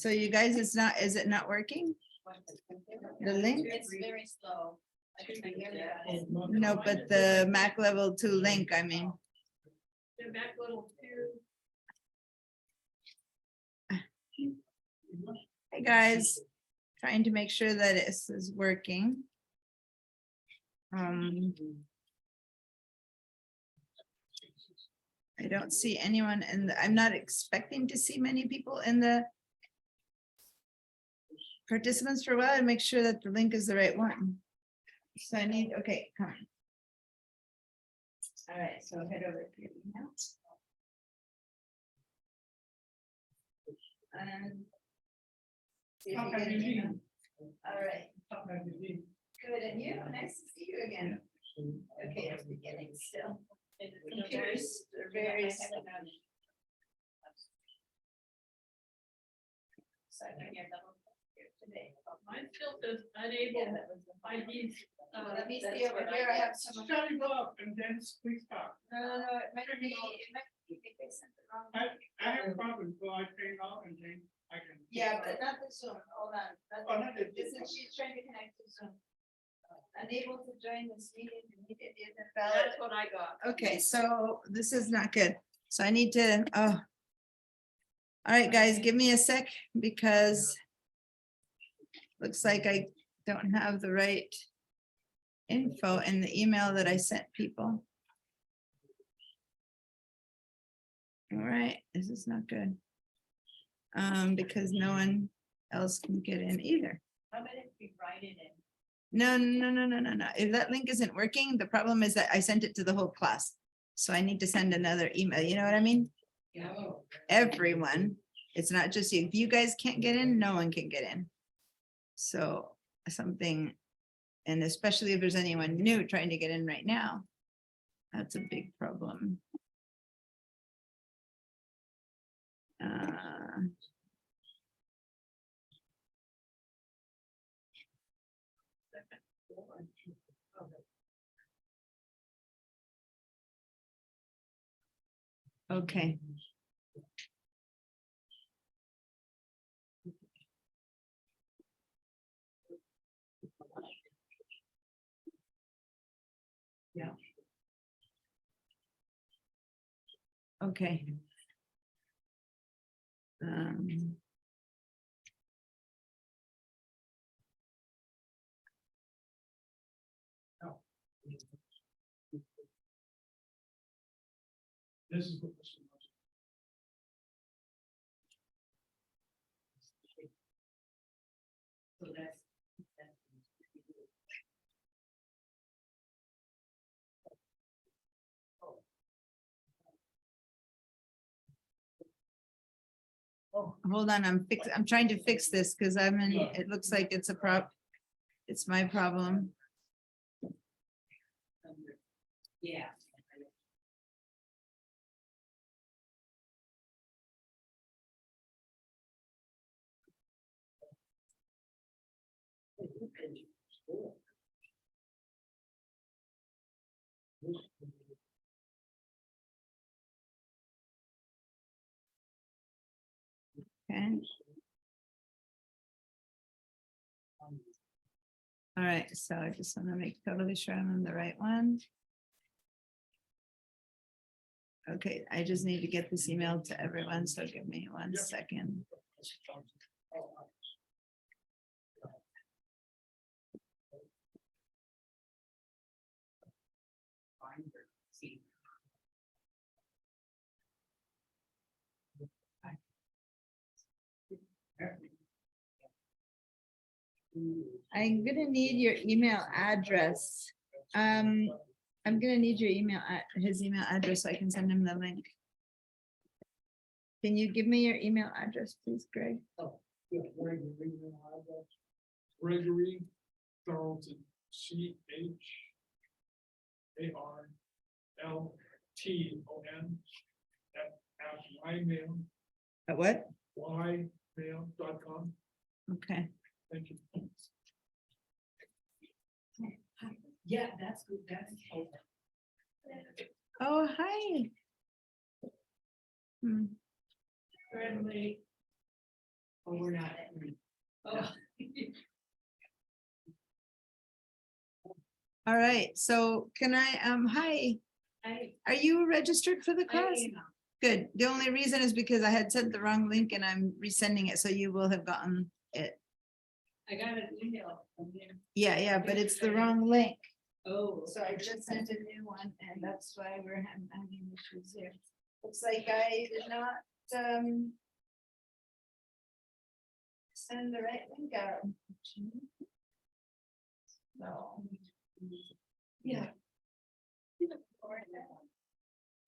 So you guys, is it not working? The link? It's very slow. I think I hear that. No, but the Mac level 2 link, I mean. The back little two. Hey, guys, trying to make sure that this is working. I don't see anyone I'm not expecting to see many people in the participants for a while and make sure that the link is the right one. So I need, okay, come on. All right, so head over to your email. And see if you get an email. All right, good, and you, nice to see you again. Okay, it's beginning still. Computers are very. So I can get double here today. Mine still says unable IDs. Let me see over here, I have some. Shut it off and then please stop. No, it might be, they sent the wrong. I have a problem, so I turn off and then I can. Yeah, but not the Zoom, hold on. Oh, not the This is, she's trying to connect to Zoom. Unable to join this meeting, it isn't valid. That's what I got. Okay, so this is not good. So I need to, oh. All right, guys, give me a sec because looks like I don't have the right info in the email that I sent people. All right, this is not good. Because no one else can get in either. How about if we write it in? No. If that link isn't working, the problem is that I sent it to the whole class. So I need to send another email. You know what I mean? Everyone. It's not just you. If you guys can't get in, no one can get in. So something, and especially if there's anyone new trying to get in right now, that's a big problem. Okay. Yeah. Okay. This is what this was. So that's. Oh, hold on, I'm trying to fix this because it looks like it's it's my problem. Yeah. Okay. All right, so I just want to make totally sure I'm on the right one. Okay, I just need to get this email to everyone, so give me 1 second. I'm gonna need your email address. I'm gonna need your his email address so I can send him the link. Can you give me your email address, please, Greg? Gregory Charlton, CHARLTON at ymail, At what? ymail.com. Okay. Thank you. Yeah, that's good. That's. Oh, hi. Hmm. Friendly. Oh, we're not. Oh. All right, so can I, hi, are you registered for the class? Good. The only reason is because I had sent the wrong link and I'm resending it, so you will have gotten it. I got an email from him. Yeah, but it's the wrong link. Oh. So I just sent a new one and that's why we're having issues here. Looks like I did not, send the right link out. So. Yeah. Yeah.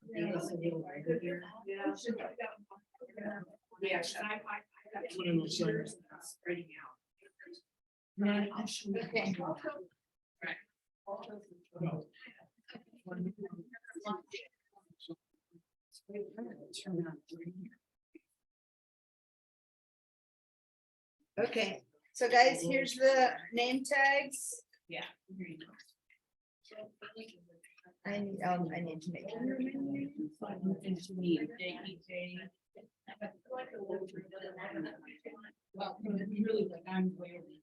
One of those things. Spreading out. Okay. No. Okay, so guys, here's the name tags. Yeah. I need to make. Well, really, like, I'm way over here.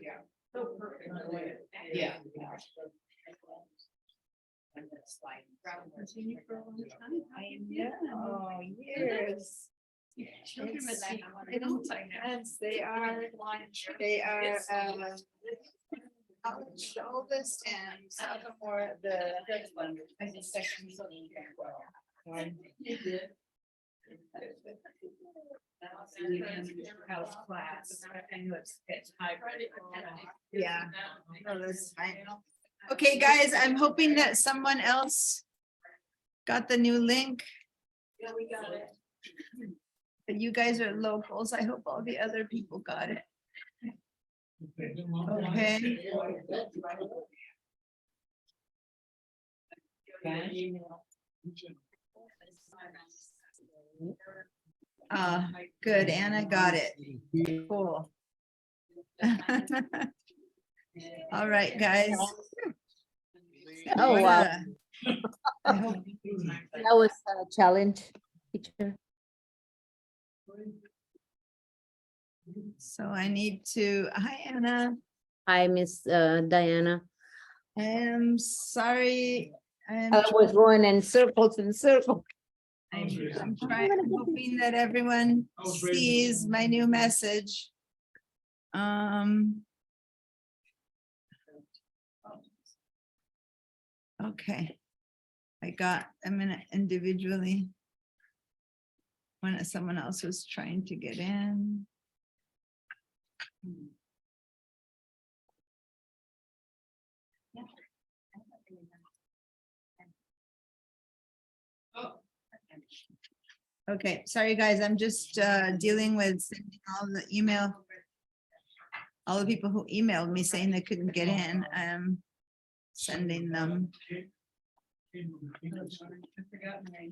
Yeah. So perfect. Yeah. And that's like. Continue for a long time. I know, years. Children with that. Yes, they are, college, the oldest and sophomore, the. Second. House class. And it's hybrid. Yeah. No, that's fine. Okay, guys, I'm hoping that someone else got the new link. Yeah, we got it. But you guys are locals. I hope all the other people got it. Okay. Good, Anna got it. Cool. All right, guys. Oh, wow. I hope- That was a challenge, teacher. So I need to, hi, Anna. Hi, Miss Diana. I am sorry. I'm I was going in circles and circles. I'm trying, I'm hoping that everyone I was raising- sees my new message. Okay. I got, I'm gonna individually. When someone else was trying to get in. Okay, sorry, guys, I'm just dealing with sending all the email. All the people who emailed me saying they couldn't get in, I'm sending them. I forgot my,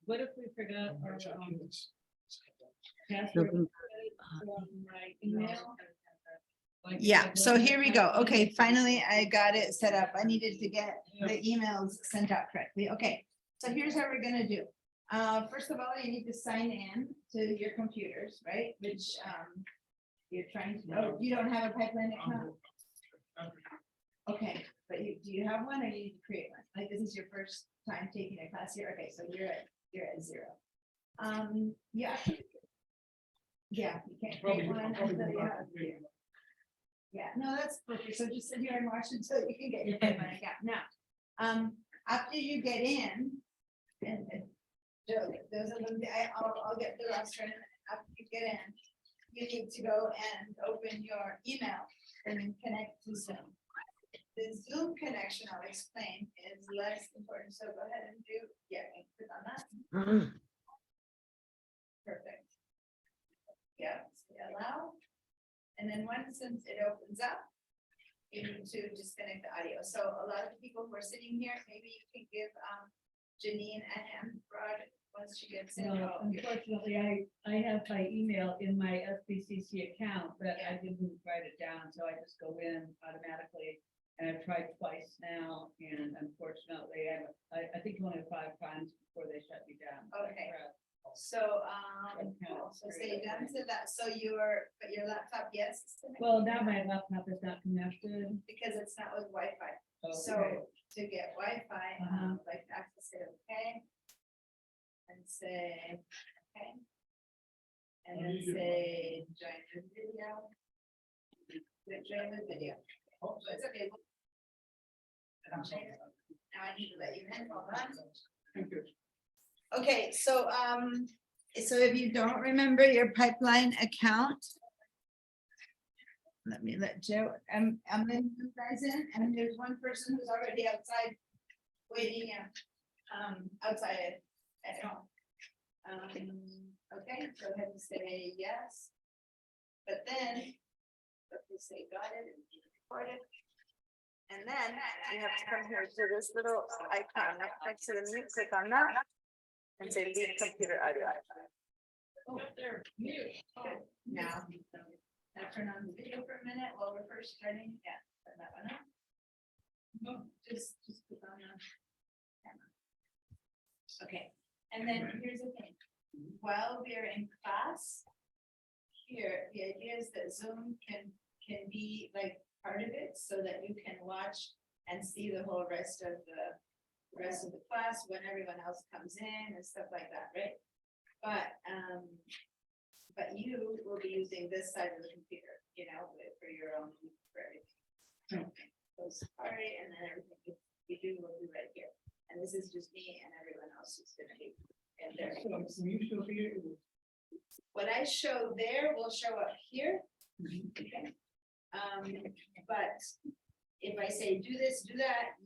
what if we forgot our password? Mhm. from my email? Like, Yeah, so here we go. Okay, finally I got it set up. I needed to get the emails sent out correctly. Okay, so here's how we're gonna do. First of all, you need to sign in to your computers, right? Which you're trying to, oh, you don't have a pipeline account? Okay, but do you have one or you need to create one? Like, this is your first time taking a class here? Okay, so you're at 0. Yeah. Yeah, you can't create one until you have. Yeah, no, that's perfect. So just sit here and watch until you can get your pipeline account. Now, after you get in, and Joe, those are the, I'll get the rest right. After you get in, you need to go and open your email and then connect to Zoom. The Zoom connection, I'll explain, is less important. So go ahead and do, yeah, and click on that. Perfect. Yeah, say allow. And then once since it opens up, you need to disconnect the audio. So a lot of people who are sitting here, maybe you can give Janine a hand, Rod, once she gets in. No, unfortunately, I have my email in my SBCC account, but I didn't write it down, so I just go in automatically. And I've tried twice now, and unfortunately, I think only 5 times before they shut me down. Okay. So, so say done to that, so but your laptop, yes? it's connected? Well, now my laptop is not connected. Because it's not with Wi-Fi. Okay. So to get Wi-Fi, Uh-huh. like access it, okay? And say, okay. And then say, join the video. Join the video. Oh, so it's okay. Now I need to let you in, hold on. Thank you. Okay, so, so if you don't remember your pipeline account. Let me let Joe, I'm letting you guys in, and there's one person who's already outside waiting, outside at home. Okay, go ahead and say yes. But then, if you say got it, and record it. And then you have to come here to this little icon right next to the mute, click on that. And say leave computer audio. Oh, there, mute. Now, now turn on the video for a minute while we're first starting. Yeah, turn that one on. No, just click on the camera. Okay, and then here's the thing. While we're in class, here, the idea is that Zoom can be like part of it so that you can watch and see the whole rest of the class when everyone else comes in and stuff like that, right? But you will be using this side of the computer, you know, for your own, for everything. So sorry, and then everything you do will be right here. And this is just me and everyone else who's gonna be in there. So, you still here? What I show there will show up here. Okay. But if I say do this, do that,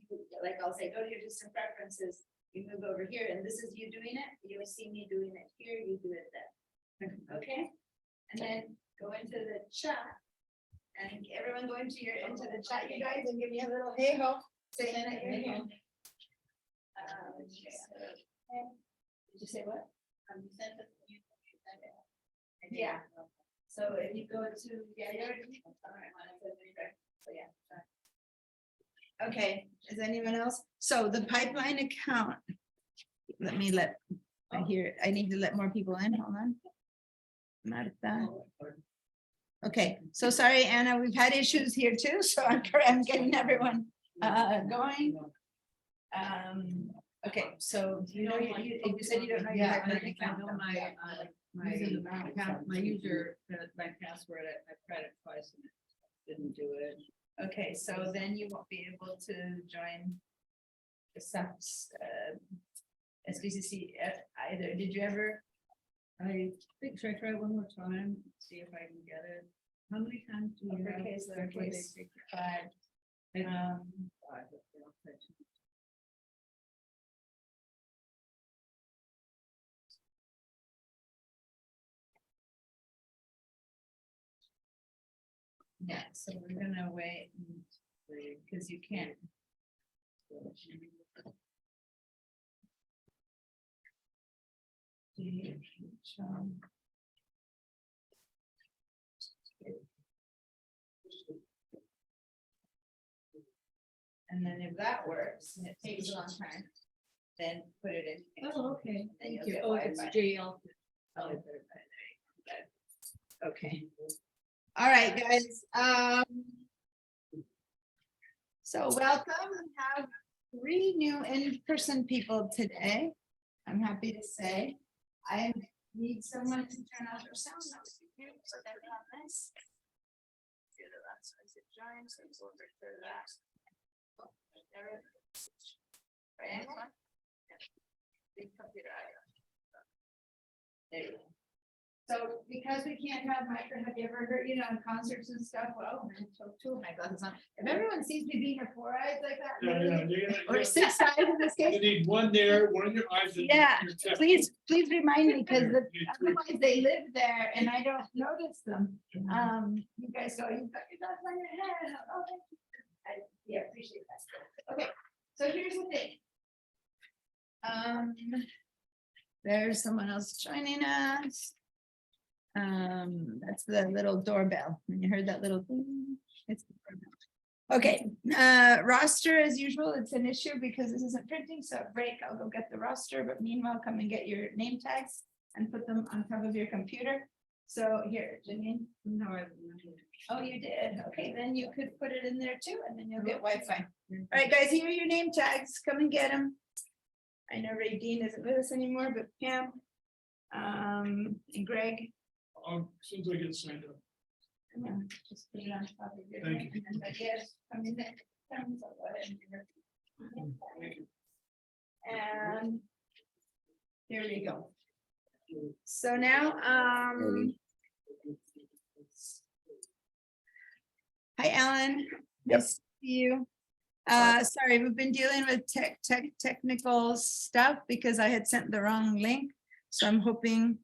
like I'll say, go to your distant preferences, you move over here, and this is you doing it, you'll see me doing it here, you do it then. Okay, and then go into the chat. And everyone go into the chat, you guys, and give me a little hey ho, say in it, hey ho. Did you say what? You sent it. Yeah. So if you go to, yeah, you already. All right, well, it says refresh. So yeah. Okay, is anyone else? So the pipeline account. Let me I need to let more people in, hold on. Not at that. Okay, so sorry, Anna, we've had issues here too, so I'm getting everyone going. Okay, so you know, you said you don't know your Yeah, pipeline I account. know my account, my user, my password, I tried it twice and it didn't do it. Okay, so then you won't be able to join the SBCC either. Did you ever? I think, should I try one more time, see if I can get it? How many times do you have? Uppercase, before they lowercase, take it? 5. Maybe Um, 5, but they'll take it. Yeah, so we're gonna wait because you can't. And then if that works, and it takes a long time, then put it in. Oh, okay, Then thank you'll you. get Oh, it's Wi-Fi. JL. Oh, okay. All right, guys, so welcome, we have 3 new in-person people today. I'm happy to say, I need someone to turn off their sound. So that we have this. Do the last one to join, so we'll refer to that. Oh, there it is. Right, Angela? Yeah. Big computer audio. There you go. So because we can't have have you ever heard, in concerts and stuff, well, I took 2 of my glasses on. If everyone sees me being a 4 eyes like that. Or 6 eyes in this You case, need one there, one in your eyes. and Yeah, your chest. please remind me, because You need 3. otherwise they live there and I don't notice them. You guys go, you've got your dots on your head. Oh, thank you. Yeah, appreciate that. Okay, so here's the thing. There's someone else joining us. That's the little doorbell. When you heard that little thing, it's the doorbell. Okay, roster as usual, it's an issue because this isn't printing, so at break, I'll go get the roster, but meanwhile, come and get your name tags and put them on top of your computer. So here, Janine, No, I. oh, you did, okay, then you could put it in there too, and then you'll get Wi-Fi. All right, guys, here are your name tags, come and get them. I know Ray Dean isn't with us anymore, but Pam, and Greg. As soon as I get signed up. Come on, just put it on top of your. Thank you. And I guess, I mean, that comes, I'll go ahead and give her- Thank you. And here we go. So now, hi, Alan. Nice to see you. Sorry, we've been dealing with technical stuff because I had sent the wrong link. So I'm hoping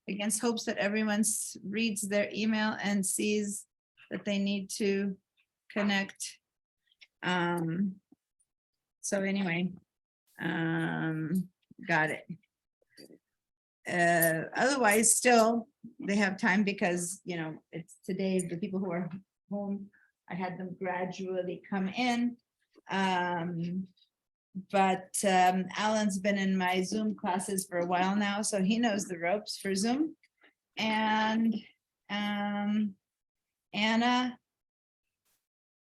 against hopes that everyone reads their email and sees that they need to connect. So anyway, got it. Otherwise, still, they have time because, you know, it's today, the people who are home, I had them gradually come in. But Alan's been in my Zoom classes for a while now, so he knows the ropes for Zoom. And Anna,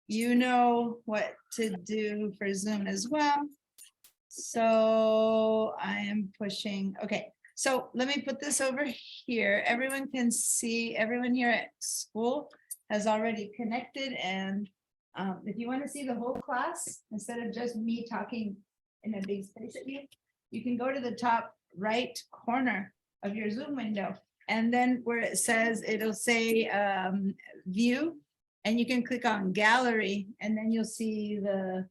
you know what to do for Zoom as well. So I am pushing, okay, so let me put this over here. Everyone can see, everyone here at school has already connected, and if you want to see the whole class, instead of just me talking in a big space at you, you can go to the top right corner of your Zoom window. And then where it says, it'll say view, and you can click on gallery, and then you'll see the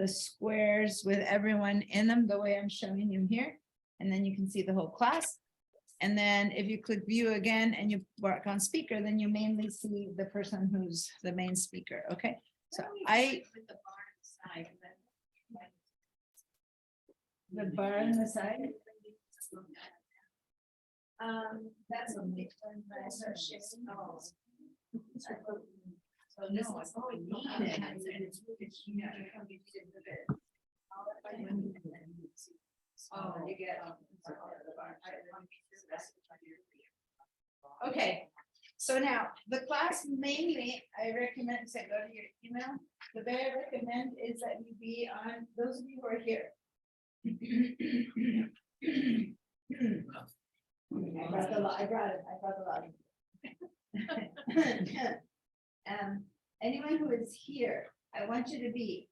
squares with everyone in them, the way I'm showing you here. And then you can see the whole class. And then if you click view again and you work on speaker, then you mainly see the person who's the main speaker, okay? So the bar on the side. That's a big one, but I start shifting. Oh. So this is what we need. Oh, you get. Okay, so now the class mainly, I recommend, say, go to your email. The way I recommend is that you be on, those of you who are here. I brought the lot, I brought the lot. Anyone who is here, I want you to be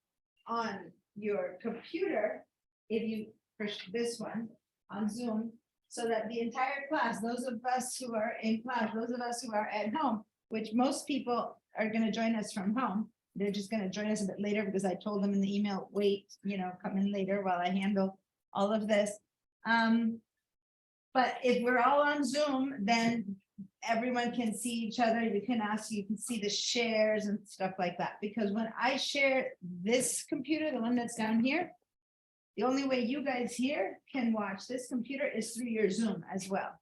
on your computer, if you push this one on Zoom, so that the entire class, those of us who are in class, those of us who are at home, which most people are going to join us from home, they're just going to join us a bit later because I told them in the email, wait, you know, come in later while I handle all of this. But if we're all on Zoom, then everyone can see each other. You can ask, you can see the shares and stuff like that. Because when I share this computer, the one that's down here, the only way you guys here can watch this computer is through your Zoom as well.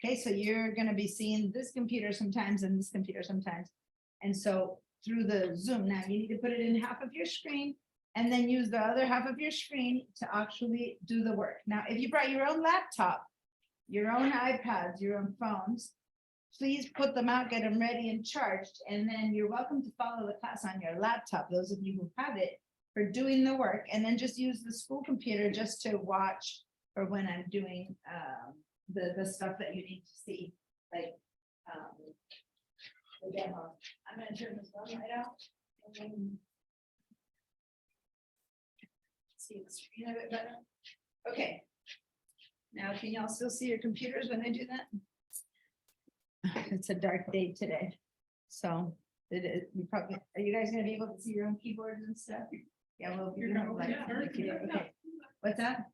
Okay, so you're going to be seeing this computer sometimes and this computer sometimes. And so through the Zoom, now you need to put it in half of your screen and then use the other half of your screen to actually do the work. Now, if you brought your own laptop, your own iPads, your own phones, please put them out, get them ready and charged, and then you're welcome to follow the class on your laptop, those of you who have it, for doing the work, and then just use the school computer just to watch for when I'm doing the stuff that you need to see, like the demo. I'm gonna turn this one right out. And then see the screen a bit better. Okay. Now, can y'all still see your computers when I do that? It's a dark day today, so you probably, are you guys gonna be able to see your own keyboards and stuff? Yeah, well, you're gonna like, okay. What's that?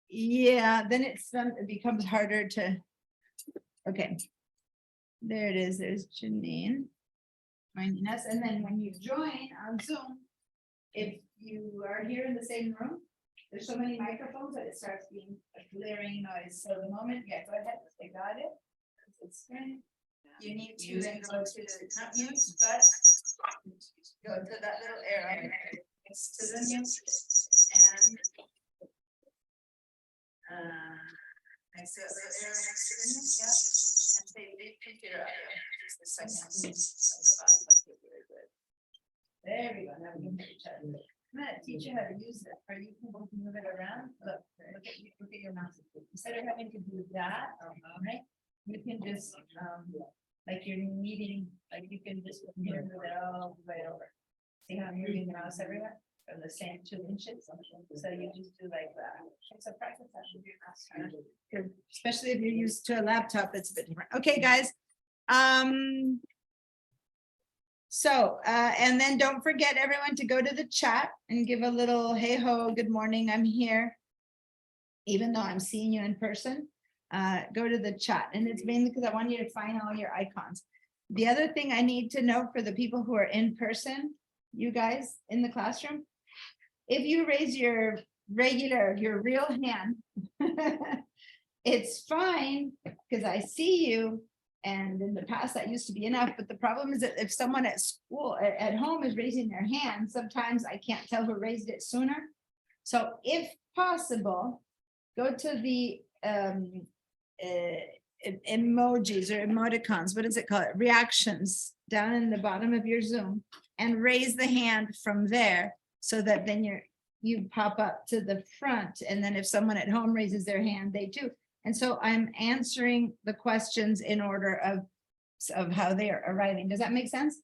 Yeah, then it becomes harder to, okay. There it is, there's Janine. Joining us, and then when you join on Zoom, if you are here in the same room, there's so many microphones that it starts being a glaring noise. So the moment, yeah, go ahead, I got it. It's screen. You need to then go to not mute, but Go to that little arrow next to the new and I see a little arrow next to the new, yeah, and say leave computer audio, just a second. There we go, now we can hear each other. I'm gonna teach you how to use it, or you can move it around, look at your mouse. Instead of having to do that, right, you can just, like you're needing, like you can just move it all the way over. See how I'm moving the mouse everywhere from the same 2 inches? So you just do like that. It's a practice that should be fast. Especially if you're used to a laptop, it's a bit different. Okay, guys. So, and then don't forget everyone to go to the chat and give a little, hey ho, good morning, I'm here. Even though I'm seeing you in person, go to the chat. And it's mainly because I want you to find all your icons. The other thing I need to know for the people who are in person, you guys in the classroom, if you raise your real hand, it's fine because I see you. And in the past, that used to be enough. But the problem is that if someone at school, at home is raising their hand, sometimes I can't tell who raised it sooner. So if possible, go to the emojis or emoticons, what is it called? Reactions down in the bottom of your Zoom and raise the hand from there so that then you pop up to the front. And then if someone at home raises their hand, they too. And so I'm answering the questions in order of how they are arriving. Does that make sense?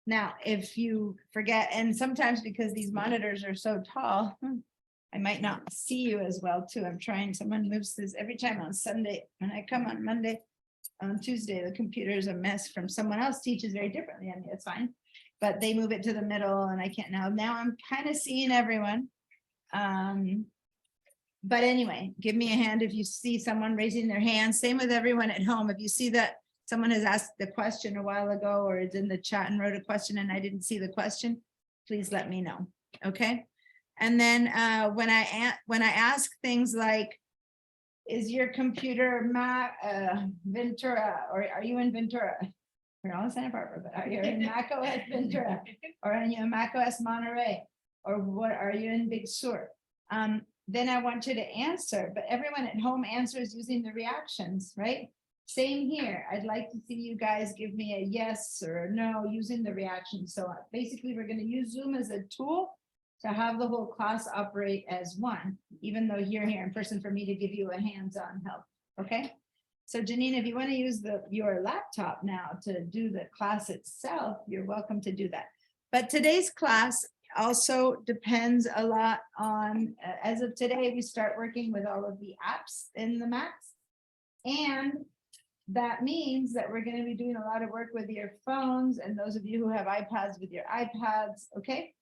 Now, if you forget, and sometimes because these monitors are so tall, I might not see you as well too. I'm trying, someone moves this every time on Sunday. When I come on Monday, on Tuesday, the computer is a mess from someone else teaches very differently. I mean, it's fine, but they move it to the middle and I can't now. Now I'm kind of seeing everyone. But anyway, give me a hand if you see someone raising their hand. Same with everyone at home. If you see that someone has asked the question a while ago or it's in the chat and wrote a question and I didn't see the question, please let me know. Okay. And then when I ask things like, is your computer Ventura, or are you in Ventura? We're all in Santa Barbara, but are you in Mac OS Ventura, or are you in Mac OS Monterey, or what are you in Big Sur? Then I want you to answer, but everyone at home answers using the reactions, right? Same here. I'd like to see you guys give me a yes or a no using the reaction. So basically, we're going to use Zoom as a tool to have the whole class operate as one, even though you're here in person for me to give you a hands-on help. Okay. So Janine, if you want to use your laptop now to do the class itself, you're welcome to do that. But today's class also depends a lot on, as of today, we start working with all of the apps in the Macs. And that means that we're going to be doing a lot of work with your phones and those of you who have iPads with your iPads. Okay.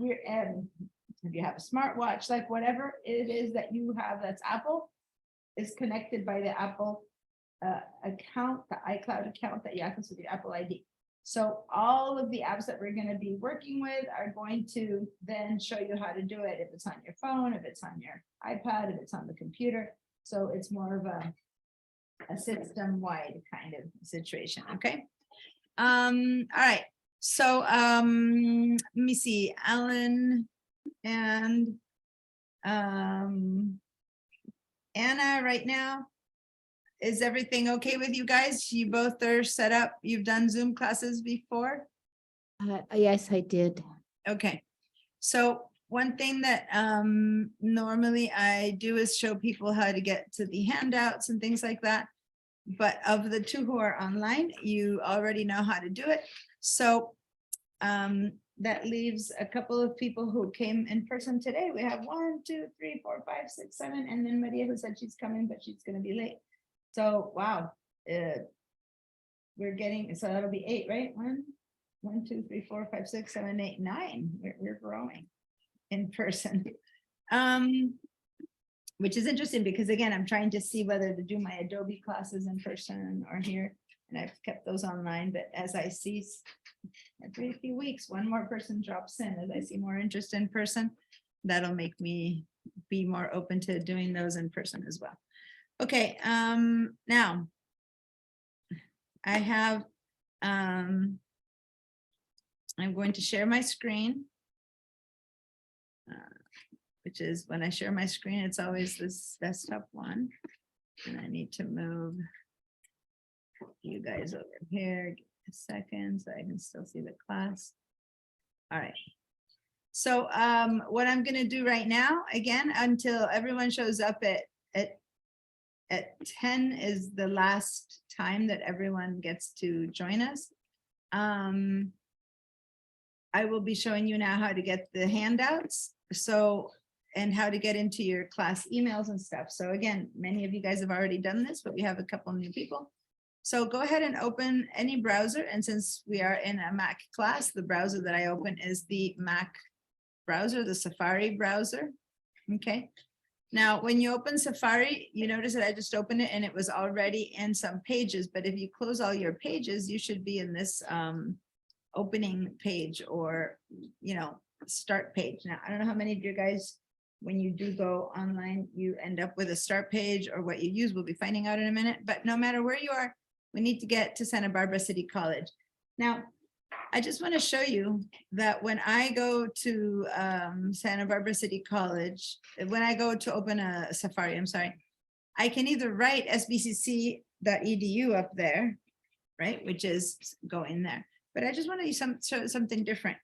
If you have a smartwatch, like whatever it is that you have that's Apple, is connected by the Apple account, the iCloud account that you access with your Apple ID. So all of the apps that we're going to be working with are going to then show you how to do it if it's on your phone, if it's on your iPad, if it's on the computer. So it's more of a system-wide kind of situation. Okay. All right. So let me see, Alan and Anna right now. Is everything okay with you guys? You both are set up. You've done Zoom classes before? Yes, I did. Okay. So one thing that normally I do is show people how to get to the handouts and things like that. But of the two who are online, you already know how to do it. So that leaves a couple of people who came in person today. We have 1, 2, 3, 4, 5, 6, 7, and then Maria who said she's coming, but she's going to be late. So wow, we're getting, so that'll be 8, right? 1, 2, 3, 4, 5, 6, 7, 8, 9. We're growing in person. Which is interesting because again, I'm trying to see whether to do my Adobe classes in person or here. And I've kept those online, but as I see every few weeks, one more person drops in, as I see more interest in person, that'll make me be more open to doing those in person as well. Okay, now I have I'm going to share my screen. Which is when I share my screen, it's always this desktop one. And I need to move you guys over here. Give me a second so I can still see the class. All right. So what I'm gonna do right now, again, until everyone shows up at 10 is the last time that everyone gets to join us. I will be showing you now how to get the handouts. So, and how to get into your class emails and stuff. So again, many of you guys have already done this, but we have a couple new people. So go ahead and open any browser. And since we are in a Mac class, the browser that I open is the Mac browser, the Safari browser. Okay. Now, when you open Safari, you notice that I just opened it and it was already in some pages. But if you close all your pages, you should be in this opening page or, you know, start page. Now, I don't know how many of you guys, when you do go online, you end up with a start page or what you use. We'll be finding out in a minute, but no matter where you are, we need to get to Santa Barbara City College. Now, I just want to show you that when I go to Santa Barbara City College, when I go to open a Safari, I'm sorry, I can either write sbcc.edu up there, right, which is going there. But I just want to show something different.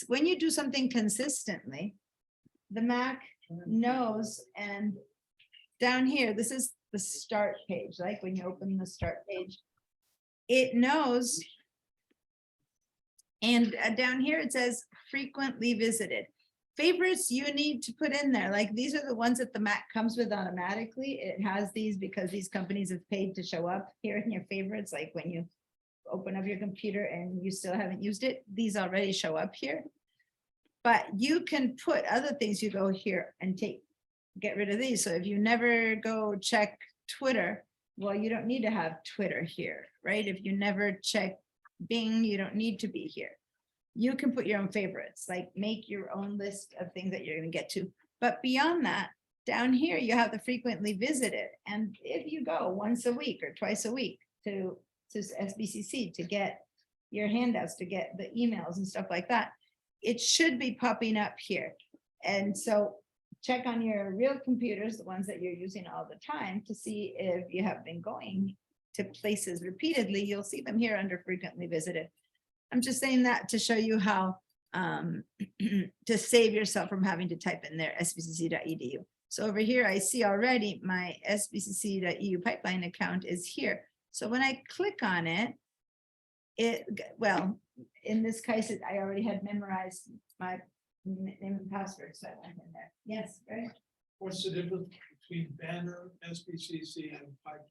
When you do something consistently, the Mac knows, and down here, this is the start page, like when you open the start page, it knows. And down here, it says frequently visited. Favorites you need to put in there, like these are the ones that the Mac comes with automatically. It has these because these companies have paid to show up here in your favorites, like when you open up your computer and you still haven't used it, these already show up here. But you can put other things, you go here and get rid of these. So if you never go check Twitter, well, you don't need to have Twitter here, right? If you never check Bing, you don't need to be here. You can put your own favorites, like make your own list of things that you're going to get to. But beyond that, down here, you have the frequently visited. And if you go once a week or twice a week to SBCC to get your handouts, to get the emails and stuff like that, it should be popping up here. And so check on your real computers, the ones that you're using all the time, to see if you have been going to places repeatedly. You'll see them here under frequently visited. I'm just saying that to show you how to save yourself from having to type in there sbcc.edu. So over here, I see already my sbcc.edu pipeline account is here. So when I click on it, well, in this case, I already had memorized my name and password, so I went in there. Yes, right? What's the difference between Banner, SBCC, and Pipe?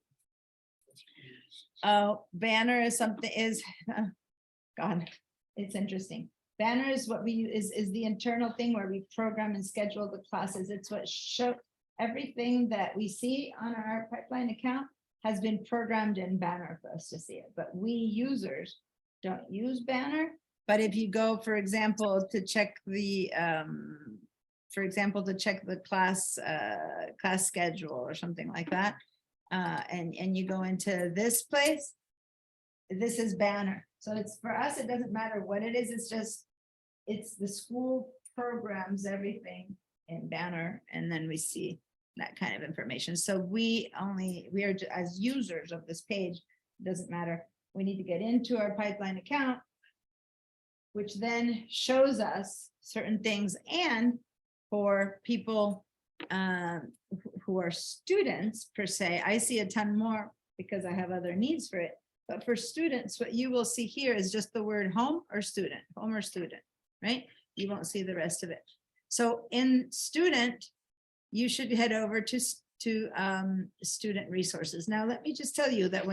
Oh, Banner is something God, it's interesting. Banner is what we use, is the internal thing where we program and schedule the classes. It's what show everything that we see on our pipeline account has been programmed in Banner for us to see it. But we users don't use Banner. But if you go, for example, to check the class schedule or something like that, and you go into this place, this is Banner. So it's, for us, it doesn't matter what it is. It's the school programs everything in Banner, and then we see that kind of information. So we are as users of this page, it doesn't matter. We need to get into our pipeline account, which then shows us certain things. And for people who are students per se, I see a ton more because I have other needs for it. But for students, what you will see here is just the word home or student, right? You won't see the rest of it. So in student, you should head over to student resources. Now, let me just tell you that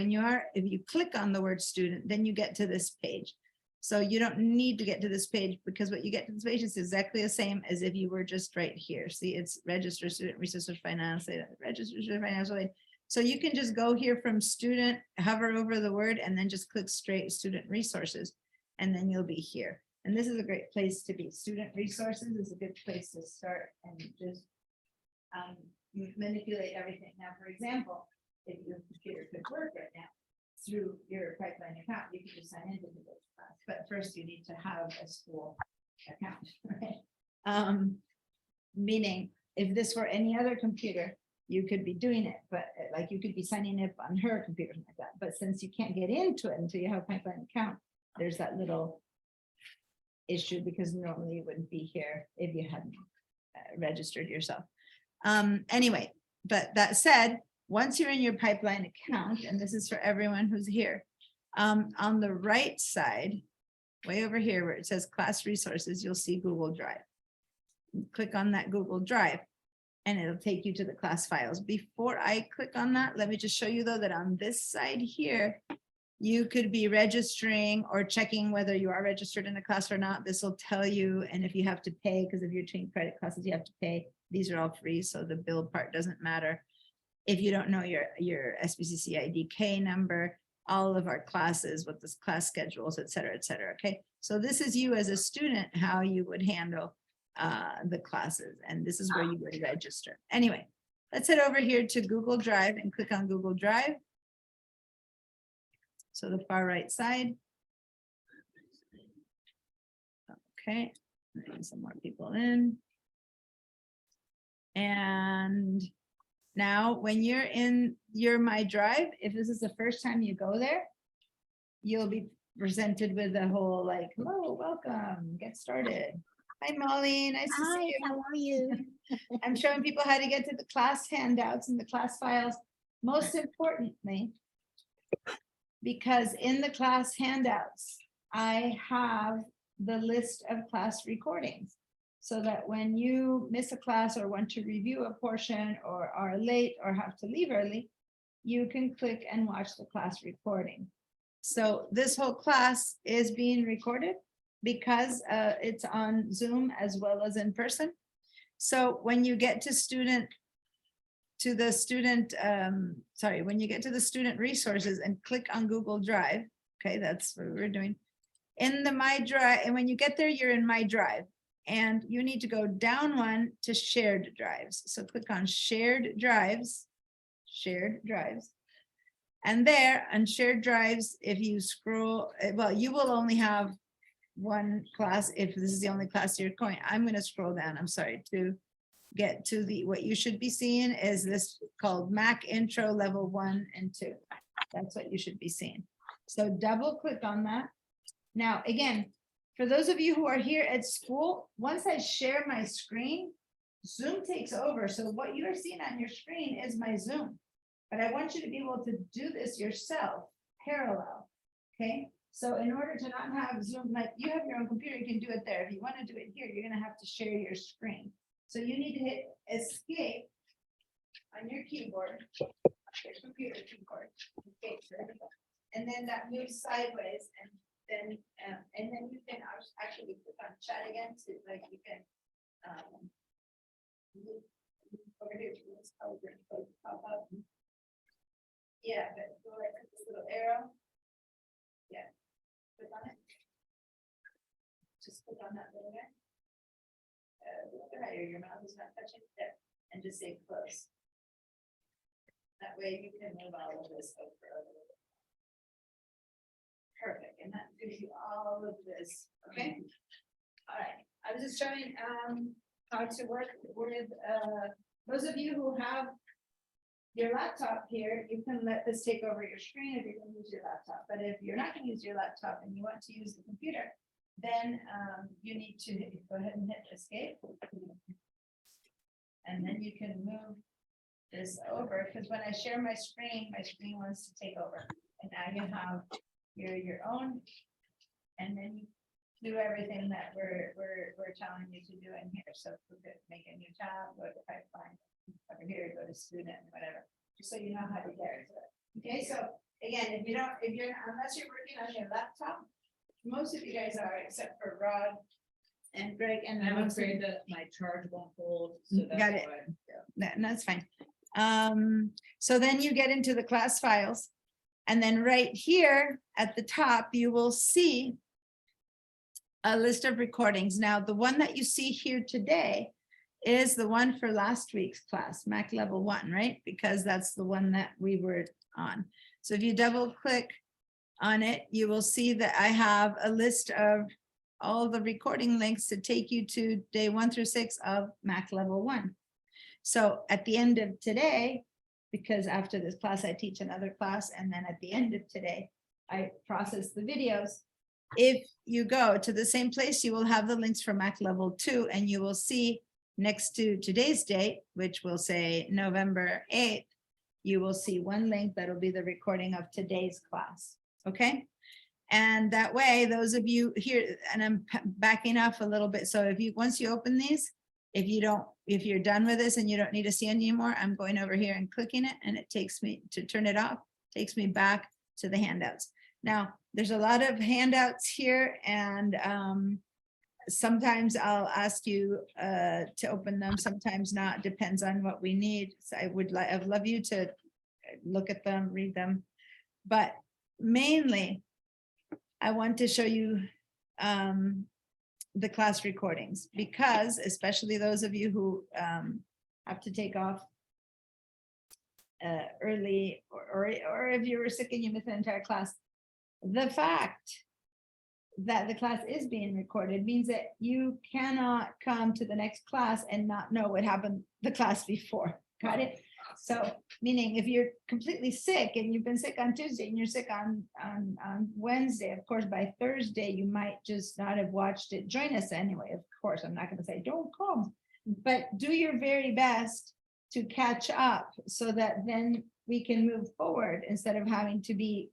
if you click on the word student, then you get to this page. So you don't need to get to this page, because what you get to this page is exactly the same as if you were just right here. See, it's register student resources finance, register student financial aid. So you can just go here from student, hover over the word, and then just click straight student resources, and then you'll be here. And this is a great place to be. Student resources is a good place to start and just manipulate everything. Now, for example, if your computer could work right now, through your pipeline account, you can just sign into the Google class, but first you need to have a school account, right? Meaning, if this were any other computer, you could be doing it, but like you could be signing up on her computer like that. But since you can't get into it until you have a pipeline account, there's that little issue because normally you wouldn't be here if you hadn't registered yourself. Anyway, but that said, once you're in your pipeline account, and this is for everyone who's here, on the right side, way over here where it says class resources, you'll see Google Drive. Click on that Google Drive and it'll take you to the class files. Before I click on that, let me just show you though that on this side here, you could be registering or checking whether you are registered in a class or not. This will tell you, and if you have to pay, because if you're taking credit classes, you have to pay. These are all free, so the bill part doesn't matter. If you don't know your SBCC IDK number, all of our classes with this class schedules, et cetera, okay? So this is you as a student, how you would handle the classes, and this is where you would register. Anyway, let's head over here to Google Drive and click on Google Drive. So the far right side. Okay, bring some more people in. And now when you're in your My Drive, if this is the first time you go there, you'll be presented with a whole like, hello, welcome, get started. Hi, Molly, nice to see you. How are you? I'm showing people how to get to the class handouts and the class files. Most importantly, because in the class handouts, I have the list of class recordings. So that when you miss a class or want to review a portion or are late or have to leave early, you can click and watch the class recording. So this whole class is being recorded because it's on Zoom as well as in person. So when you get to when you get to the student resources and click on Google Drive, okay, that's what we're doing. In the My Drive, and when you get there, you're in My Drive. And you need to go down one to shared drives. So click on shared drives. And there on shared drives, if you scroll, well, you will only have one class if this is the only class you're going. I'm going to scroll down, I'm sorry, to get to what you should be seeing is this called Mac Intro Level 1 and 2. That's what you should be seeing. So double click on that. Now, again, for those of you who are here at school, once I share my screen, Zoom takes over. So what you are seeing on your screen is my Zoom. But I want you to be able to do this yourself, parallel, okay? So in order to not have Zoom, like you have your own computer, you can do it there. If you want to do it here, you're going to have to share your screen. So you need to hit escape on your keyboard, your computer keyboard, escape, and then that moves sideways and then you can actually click on chat again to like you can over here to this pop up. Yeah, but go like this little arrow. Yeah, click on it. Just click on that little guy. Look at how your mouth is not touching there, and just say close. That way you can move all of this over. Perfect, and that gives you all of this, okay? All right, I was just showing how to work with those of you who have your laptop here, you can let this take over your screen if you're going to use your laptop. But if you're not going to use your laptop and you want to use the computer, then you need to go ahead and hit escape. And then you can move this over because when I share my screen wants to take over. And now you have your own, and then you do everything that we're telling you to do in here. So make a new tab, go to pipeline, over here, go to student, whatever, just so you know how to get it. Okay, so again, unless you're working on your laptop, most of you guys are, except for Rod and Greg, and I'm afraid that my charge won't hold. So that's Got it. why. That's fine. So then you get into the class files. And then right here at the top, you will see a list of recordings. Now, the one that you see here today is the one for last week's class, Mac Level 1, right? Because that's the one that we were on. So if you double click on it, you will see that I have a list of all the recording links to take you to day 1 through 6 of Mac level 1. So at the end of today, because after this class, I teach another class, and then at the end of today, I process the videos. If you go to the same place, you will have the links for Mac level 2, and you will see next to today's date, which will say November 8th, you will see one link that'll be the recording of today's class, okay? And that way, those of you here, and I'm backing off a little bit, so if you, once you open these, if you're done with this and you don't need to see anymore, I'm going over here and clicking it, and it takes me to turn it off, takes me back to the handouts. Now, there's a lot of handouts here, and sometimes I'll ask you to open them, sometimes not, depends on what we need. So I'd love you to look at them, read them, but mainly I want to show you the class recordings, because especially those of you who have to take off early, or if you were sick and you missed the entire class, the fact that the class is being recorded means that you cannot come to the next class and not know what happened the class before. Got it? So meaning if you're completely sick and you've been sick on Tuesday and you're sick on Wednesday, of course, by Thursday, you might just not have watched it. Join us anyway. Of course, I'm not going to say don't come, but do your very best to catch up so that then we can move forward instead of having to be,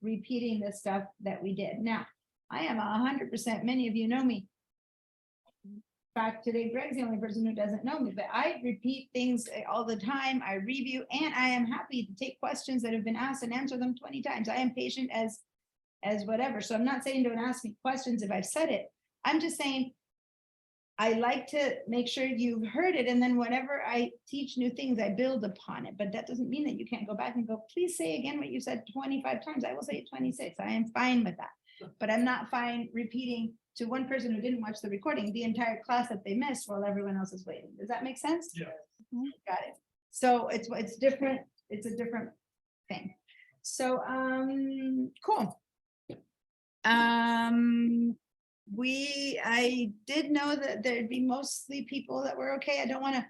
repeating the stuff that we did. Now, I am 100%, many of you know me. In fact, today Greg's the only person who doesn't know me, but I repeat things all the time. I review, and I am happy to take questions that have been asked and answer them 20 times. I am patient as whatever. So I'm not saying don't ask me questions if I've said it. I'm just saying I like to make sure you've heard it, and then whenever I teach new things, I build upon it. But that doesn't mean that you can't go back and go, please say again what you said 25 times. I will say it 26. I am fine with that. But I'm not fine repeating to one person who didn't watch the recording the entire class that they missed while everyone else is waiting. Does that make sense? Yeah. Got it. So it's different. It's a different thing. So cool. I did know that there'd be mostly people that were okay. I don't want to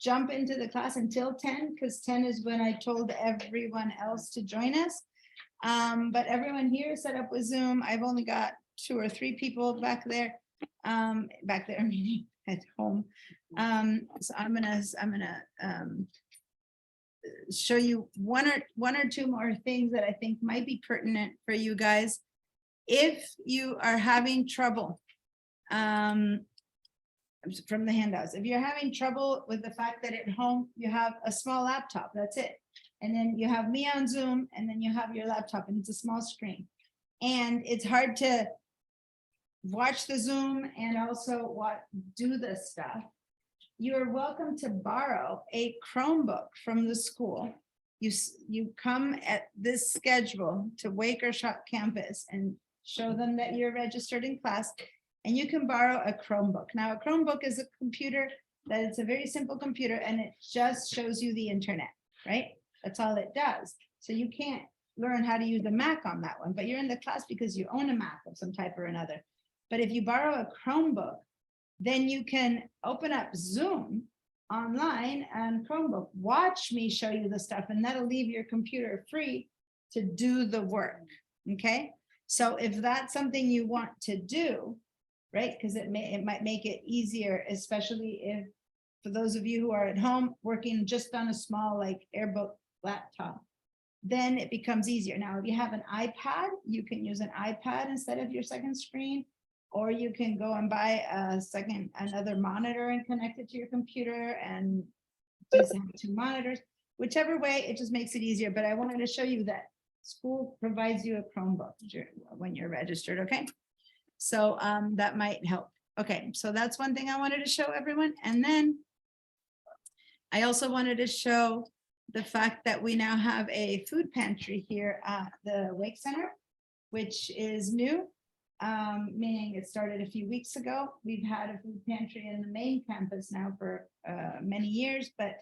jump into the class until 10, because 10 is when I told everyone else to join us. But everyone here is set up with Zoom. I've only got 2 or 3 people back there, meaning at home. So I'm gonna show you one or two more things that I think might be pertinent for you guys. If you are having trouble from the handouts, if you're having trouble with the fact that at home you have a small laptop, that's it. And then you have me on Zoom, and then you have your laptop, and it's a small screen. And it's hard to watch the Zoom and also do the stuff. You're welcome to borrow a Chromebook from the school. You come at this schedule to Wakershop campus and show them that you're registered in class, and you can borrow a Chromebook. Now, a Chromebook is a computer that it's a very simple computer, and it just shows you the internet, right? That's all it does. So you can't learn how to use a Mac on that one, but you're in the class because you own a Mac of some type or another. But if you borrow a Chromebook, then you can open up Zoom online and Chromebook, watch me show you the stuff, and that'll leave your computer free to do the work, okay? So if that's something you want to do, right, because it might make it easier, especially if, for those of you who are at home working just on a small like AirBook laptop, then it becomes easier. Now, if you have an iPad, you can use an iPad instead of your second screen, or you can go and buy another monitor and connect it to your computer and just have 2 monitors. Whichever way, it just makes it easier. But I wanted to show you that school provides you a Chromebook when you're registered, okay? So that might help. Okay, so that's one thing I wanted to show everyone. And then I also wanted to show the fact that we now have a food pantry here at the Wake Center, which is new, meaning it started a few weeks ago. We've had a food pantry in the main campus now for many years, but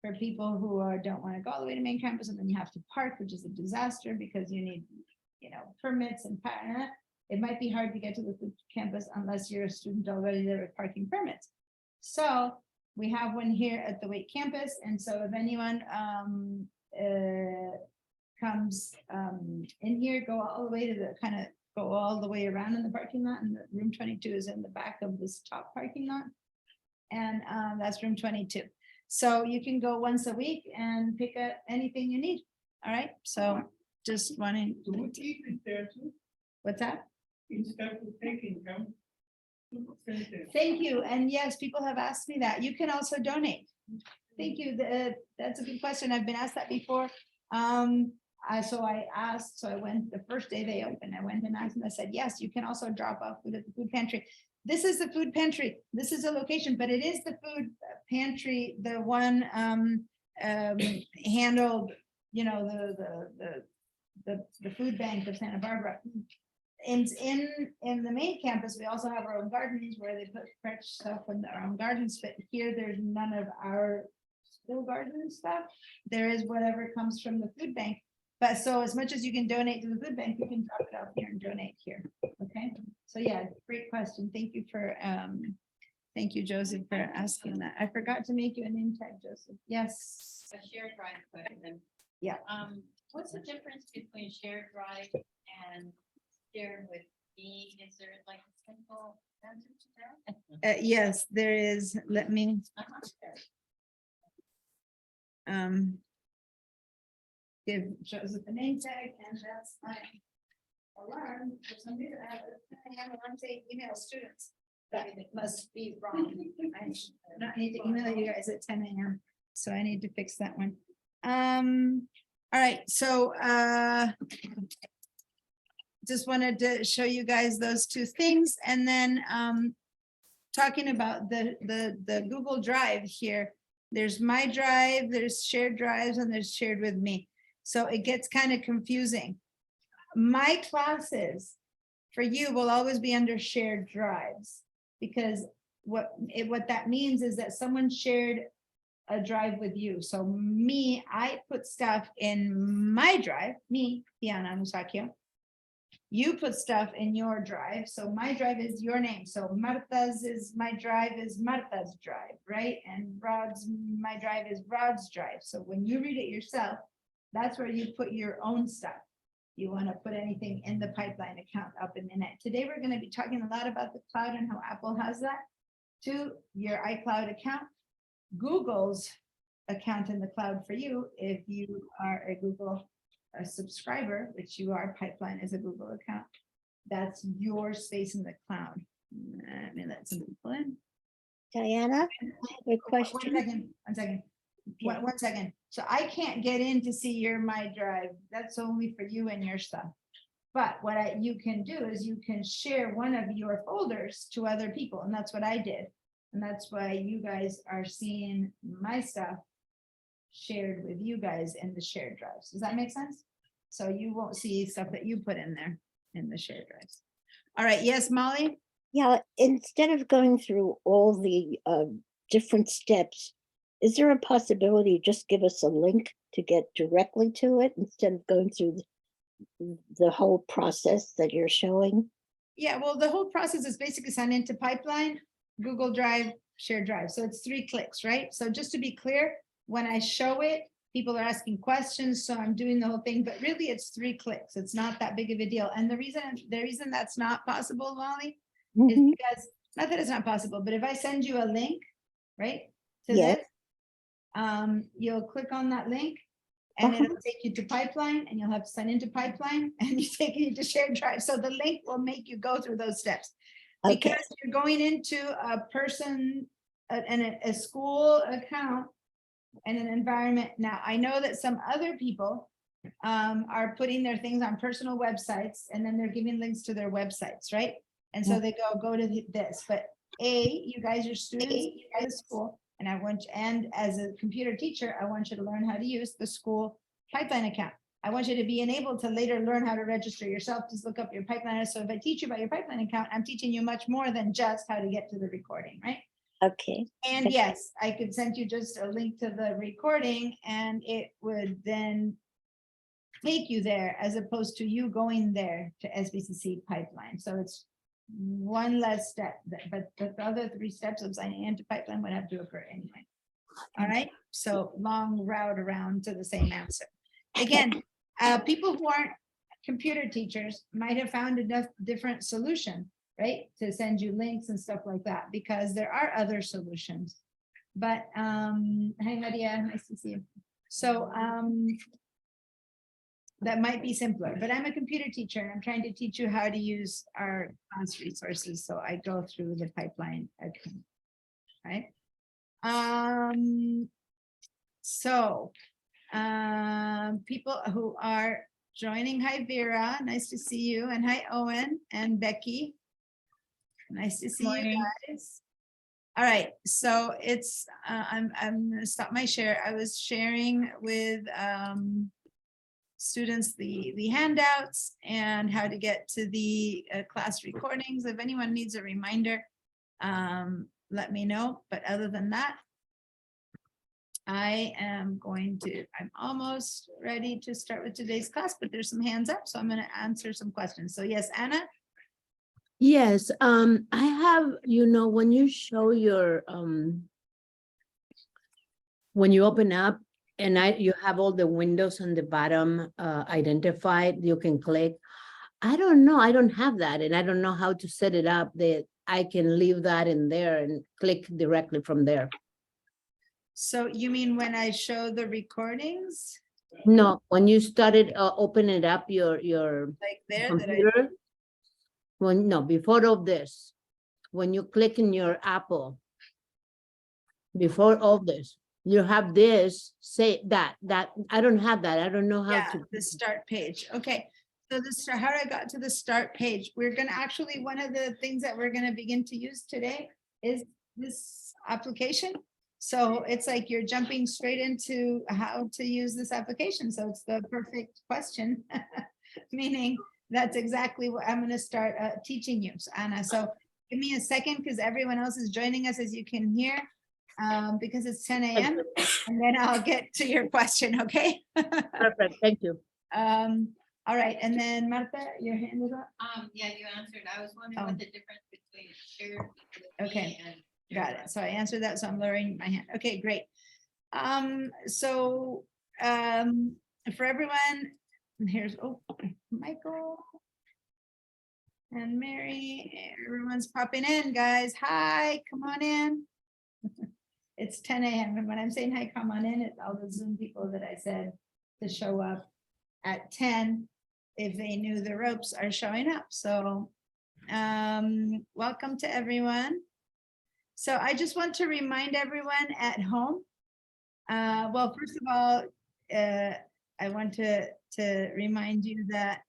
for people who don't want to go all the way to main campus, and then you have to park, which is a disaster because you need, permits and it might be hard to get to the food campus unless you're a student already there with parking permits. So we have one here at the Wake campus, and so if anyone comes in here, go all the way to go all the way around in the parking lot, and the room 22 is in the back of this top parking lot. And that's room 22. So you can go once a week and pick up anything you need. All right, so just wanting, So what eat is there too, what's that? instead of taking them. Thank you. And yes, people have asked me that. You can also donate. Thank you. That's a good question. I've been asked that before. So I went the first day they opened, I went and asked and I said, yes, you can also drop off food at the food pantry. This is the food pantry. This is a location, but it is the food pantry, the one handled, the food bank of Santa Barbara. And in the main campus, we also have our own gardens where they put fresh stuff in our own gardens, but here there's none of our school garden stuff. There is whatever comes from the food bank. But so as much as you can donate to the food bank, you can drop it off here and donate here. Okay, so yeah, great question. Thank you, Joseph, for asking that. I forgot to make you a name tag, Joseph. Yes. A shared drive question. Yeah. What's the difference between shared drive and shared with me? Is there like a simple answer to that? Yes, there is. Let me give Joseph a name tag, and that's my alarm. For some reason, I have an alarm saying email students. That must be wrong. I should not need to email you guys at 10 a.m. So I need to fix that one. All right, so just wanted to show you guys those two things, and then talking about the Google Drive here. There's my drive, there's shared drives, and there's shared with me. So it gets kind of confusing. My classes for you will always be under shared drives, because what that means is that someone shared a drive with you. So me, I put stuff in my drive, me, Diana Musacchio. You put stuff in your drive. So my drive is your name. So Martha's is my drive is Martha's drive, right? And my drive is Rod's drive. So when you read it yourself, that's where you put your own stuff. You want to put anything in the pipeline account up in it. Today, we're going to be talking a lot about the cloud and how Apple has that to your iCloud account. Google's account in the cloud for you, if you are a Google subscriber, which you are, pipeline is a Google account. That's your space in the cloud. Let me let some people in. Diana, I have a question. One second. One second. So I can't get in to see your My Drive. That's only for you and your stuff. But what you can do is you can share one of your folders to other people. And that's what I did. And that's why you guys are seeing my stuff shared with you guys in the shared drives. Does that make sense? So you won't see stuff that you put in there in the shared drives. All right. Yes, Molly? Yeah, instead of going through all the different steps, is there a possibility just give us a link to get directly to it instead of going through the whole process that you're showing? Yeah, well, the whole process is basically signed into Pipeline, Google Drive, shared drive. So it's 3 clicks, right? So just to be clear, when I show it, people are asking questions, so I'm doing the whole thing, but really it's 3 clicks. It's not that big of a deal. And the reason that's not possible, Molly, is Mhm. because, not that it's not possible, but if I send you a link, right, to Yes. this, you'll click on that link and it'll take you to Pipeline, and you'll have to sign into Pipeline, and you take you to shared drive. So the link will make you go through those steps. Okay. Because you're going into a school account and an environment. Now, I know that some other people are putting their things on personal websites, and then they're giving links to their websites, right? And so they go to this, but you guys are students at the school, and as a computer teacher, I want you to learn how to use the school Pipeline account. I want you to be enabled to later learn how to register yourself. Just look up your Pipeline. So if I teach you about your Pipeline account, I'm teaching you much more than just how to get to the recording, right? Okay, And Okay. yes, I could send you just a link to the recording and it would then take you there as opposed to you going there to SBCC pipeline. So it's one less step, but the other 3 steps of signing into pipeline would have to occur anyway. All right, so long route around to the same answer. Again, people who aren't computer teachers might have found a different solution, right? To send you links and stuff like that, because there are other solutions. But, hi Maria, nice to see you. So, that might be simpler, but I'm a computer teacher and I'm trying to teach you how to use our class resources. So I go through the pipeline. Okay. Right. So, people who are joining, hi Vera, nice to see you, and hi Owen and Becky. Nice to see you guys. All right, so it's, I'm gonna stop my share. I was sharing with students the handouts and how to get to the class recordings. If anyone needs a reminder, let me know. But other than that, I'm almost ready to start with today's class, but there's some hands up, so I'm going to answer some questions. So yes, Anna? Yes, I have, when you show your, when you open up and you have all the windows on the bottom identified, you can click. I don't know, I don't have that and I don't know how to set it up that I can leave that in there and click directly from there. So you mean when I show the recordings, No, when you started open it up, your like there, computer, before all this, when you click in your Apple, before all this, you have this, say that I don't have that. I don't know how yeah, to. the start page. Okay. So how I got to the start page, we're going to actually, one of the things that we're going to begin to use today is this application. So it's like you're jumping straight into how to use this application. So it's the perfect question, meaning that's exactly what I'm going to start teaching you, Anna. So give me a second because everyone else is joining us, as you can hear, because it's 10 a.m. and then I'll get to your question, okay? Perfect, thank you. All right, and then Martha, your hand is up. Yeah, you answered. I was wondering Oh. what the difference between shared with me Okay, and got it. So I answered that, so I'm lowering my hand. Okay, great. So for everyone, and here's, Michael and Mary, everyone's popping in, guys. Hi, come on in. It's 10 a.m. and when I'm saying hi, come on in, it's all the Zoom people that I said to show up at 10 if they knew the ropes are showing up. So welcome to everyone. So I just want to remind everyone at home. Well, first of all, I want to remind you that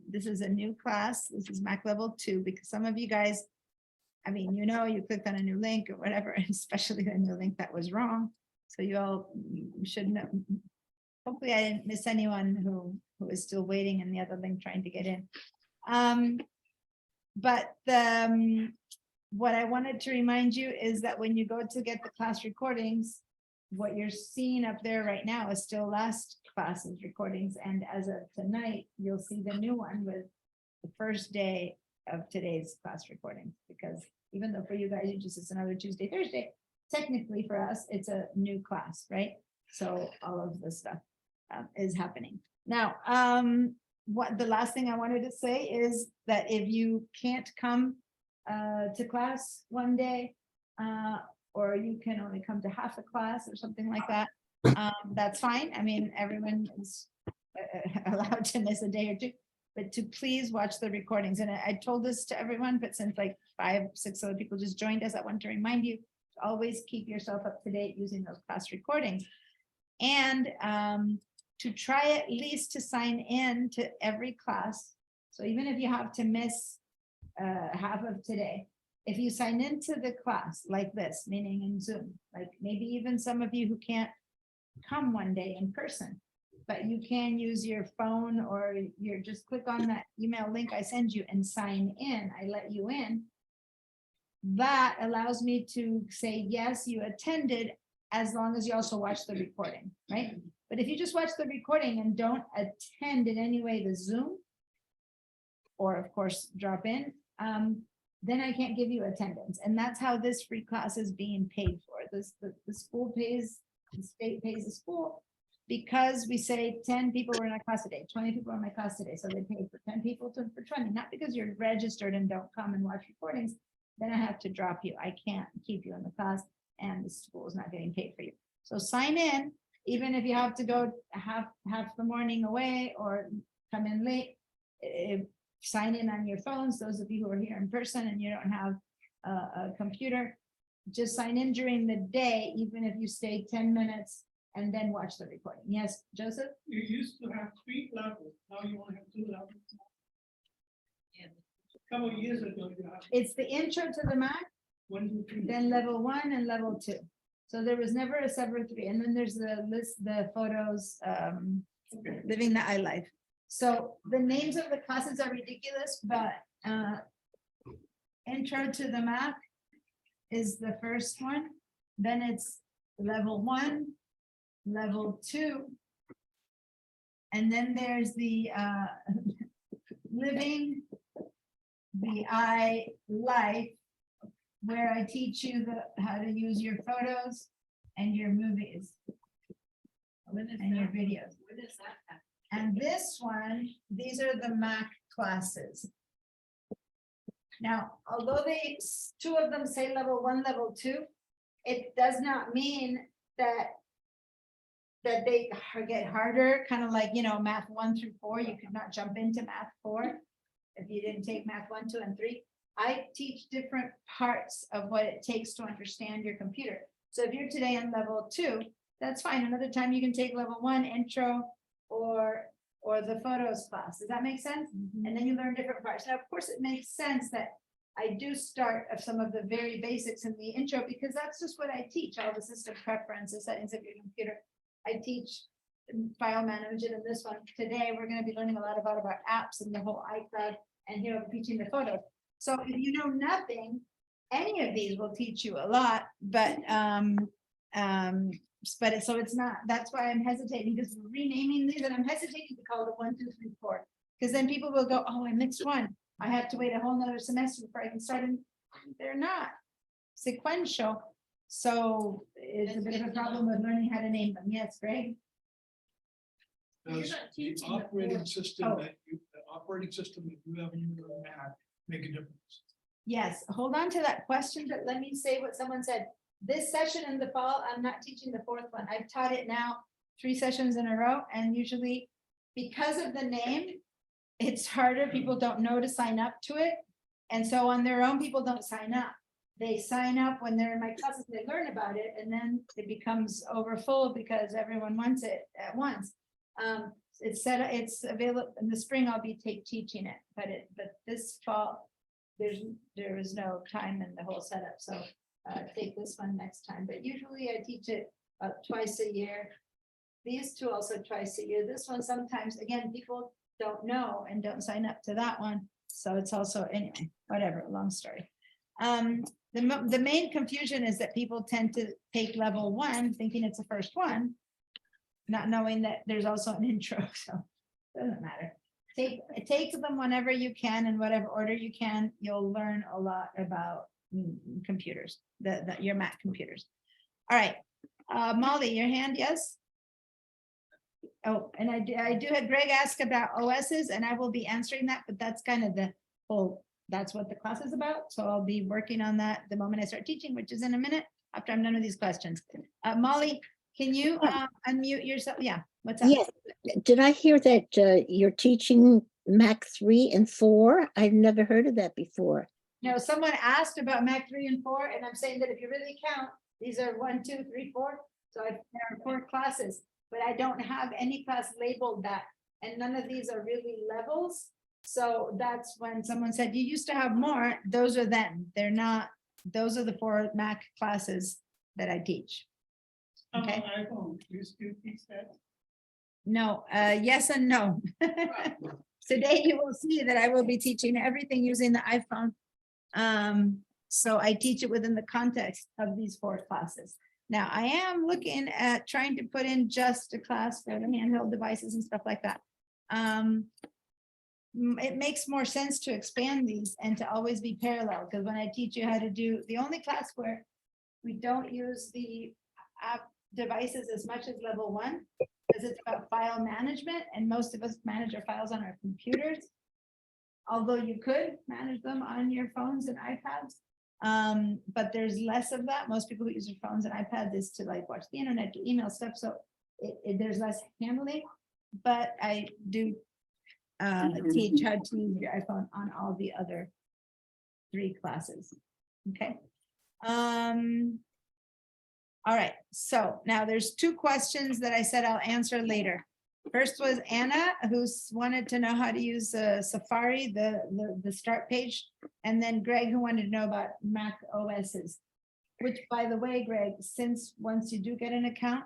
this is a new class. This is Mac level 2, because some of you guys, I mean, you clicked on a new link or whatever, especially the new link that was wrong. So you all should know. Hopefully I didn't miss anyone who is still waiting in the other link trying to get in. But what I wanted to remind you is that when you go to get the class recordings, what you're seeing up there right now is still last class's recordings. And as of tonight, you'll see the new one with the first day of today's class recording, because even though for you guys, it's another Tuesday, Thursday, technically for us, it's a new class, right? So all of this stuff is happening. Now, what the last thing I wanted to say is that if you can't come to class one day, or you can only come to half a class or something like that, that's fine. I mean, everyone is allowed to miss a day or two, but to please watch the recordings. And I told this to everyone, but since like 5, 6 other people just joined us, I want to remind you to always keep yourself up to date using those class recordings. And to try at least to sign in to every class. So even if you have to miss half of today, if you sign into the class like this, meaning in Zoom, like maybe even some of you who can't come one day in person, but you can use your phone or just click on that email link I send you and sign in. I let you in. that allows me to say, yes, you attended, as long as you also watch the recording, right? But if you just watch the recording and don't attend in any way the Zoom, or of course, drop in, then I can't give you attendance. And that's how this free class is being paid for. The school pays, the state pays the school, because we say 10 people were in our class today, 20 people were in my class today. So they paid for 10 people for 20, not because you're registered and don't come and watch recordings. Then I have to drop you. I can't keep you in the class, and the school is not getting paid for you. So sign in, even if you have to go half the morning away or come in late. Sign in on your phones, those of you who are here in person and you don't have a computer, just sign in during the day, even if you stay 10 minutes and then watch the recording. Yes, Joseph? You used to have 3 levels, now you only have 2 levels. A couple of years ago, you have It's the intro to the Mac, 1, 2, 3. then level 1 and level 2. So there was never a separate 3. And then there's the list, the photos, Okay. living the iLife. So the names of the classes are ridiculous, but intro to the Mac is the first one. Then it's level 1, level 2. And then there's the living the iLife, where I teach you how to use your photos and your movies and your videos. What is that? And this one, these are the Mac classes. Now, although two of them say level 1, level 2, it does not mean that they get harder, kind of like, math 1 through 4. You could not jump into math 4 if you didn't take math 1, 2, and 3. I teach different parts of what it takes to understand your computer. So if you're today on level 2, that's fine. Another time you can take level 1 intro or the photos class. Does that make sense? And then you learn different parts. Now, of course, it makes sense that I do start of some of the very basics in the intro, because that's just what I teach, all the system preferences, settings of your computer. I teach file management in this one. Today, we're going to be learning a lot about apps and the whole iCloud, and here I'm teaching the photos. So if you know nothing, any of these will teach you a lot, but so it's not, that's why I'm hesitating, because we're renaming these, and I'm hesitating to call it 1, 2, 3, 4, because then people will go, oh, I mixed one. I have to wait a whole nother semester before I can start, and they're not sequential. So it's a bit of a problem with learning how to name them. Yes, Greg? You're Does not the teaching the operating fourth. system Oh. that you have in your Mac make a difference? Yes, hold on to that question, but let me say what someone said. This session in the fall, I'm not teaching the 4th one. I've taught it now 3 sessions in a row, and usually because of the name, it's harder. People don't know to sign up to it. And so on their own, people don't sign up. They sign up when they're in my classes, they learn about it, and then it becomes over full because everyone wants it at once. It's available in the spring. I'll be teaching it, but this fall, there is no time in the whole setup. So take this one next time, but usually I teach it twice a year. These 2 also twice a year. This one sometimes, again, people don't know and don't sign up to that one. So it's also, anyway, whatever, long story. The main confusion is that people tend to take level 1 thinking it's the first one, not knowing that there's also an intro, so it doesn't matter. Take them whenever you can, in whatever order you can. You'll learn a lot about computers, your Mac computers. All right, Molly, your hand, yes? Oh, and I do have Greg ask about OSs, and I will be answering that, but that's kind of that's what the class is about. So I'll be working on that the moment I start teaching, which is in a minute after I'm done with these questions. Molly, can you unmute yourself? Yeah, what's up? Yes. Did I hear that you're teaching Mac 3 and 4? I've never heard of that before. No, someone asked about Mac 3 and 4, and I'm saying that if you really count, these are 1, 2, 3, 4. So there are 4 classes, but I don't have any class labeled that, and none of these are really levels. So that's when someone said, you used to have more. Those are them. They're not, those are the 4 Mac classes that I teach. Okay. On iPhone, do you still teach that? No, yes and no. Today you will see that I will be teaching everything using the iPhone. So I teach it within the context of these 4 classes. Now, I am looking at trying to put in just a class for the handheld devices and stuff like that. It makes more sense to expand these and to always be parallel, because when I teach you how to do, the only class where we don't use the app devices as much as level 1, because it's about file management, and most of us manage our files on our computers. Although you could manage them on your phones and iPads. But there's less of that. Most people who use their phones and iPads is to like watch the internet, do email stuff. So there's less handling, but I do teach how to use your iPhone on all the other 3 classes. Okay. All right. So now there's 2 questions that I said I'll answer later. First was Anna, who's wanted to know how to use Safari, the start page. And then Greg, who wanted to know about Mac OSs, which, by the way, Greg, since once you do get an account,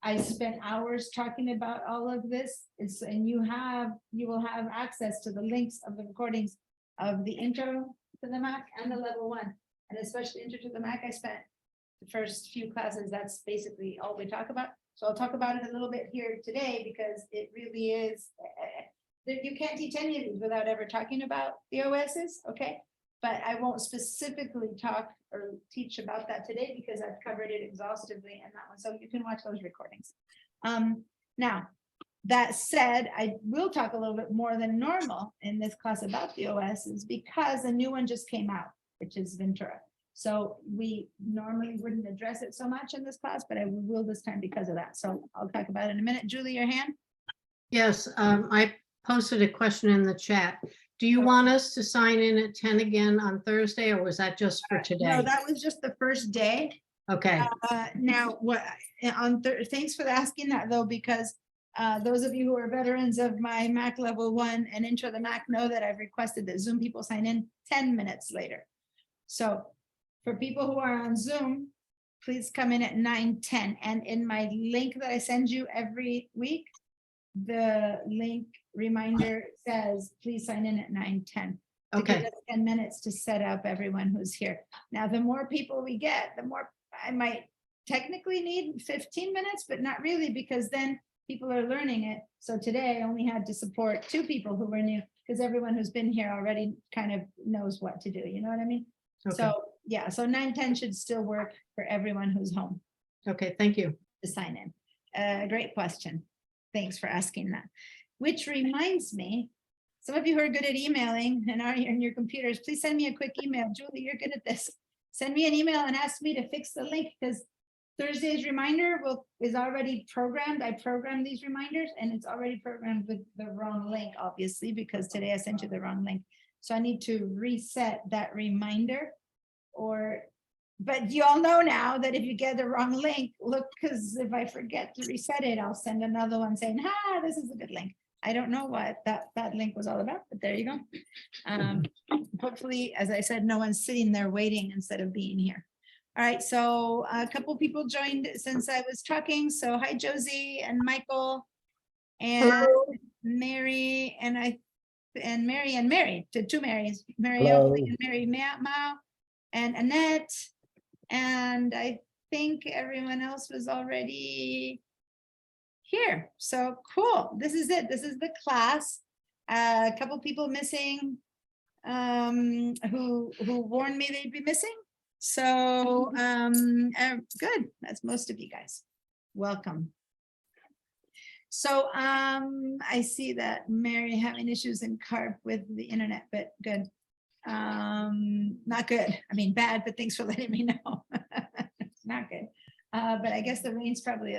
I spent hours talking about all of this. And you will have access to the links of the recordings of the intro to the Mac and the level 1, and especially intro to the Mac. I spent the first few classes. That's basically all we talk about. So I'll talk about it a little bit here today, because it really is, you can't teach any of these without ever talking about the OSs, okay? But I won't specifically talk or teach about that today, because I've covered it exhaustively in that one. So you can watch those recordings. Now, that said, I will talk a little bit more than normal in this class about the OSs, because a new one just came out, which is Ventura. So we normally wouldn't address it so much in this class, but I will this time because of that. So I'll talk about it in a minute. Julie, your hand? Yes, I posted a question in the chat. Do you want us to sign in at 10 again on Thursday, or was that just for No, today? that was just the first day. Okay, Now, thanks for asking that though, because those of you who are veterans of my Mac level 1 and Intro to Mac know that I've requested that Zoom people sign in 10 minutes later. So for people who are on Zoom, please come in at 9:10. And in my link that I send you every week, the link reminder says, please sign in at 9:10. To give okay, us 10 minutes to set up everyone who's here. Now, the more people we get, the more I might technically need 15 minutes, but not really, because then people are learning it. So today I only had to support 2 people who were new, because everyone who's been here already kind of knows what to do. You know what I mean? okay, So yeah, so 9:10 should still work for everyone who's home okay, thank you. to sign in. Great question. Thanks for asking that. Which reminds me, some of you who are good at emailing and are here in your computers, please send me a quick email. Julie, you're good at this. Send me an email and ask me to fix the link, because Thursday's reminder is already programmed. I programmed these reminders, and it's already programmed with the wrong link, obviously, because today I sent you the wrong link. So I need to reset that reminder, but you all know now that if you get the wrong link, look, because if I forget to reset it, I'll send another one saying, this is a good link. I don't know what that link was all about, but there you go. Hopefully, as I said, no one's sitting there waiting instead of being here. All right, so a couple people joined since I was talking. So hi, Josie and Michael and Mary and Mary, to 2 Marys, Mary Oakley and Mary Mao and Annette. And I think everyone else was already here. So cool. This is it. This is the class. A couple people missing who warned me they'd be missing. So good. That's most of you guys. Welcome. So I see that Mary having issues in CARP with the internet, but good. Not good. I mean, bad, but thanks for letting me know. It's not good. But I guess the rain's probably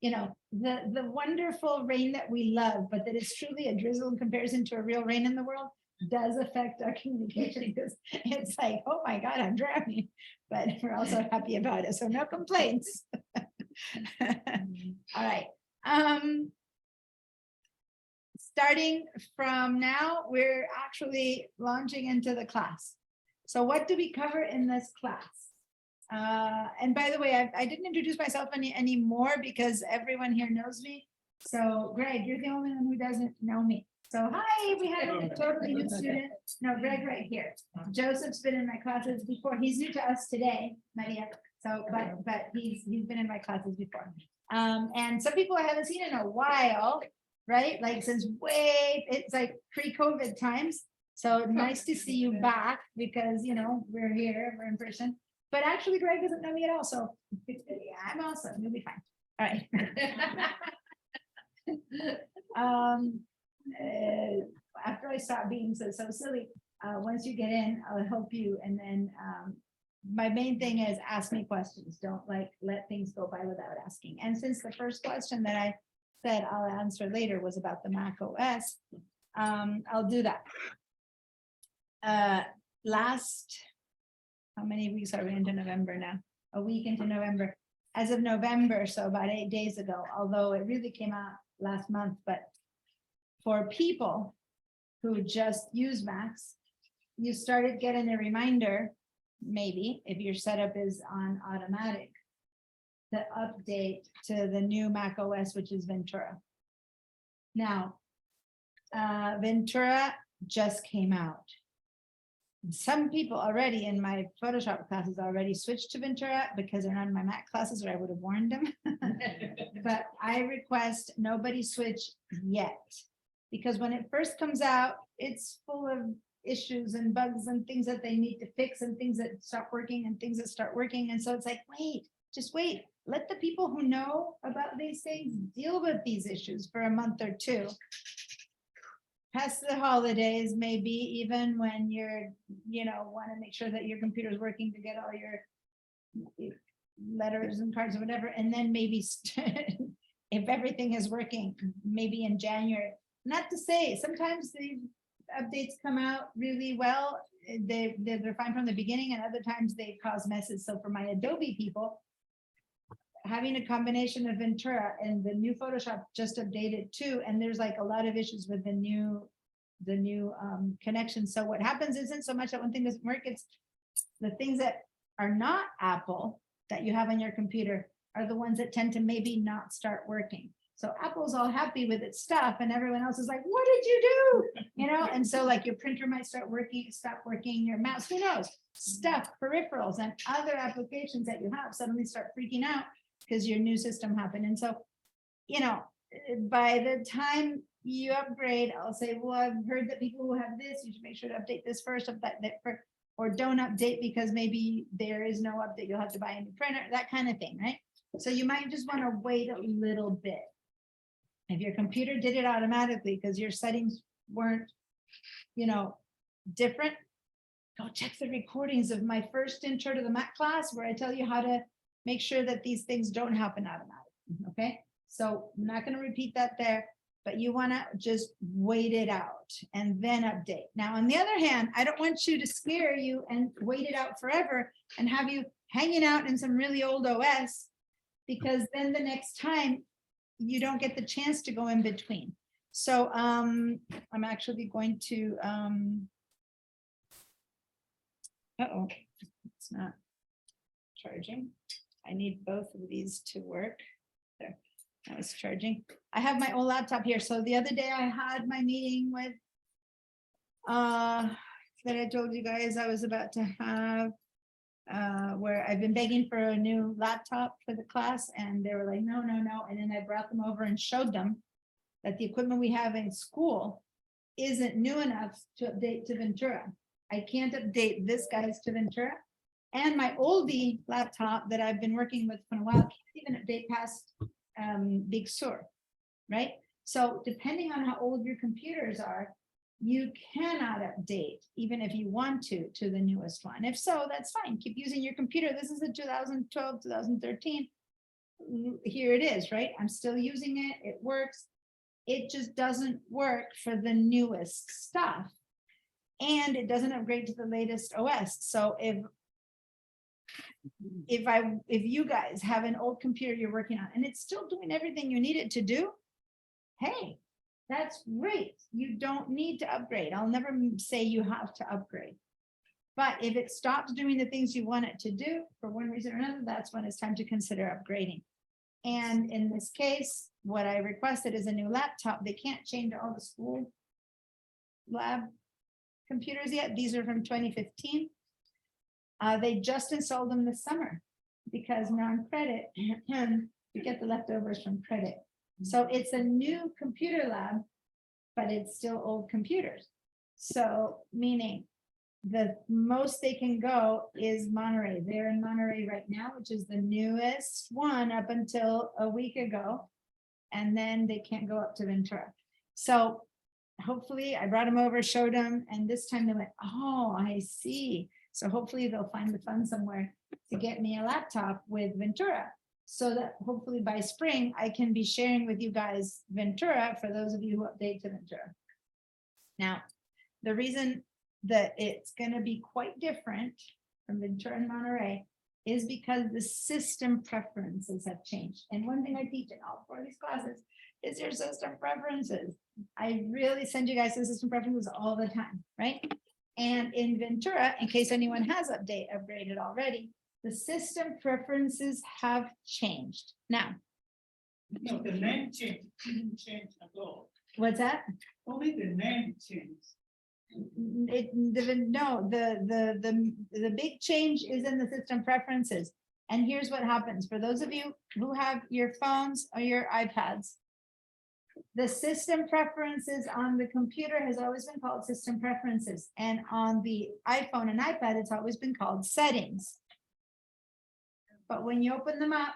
the wonderful rain that we love, but that is truly a drizzle in comparison to a real rain in the world, does affect our communication, because it's like, oh my God, I'm drowning, but we're also happy about it. So no complaints. All right. Starting from now, we're actually launching into the class. So what do we cover in this class? And by the way, I didn't introduce myself anymore because everyone here knows me. So Greg, you're the only one who doesn't know me. So, hi, we have a totally new student. No, Greg right here. Joseph's been in my classes before. He's new to us today, Maria. So, but he's been in my classes before. And some people I haven't seen in a while, right? Like since it's like pre-COVID times. So nice to see you back because, we're here, we're in person. But actually Greg doesn't know me at all. So yeah, I'm awesome. You'll be fine. All right. After I stop being so silly, once you get in, I'll help you. And then my main thing is ask me questions. Don't let things go by without asking. And since the first question that I said I'll answer later was about the Mac OS, I'll do that. How many weeks are we into November now? A week into November. As of November, so about 8 days ago, although it really came out last month, but for people who just use Macs, you started getting a reminder, maybe if your setup is on automatic, the update to the new Mac OS, which is Ventura. Now, Ventura just came out. Some people already in my Photoshop classes already switched to Ventura because they're not in my Mac classes, or I would have warned them. But I request nobody switch yet, because when it first comes out, it's full of issues and bugs and things that they need to fix and things that stop working and things that start working. And so it's like, just wait. Let the people who know about these things deal with these issues for a month or two. Past the holidays, maybe even when you're, want to make sure that your computer is working to get all your letters and cards or whatever. And then maybe if everything is working, maybe in January. Not to say, sometimes the updates come out really well. They're fine from the beginning, and other times they cause messes. So for my Adobe people, having a combination of Ventura and the new Photoshop just updated too, and there's like a lot of issues with the new connection. So what happens isn't so much that one thing doesn't work, it's the things that are not Apple that you have on your computer are the ones that tend to maybe not start working. So Apple's all happy with its stuff and everyone else is like, what did you do? And so like your printer might stop working, your mouse, who knows? Stuff, peripherals and other applications that you have suddenly start freaking out because your new system happened. And so, by the time you upgrade, I'll say, well, I've heard that people who have this, you should make sure to update this first, or don't update because maybe there is no update. You'll have to buy a new printer, that kind of thing, right? So you might just want to wait a little bit. If your computer did it automatically because your settings weren't, different, go check the recordings of my first intro to the Mac class where I tell you how to make sure that these things don't happen automatically, okay? So I'm not going to repeat that there, but you want to just wait it out and then update. Now, on the other hand, I don't want you to scare you and wait it out forever and have you hanging out in some really old OS, because then the next time you don't get the chance to go in between. So I'm actually going to, it's not charging. I need both of these to work. There, I was charging. I have my old laptop here. So the other day I had my meeting with, that I told you guys I was about to have, where I've been begging for a new laptop for the class, and they were like, no. And then I brought them over and showed them that the equipment we have in school isn't new enough to update to Ventura. I can't update this guy's to Ventura. And my oldie laptop that I've been working with for a while can't even update past Big Sur, right? So depending on how old your computers are, you cannot update, even if you want to the newest one. If so, that's fine. Keep using your computer. This is a 2012, 2013. Here it is, right? I'm still using it. It works. It just doesn't work for the newest stuff. And it doesn't upgrade to the latest OS. So if you guys have an old computer you're working on and it's still doing everything you need it to do, hey, that's great. You don't need to upgrade. I'll never say you have to upgrade. But if it stops doing the things you want it to do for one reason or another, that's when it's time to consider upgrading. And in this case, what I requested is a new laptop. They can't change all the school lab computers yet. These are from 2015. They just installed them this summer because non-credit, you get the leftovers from credit. So it's a new computer lab, but it's still old computers. So meaning the most they can go is Monterey. They're in Monterey right now, which is the newest one up until a week ago. And then they can't go up to Ventura. So hopefully I brought them over, showed them, and this time they went, oh, I see. So hopefully they'll find the funds somewhere to get me a laptop with Ventura. So that hopefully by spring, I can be sharing with you guys Ventura for those of you who update to Ventura. Now, the reason that it's going to be quite different from Ventura and Monterey is because the system preferences have changed. And one thing I teach in all 4 of these classes is your system preferences. I really send you guys the system preferences all the time, right? And in Ventura, in case anyone has upgraded already, the system preferences have changed. Now, No, the name change, didn't change at all. what's that? Only the name changed. The big change is in the system preferences. And here's what happens for those of you who have your phones or your iPads. The system preferences on the computer has always been called system preferences, and on the iPhone and iPad, it's always been called settings. But when you open them up,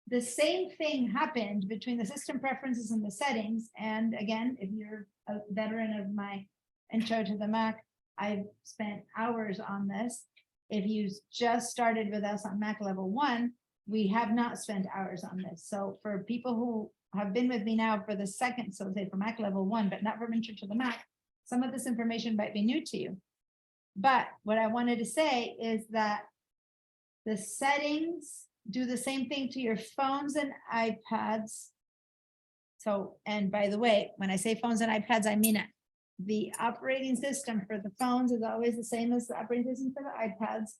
the same thing happened between the system preferences and the settings. And again, if you're a veteran of my intro to the Mac, I've spent hours on this. If you just started with us on Mac level 1, we have not spent hours on this. So for people who have been with me now for the second, so say for Mac level 1, but not from intro to the Mac, some of this information might be new to you. But what I wanted to say is that the settings do the same thing to your phones and iPads. So, and by the way, when I say phones and iPads, I mean it. The operating system for the phones is always the same as the operating system for the iPads.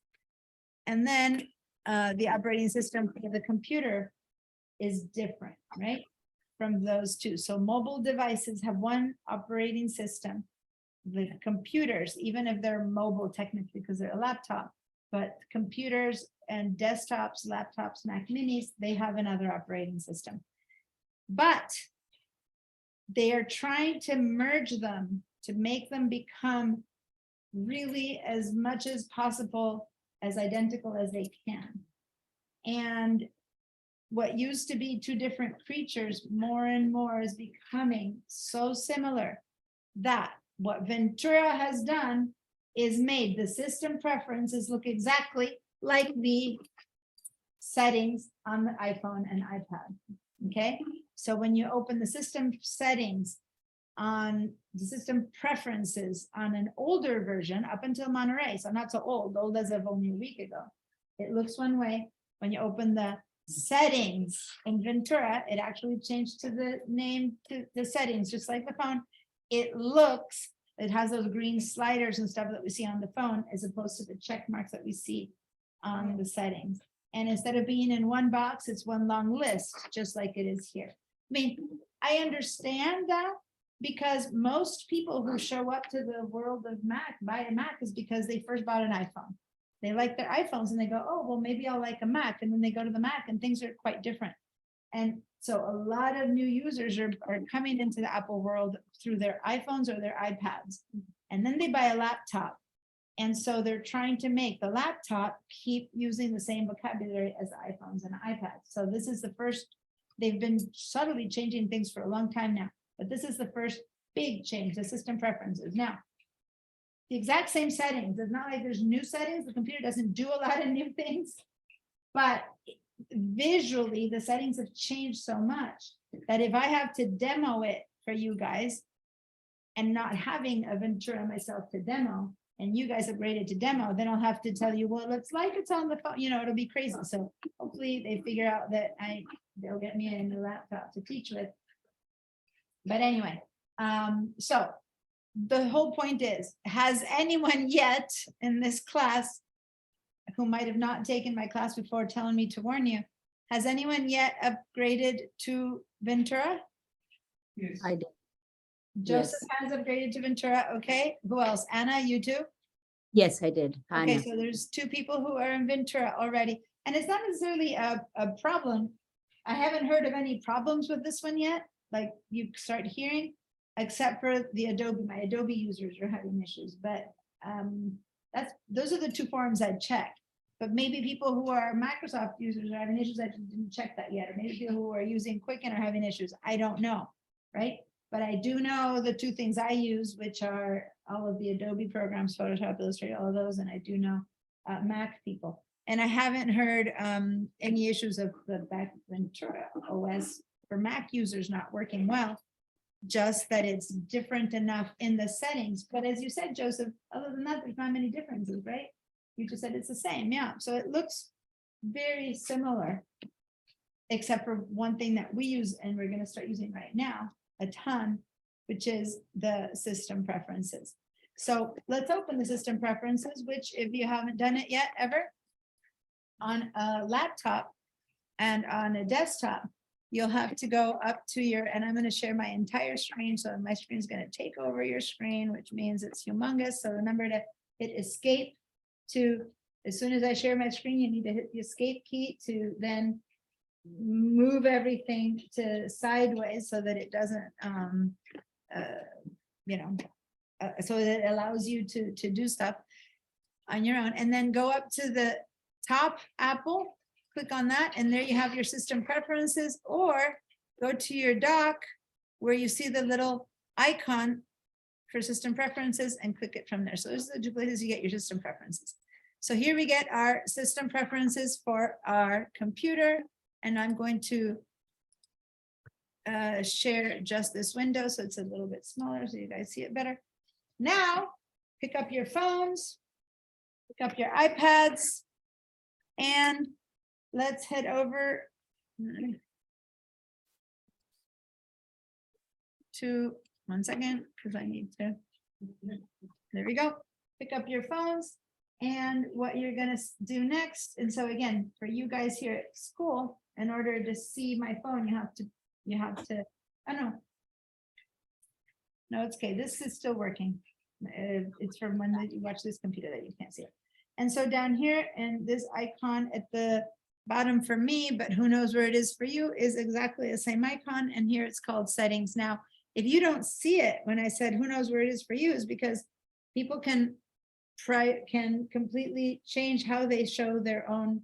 And then the operating system for the computer is different, right? From those two. So mobile devices have one operating system. The computers, even if they're mobile technically because they're a laptop, but computers and desktops, laptops, Mac minis, they have another operating system. But they are trying to merge them to make them become really as much as possible as identical as they can. And what used to be 2 different creatures more and more is becoming so similar that what Ventura has done is made the system preferences look exactly like the settings on the iPhone and iPad. Okay, so when you open the system settings on the system preferences on an older version up until Monterey, so not so old as of only a week ago, it looks one way. When you open the settings in Ventura, it actually changed to the name to the settings, just like the phone. It looks, it has those green sliders and stuff that we see on the phone, as opposed to the check marks that we see on the settings. And instead of being in one box, it's one long list, just like it is here. I mean, I understand that because most people who show up to the world of Mac, buy a Mac, is because they first bought an iPhone. They like their iPhones and they go, oh, well, maybe I'll like a Mac. And then they go to the Mac and things are quite different. And so a lot of new users are coming into the Apple world through their iPhones or their iPads. And then they buy a laptop. And so they're trying to make the laptop keep using the same vocabulary as the iPhones and iPads. So this is the first, they've been subtly changing things for a long time now, but this is the first big change, the system preferences. Now, the exact same settings, it's not like there's new settings, the computer doesn't do a lot of new things, but visually the settings have changed so much that if I have to demo it for you guys and not having a Ventura myself to demo, and you guys upgraded to demo, then I'll have to tell you, well, it's like it's on the phone, you know, it'll be crazy. So hopefully they figure out that they'll get me a new laptop to teach with. But anyway, so the whole point is, has anyone yet in this class who might have not taken my class before telling me to warn you, has anyone yet upgraded to Ventura? Yes. I did. Joseph Yes. has upgraded to Ventura, okay? Who else? Anna, you too? Yes, I did. Okay, Hannah. so there's two people who are in Ventura already, and it's not necessarily a problem. I haven't heard of any problems with this one yet, like you start hearing, except for the Adobe, my Adobe users are having issues, but those are the two forums I'd check. But maybe people who are Microsoft users are having issues, I just didn't check that yet, or maybe people who are using Quicken are having issues, I don't know, right? But I do know the two things I use, which are all of the Adobe programs, Photoshop, Illustrator, all of those, and I do know Mac people. And I haven't heard any issues of the back Ventura OS for Mac users not working well, just that it's different enough in the settings. But as you said, Joseph, other than that, there's not many differences, right? You just said it's the same, yeah. So it looks very similar, except for one thing that we use and we're gonna start using right now a ton, which is the system preferences. So let's open the system preferences, which if you haven't done it yet, ever, on a laptop and on a desktop, you'll have to go up to your, and I'm going to share my entire screen. So my screen is going to take over your screen, which means it's humongous. So remember to hit escape to, as soon as I share my screen, you need to hit the escape key to then move everything to sideways so that it doesn't, so that it allows you to do stuff on your own, and then go up to the top Apple, click on that, and there you have your system preferences, or go to your dock where you see the little icon for system preferences and click it from there. So those are the two places you get your system preferences. So here we get our system preferences for our computer, and I'm going to share just this window so it's a little bit smaller so you guys see it better. Now, pick up your phones, pick up your iPads, and let's head over to, one second, because I need to, there we go. Pick up your phones and what you're gonna do next. And so again, for you guys here at school, in order to see my phone, you have to, oh no. No, it's okay, this is still working. It's from when you watch this computer that you can't see it. And so down here, and this icon at the bottom for me, but who knows where it is for you, is exactly the same icon. And here it's called settings. Now, if you don't see it, when I said who knows where it is for you, is because people can completely change how they show their own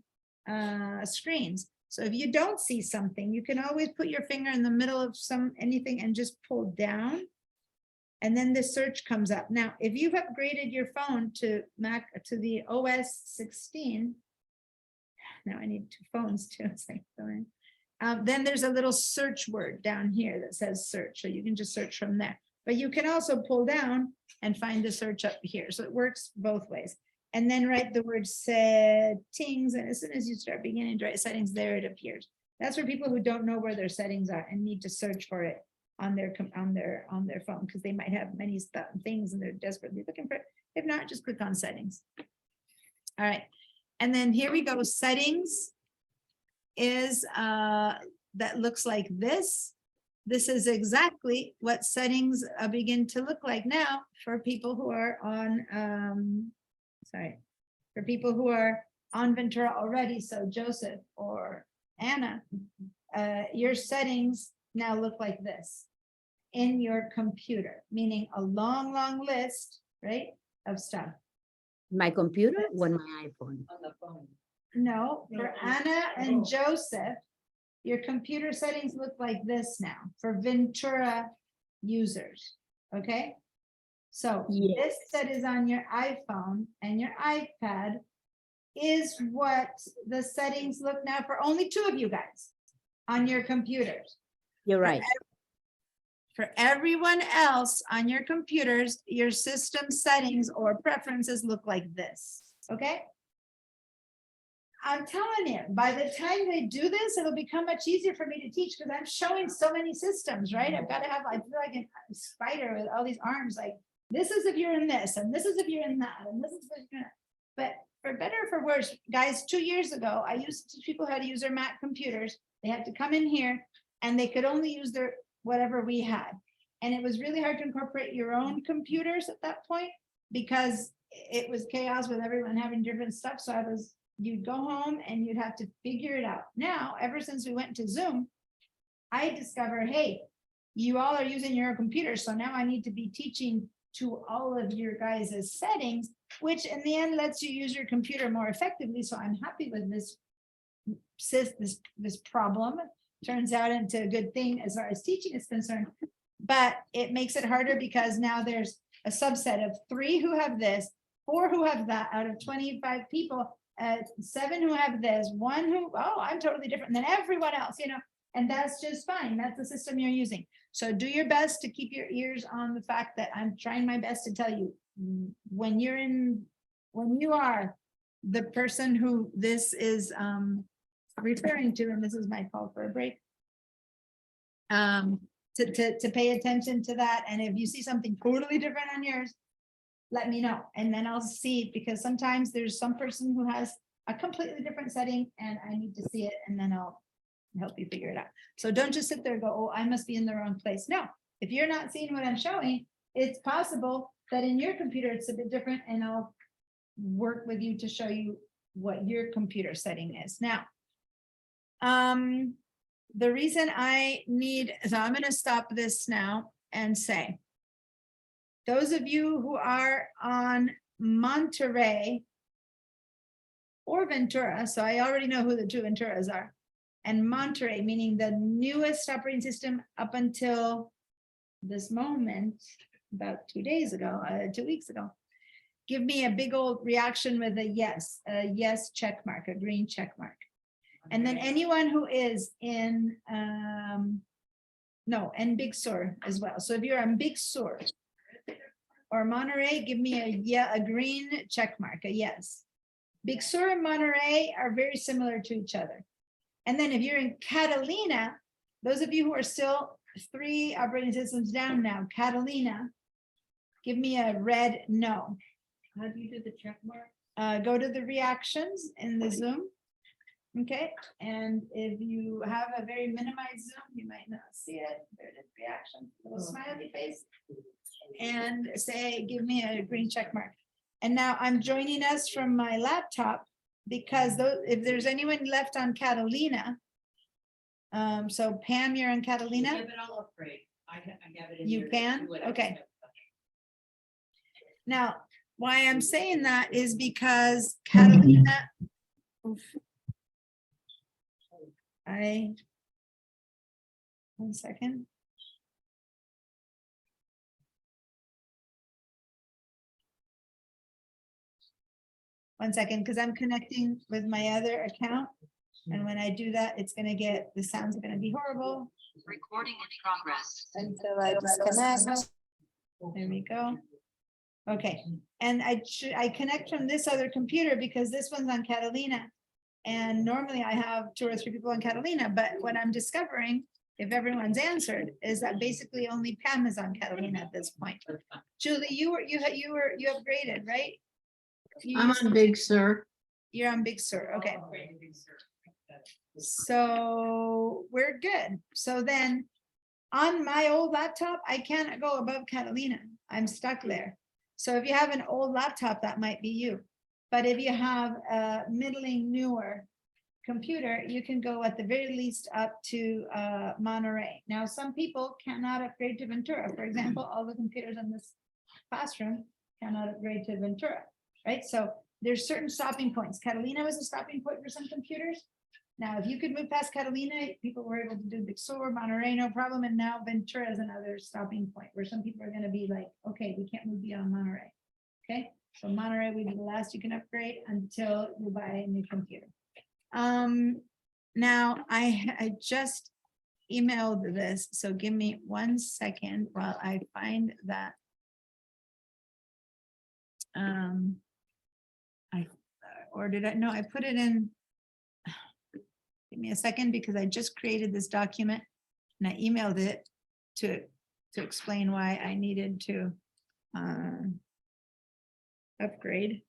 screens. So if you don't see something, you can always put your finger in the middle of anything and just pull down. And then the search comes up. Now, if you've upgraded your phone to the OS 16, now I need two phones too. Then there's a little search word down here that says search. So you can just search from there. But you can also pull down and find the search up here. So it works both ways. And then write the word settings. And as soon as you start beginning to write settings, there it appears. That's for people who don't know where their settings are and need to search for it on their phone, because they might have many things and they're desperately looking for it. If not, just click on settings. All right. And then here we go. Settings is that looks like this. This is exactly what settings begin to look like now for people who are on, for people who are on Ventura already. So Joseph or Anna, your settings now look like this in your computer, meaning a long, long list, right, of stuff. My computer or my iPhone? On the phone. No, for Anna and Joseph, your computer settings look like this now for Ventura users, okay? So this that is on your iPhone and your iPad is what the settings look now for only two of you guys on your computers. You're right. For everyone else on your computers, your system settings or preferences look like this, okay? I'm telling you, by the time they do this, it'll become much easier for me to teach because I'm showing so many systems, right? I've got to have, I feel like a spider with all these arms, like this is if you're in this, and this is if you're in that, and this is if you're in that. But for better or for worse, guys, 2 years ago, I used to teach people how to use their Mac computers. They had to come in here and they could only use their whatever we had. And it was really hard to incorporate your own computers at that point because it was chaos with everyone having different stuff. So you'd go home and you'd have to figure it out. Now, ever since we went to Zoom, I discovered, hey, you all are using your own computers. So now I need to be teaching to all of your guys' settings, which in the end lets you use your computer more effectively. So I'm happy with this problem. Turns out into a good thing as far as teaching is concerned, but it makes it harder because now there's a subset of 3 who have this, 4 who have that out of 25 people, 7 who have this, 1 who, oh, I'm totally different than everyone else, and that's just fine. That's the system you're using. So do your best to keep your ears on the fact that I'm trying my best to tell you when you are the person who this is referring to, and this is my call for a break, to pay attention to that. And if you see something totally different on yours, let me know. And then I'll see, because sometimes there's some person who has a completely different setting and I need to see it, and then I'll help you figure it out. So don't just sit there and go, oh, I must be in the wrong place. No, if you're not seeing what I'm showing, it's possible that in your computer it's a bit different, and I'll work with you to show you what your computer setting is. Now, the reason so I'm going to stop this now and say, those of you who are on Monterey or Ventura, so I already know who the 2 Venturas are, and Monterey, meaning the newest operating system up until this moment, about 2 days ago, 2 weeks ago, give me a big old reaction with a yes check mark, a green check mark. And then anyone who is in, and Big Sur as well. So if you're on Big Sur or Monterey, give me a green check mark, a yes. Big Sur and Monterey are very similar to each other. And then if you're in Catalina, those of you who are still 3 operating systems down now, Catalina, give me a red no. How do you do the check mark? Go to the reactions in the Zoom. Okay, and if you have a very minimized Zoom, you might not see it. There it is, reaction, little smiley face. And say, give me a green check mark. And now I'm joining us from my laptop because if there's anyone left on Catalina, so Pam, you're on Catalina? Yeah, but I'll upgrade. I have it in You here. can? Do whatever. Okay. Now, why I'm saying that is because Catalina, one second. One second, because I'm connecting with my other account. And when I do that, it's gonna get, the sound's gonna be horrible. Recording in progress. Until I disconnect. There we go. Okay, and I connect from this other computer because this one's on Catalina. And normally I have 2 or 3 people on Catalina, but what I'm discovering, if everyone's answered, is that basically only Pam is on Catalina at this point. Julie, you upgraded, right? I'm on Big Sur. You're on Big Sur, okay. So we're good. So then on my old laptop, I cannot go above Catalina. I'm stuck there. So if you have an old laptop, that might be you. But if you have a middling newer computer, you can go at the very least up to Monterey. Now, some people cannot upgrade to Ventura. For example, all the computers in this classroom cannot upgrade to Ventura, right? So there's certain stopping points. Catalina was a stopping point for some computers. Now, if you could move past Catalina, people were able to do Big Sur, Monterey, no problem. And now Ventura is another stopping point where some people are going to be like, okay, we can't move beyond Monterey. Okay, so Monterey would be the last you can upgrade until you buy a new computer. Now I just emailed this, so give me 1 second while I find that. I put it in. Give me a second because I just created this document and I emailed it to explain why I needed to upgrade.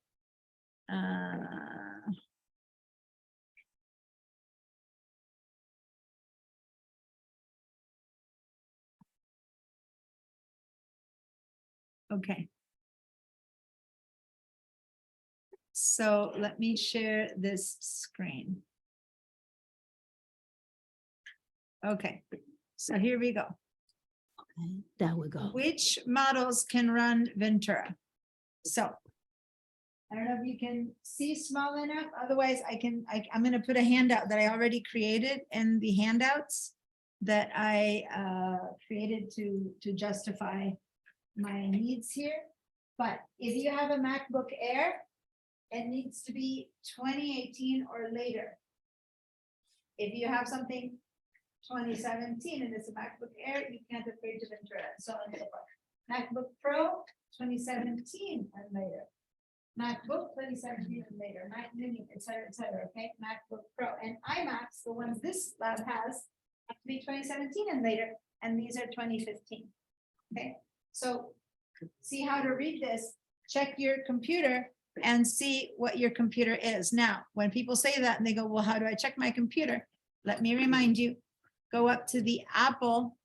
Okay. So let me share this screen. Okay, so here we go. Okay, there we go. Which models can run Ventura? So. I don't know if you can see small enough, otherwise I'm gonna put a handout that I already created in the handouts that I created to justify my needs here. But if you have a MacBook Air, it needs to be 2018 or later. If you have something 2017 and it's a MacBook Air, you can't upgrade to Ventura, so on and so forth. MacBook Pro, 2017 and later. MacBook 2017 and later, Mac Mini, et cetera, okay? MacBook Pro and iMacs, the ones this lab has, have to be 2017 and later, and these are 2015. Okay, so see how to read this, check your computer and see what your computer is. Now, when people say that and they go, well, how do I check my computer? Let me remind you, go up to the Apple.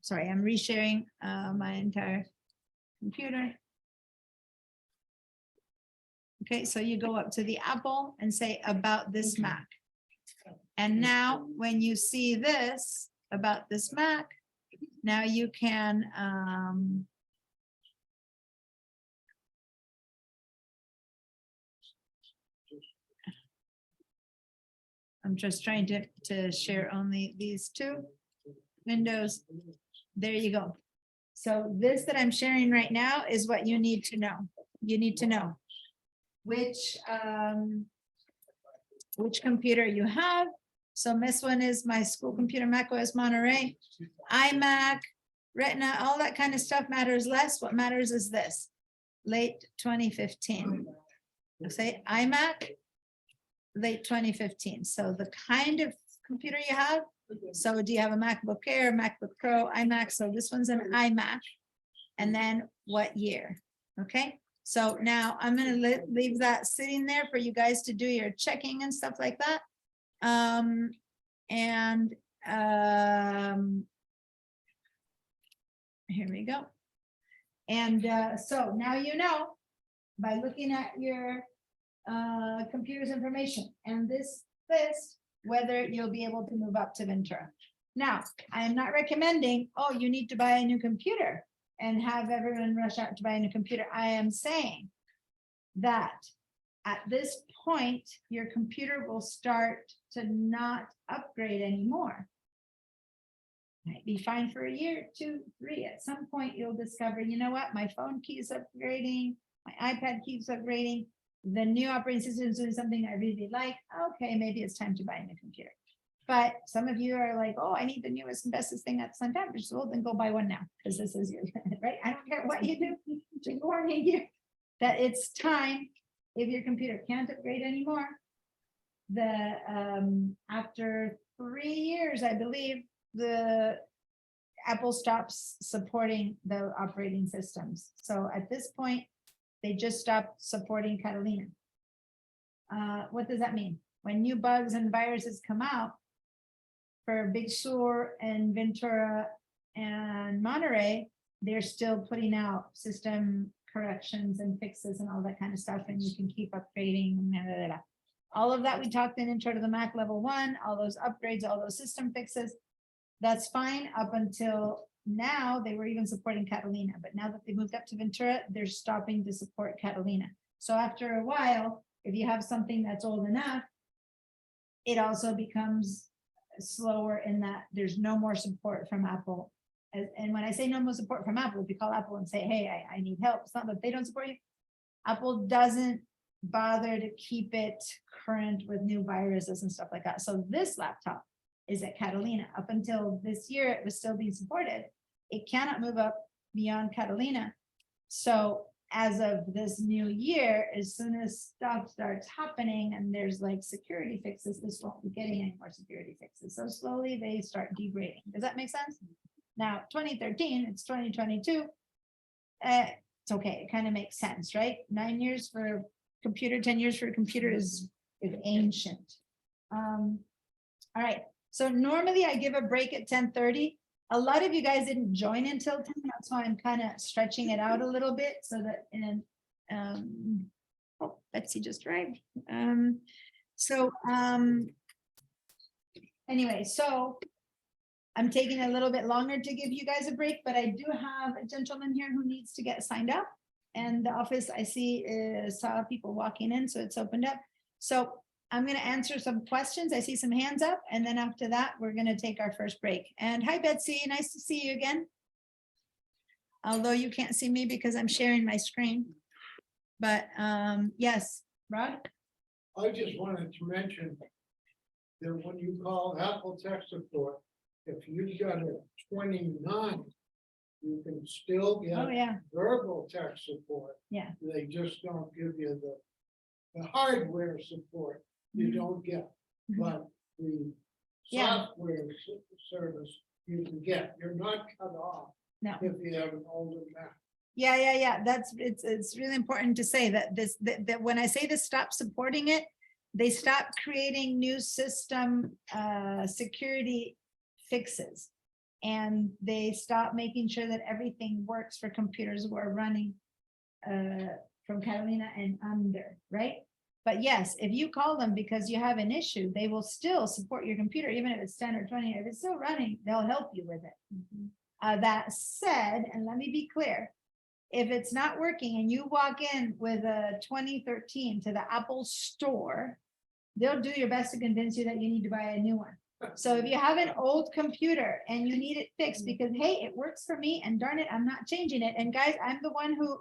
Sorry, I'm resharing my entire computer. Okay, so you go up to the Apple and say about this Mac. And now when you see this about this Mac, now you can I'm just trying to share only these two windows. There you go. So this that I'm sharing right now is what you need to know. You need to know which computer you have. So this one is my school computer, macOS Monterey, iMac, Retina, all that kind of stuff matters less. What matters is this, late 2015. Say iMac, late 2015. So the kind of computer you have. So do you have a MacBook Air, MacBook Pro, iMac? So this one's an iMac. And then what year? Okay. So now I'm going to leave that sitting there for you guys to do your checking and stuff like that. Here we go. And so now you know by looking at your computer's information and this list, whether you'll be able to move up to Ventura. Now, I am not recommending, oh, you need to buy a new computer and have everyone rush out to buy a new computer. I am saying that at this point, your computer will start to not upgrade anymore. Might be fine for a year, 2, 3. At some point, you'll discover, you know what, my phone keeps upgrading, my iPad keeps upgrading, the new operating system is doing something I really like. Okay, maybe it's time to buy a new computer. But some of you are like, oh, I need the newest and bestest thing at the same time. Well, then go buy one now, because this is your right. I don't care what you do, just warning you that it's time. If your computer can't upgrade anymore, after 3 years, I believe, the Apple stops supporting the operating systems. So at this point, they just stopped supporting Catalina. What does that mean? When new bugs and viruses come out for Big Sur and Ventura and Monterey, they're still putting out system corrections and fixes and all that kind of stuff, and you can keep upgrading. All of that we talked in Intro to the Mac level 1, all those upgrades, all those system fixes, that's fine up until now. They were even supporting Catalina, but now that they moved up to Ventura, they're stopping to support Catalina. So after a while, if you have something that's old enough, it also becomes slower in that there's no more support from Apple. And when I say no more support from Apple, if you call Apple and say, hey, I need help, it's not that they don't support you. Apple doesn't bother to keep it current with new viruses and stuff like that. So this laptop is at Catalina. Up until this year, it was still being supported. It cannot move up beyond Catalina. So as of this new year, as soon as stuff starts happening and there's like security fixes, this won't be getting any more security fixes. So slowly they start degrading. Does that make sense? Now, 2013, it's 2022. It's okay. It kind of makes sense, right? 9 years for a computer, 10 years for a computer is ancient. All right, so normally I give a break at 10:30. A lot of you guys didn't join until 10, that's why I'm kind of stretching it out a little bit so that, oh, Betsy just arrived. Anyway, so I'm taking a little bit longer to give you guys a break, but I do have a gentleman here who needs to get signed up. And the office I see saw people walking in, so it's opened up. So I'm going to answer some questions. I see some hands up, and then after that, we're going to take our first break. And hi, Betsy, nice to see you again. Although you can't see me because I'm sharing my screen. But yes, Rod? I just wanted to mention that when you call Apple tech support, if you've got a 29, you can still Oh, get yeah, verbal tech support. yeah. They just don't give you the hardware support you don't get, Mhm. but the Yeah. software service you can get. You're not cut off No. if you have an older Mac. Yeah. That's, it's really important to say that that when I say this, stop supporting it, they stop creating new system security fixes. And they stop making sure that everything works for computers who are running from Catalina and under, right? But yes, if you call them because you have an issue, they will still support your computer, even if it's 10 or 20, if it's still running, they'll help you with it. That said, and let me be clear, if it's not working and you walk in with a 2013 to the Apple store, they'll do your best to convince you that you need to buy a new one. So if you have an old computer and you need it fixed because, hey, it works for me and darn it, I'm not changing it. And guys, I'm the one who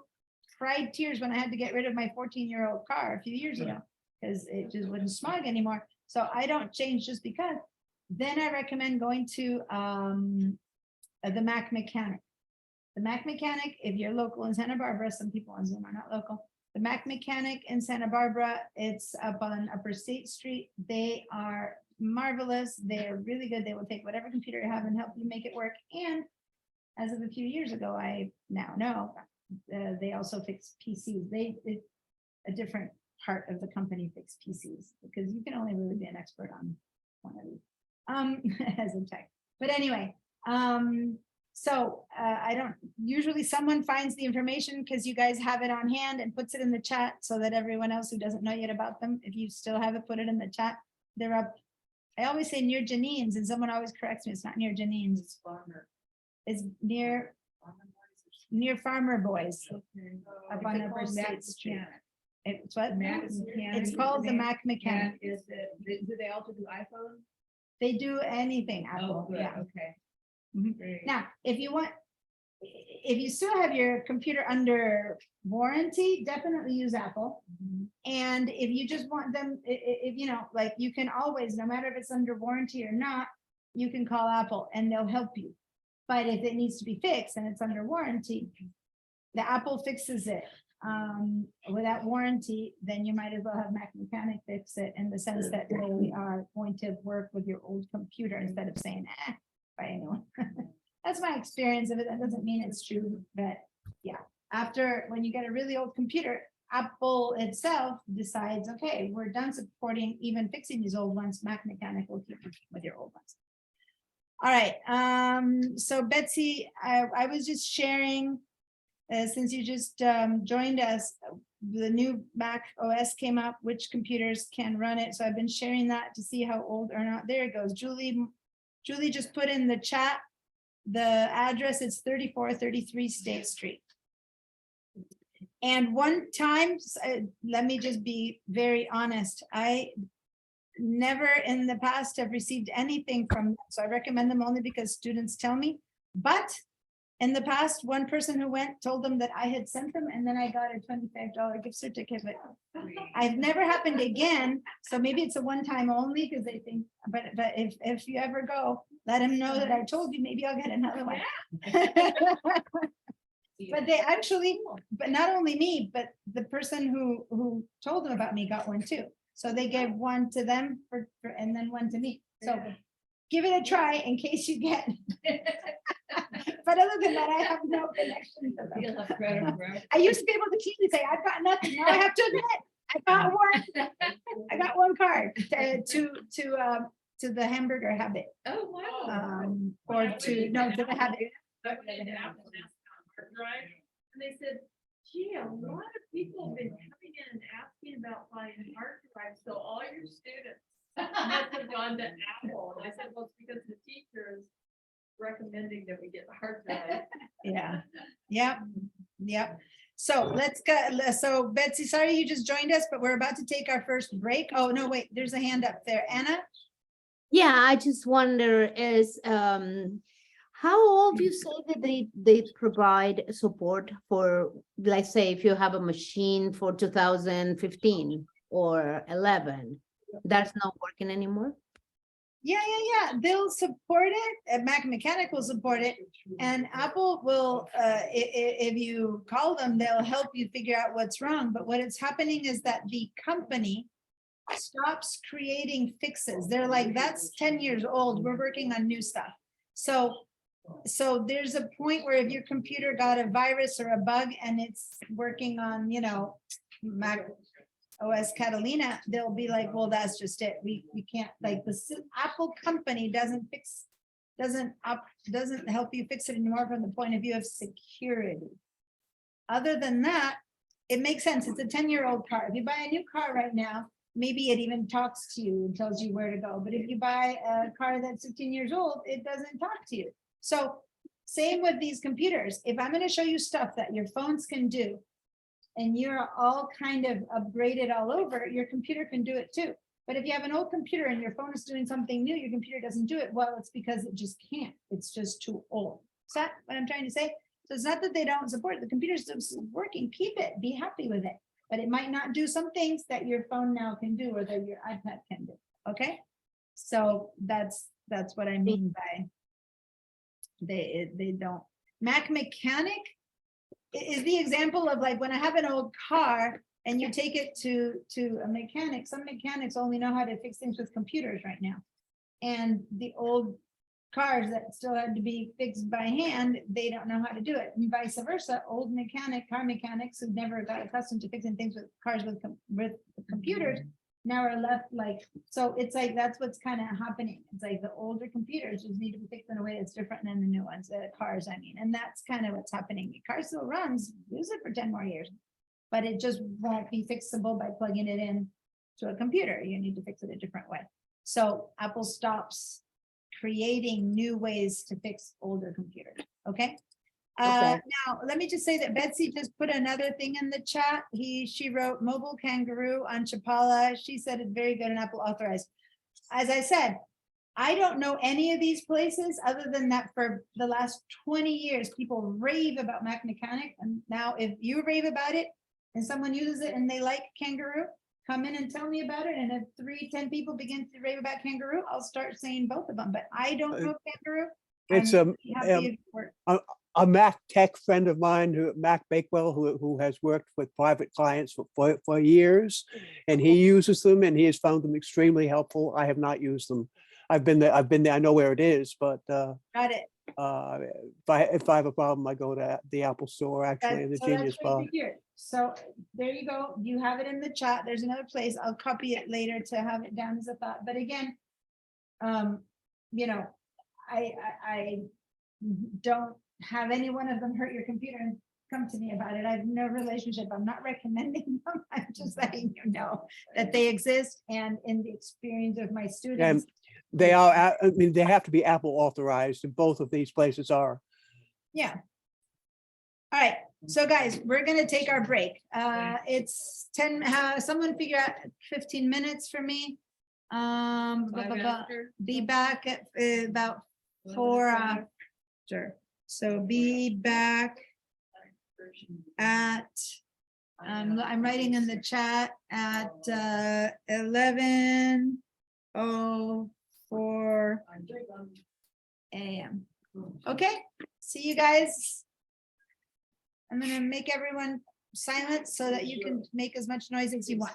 cried tears when I had to get rid of my 14-year-old car a few years ago because it just wouldn't smog anymore. So I don't change just because. Then I recommend going to the Mac Mechanic. The Mac Mechanic, if you're local in Santa Barbara, some people on Zoom are not local. The Mac Mechanic in Santa Barbara, it's up on Upper State Street. They are marvelous. They're really good. They will take whatever computer you have and help you make it work. And as of a few years ago, I now know they also fix PCs. A different part of the company fix PCs because you can only really be an expert on one of these as a tech. But anyway, so I don't, usually someone finds the information because you guys have it on hand and puts it in the chat so that everyone else who doesn't know yet about them, if you still have it, put it in the chat. They're up. I always say near Janine's and someone always corrects me. It's not near Janine's. It's Farmer. It's near Farmer Boys up on Upper State Street. It's what? It's called the Mac Mechanic. Do they also do iPhone? They do anything Apple, good, yeah. okay. Mhm. Great. Now, if you still have your computer under warranty, definitely use Apple. And if you just want them, if you know, like you can always, no matter if it's under warranty or not, you can call Apple and they'll help you. But if it needs to be fixed and it's under warranty, the Apple fixes it without warranty, then you might as well have Mac Mechanic fix it in the sense that they are going to work with your old computer instead of saying, by anyone. That's my experience of it. That doesn't mean it's true, but yeah. After, when you get a really old computer, Apple itself decides, okay, we're done supporting even fixing these old ones. Mac Mechanic will keep you with your old ones. All right. So Betsy, I was just sharing, since you just joined us, the new Mac OS came up, which computers can run it. So I've been sharing that to see how old or not. There it goes. Julie just put in the chat, the address is 3433 State Street. And one time, let me just be very honest, I never in the past have received anything from them. So I recommend them only because students tell me. But in the past, one person who went told them that I had sent them and then I got a $25 gift certificate. I've never happened again. So maybe it's a one-time only because they think, but if you ever go, let them know that I told you, maybe I'll get another one. But they actually, but not only me, but the person who told them about me got one too. So they gave one to them and then one to me. So give it a try in case you get. But other than that, I have no connection to them. You'll have credit forever. I used to be able to keep and say, I've got nothing. Now I have to admit, I got one. I got one card to the hamburger habit. Oh, wow. Or to, no, to the habit. And they said, gee, a lot of people have been coming in and asking about buying hard drives, so all your students must have gone to Apple. And I said, well, it's because the teacher is recommending that we get the hard drive. Yeah, yep, yep. So let's go, so Betsy, sorry you just joined us, but we're about to take our first break. Oh, no, wait, there's a hand up there. Anna? Yeah, I just wonder is, how old you say that they provide support for, let's say, if you have a machine for 2015 or 11, that's not working anymore? Yeah. They'll support it. Mac Mechanic will support it. And Apple will, if you call them, they'll help you figure out what's wrong. But what is happening is that the company stops creating fixes. They're like, that's 10 years old. We're working on new stuff. So there's a point where if your computer got a virus or a bug and it's working on, Mac OS Catalina, they'll be like, well, that's just it. We can't, like, Apple company doesn't help you fix it anymore from the point of view of security. Other than that, it makes sense. It's a 10-year-old car. If you buy a new car right now, maybe it even talks to you and tells you where to go. But if you buy a car that's 15 years old, it doesn't talk to you. So same with these computers. If I'm going to show you stuff that your phones can do, and you're all kind of upgraded all over, your computer can do it too. But if you have an old computer and your phone is doing something new, your computer doesn't do it. Well, it's because it just can't. It's just too old. Is that what I'm trying to say? So it's not that they don't support it. The computer's still working. Keep it. Be happy with it. But it might not do some things that your phone now can do or that your iPad can do. Okay? So that's what I mean by they don't. Mac Mechanic is the example of, like, when I have an old car and you take it to a mechanic, some mechanics only know how to fix things with computers right now. And the old cars that still had to be fixed by hand, they don't know how to do it. And vice versa, old car mechanics who never got accustomed to fixing things with cars with computers now are left like, so it's like, that's what's kind of happening. It's like the older computers just need to be fixed in a way that's different than the new ones, the cars, I mean, and that's kind of what's happening. The car still runs, use it for 10 more years, but it just won't be fixable by plugging it in to a computer. You need to fix it a different way. So Apple stops creating new ways to fix older computers, okay? Okay. Now, let me just say that Betsy just put another thing in the chat. She wrote Mobile Kangaroo on Chapala. She said it's very good and Apple authorized. As I said, I don't know any of these places other than that for the last 20 years, people rave about Mac Mechanic. And now if you rave about it and someone uses it and they like Kangaroo, come in and tell me about it. And if 10 people begin to rave about Kangaroo, I'll start saying both of them, but I don't know Kangaroo. It's I'm happy it works. a Mac tech friend of mine, Mac Bakewell, who has worked with private clients for years, and he uses them and he has found them extremely helpful. I have not used them. I've been there. I know where it is, but Got it. if I have a problem, I go to the Apple store, actually, in the So that's Genius great to Bar. hear. So there you go. You have it in the chat. There's another place. I'll copy it later to have it down as a thought. But again, I don't have any one of them hurt your computer and come to me about it. I have no relationship. I'm not recommending them. I'm just letting you know that they exist. And in the experience of my students, They are, I mean, they have to be Apple authorized, and both of these places are. yeah. All right. So guys, we're going to take our break. It's 10, someone figure out 15 minutes for me. Be back at about 4 after. So be back at, I'm writing in the chat at 11:04 a.m. Okay, see you guys. I'm gonna make everyone silent so that you can make as much noise as you want.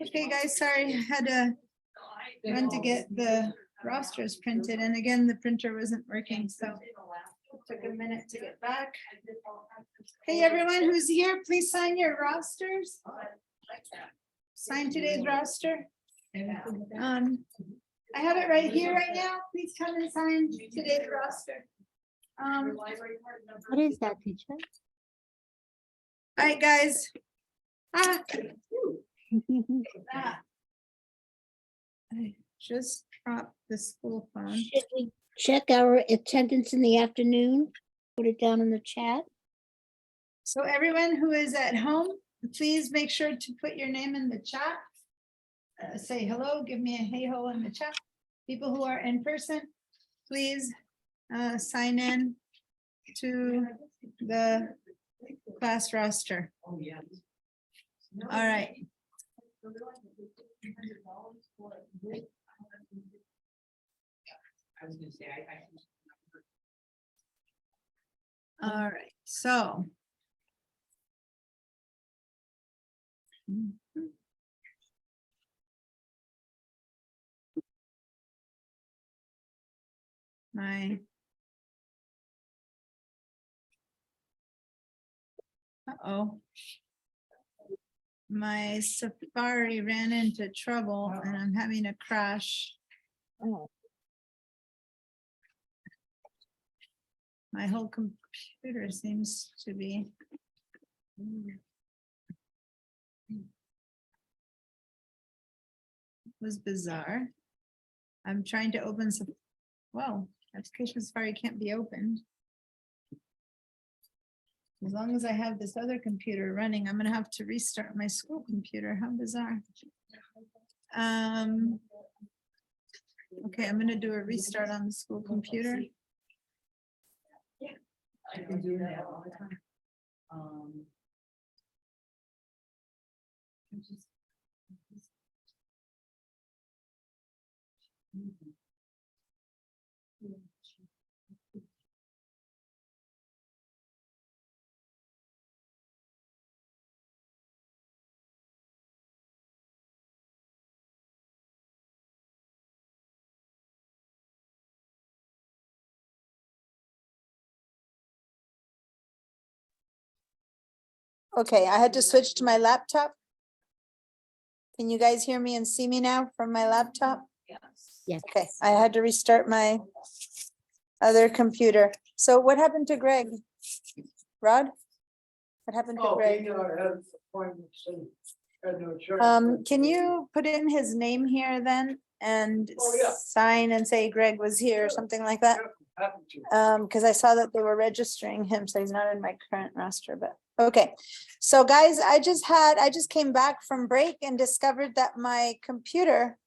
Okay, guys, sorry, I had to run to get the rosters printed, and again, the printer wasn't working, so it took a minute to get back. Hey, everyone who's here, please sign your rosters. Sign today's roster. I have it right here right now. Please come and sign today's roster. What is that, teacher? All right, guys. Ah, I just dropped the school phone. Should we check our attendance in the afternoon? Put it down in the chat. So everyone who is at home, please make sure to put your name in the chat. Say hello, give me a hey ho in the chat. People who are in person, please sign in to the class roster. All right. All right, so. My. Uh-oh. My Safari ran into trouble and I'm having a crash. Oh, My whole computer seems to be. Was bizarre. I'm trying to open some, well, application Safari can't be opened. As long as I have this other computer running, I'm gonna have to restart my school computer. How bizarre. Okay, I'm gonna do a restart on the school computer. I've been doing that all the time. Okay, I had to switch to my laptop. Can you guys hear me and see me now from my laptop? yes. Okay, I had to restart my other computer. So what happened to Greg? Rod? What happened to Oh, Greg? he had appointments and had no choice. Can you put in his name here then and Oh, yeah. sign and say Greg was here or something like that? Happy to. Because I saw that they were registering him, so he's not in my current roster, but, okay. So guys, I just came back from break and discovered that my computer,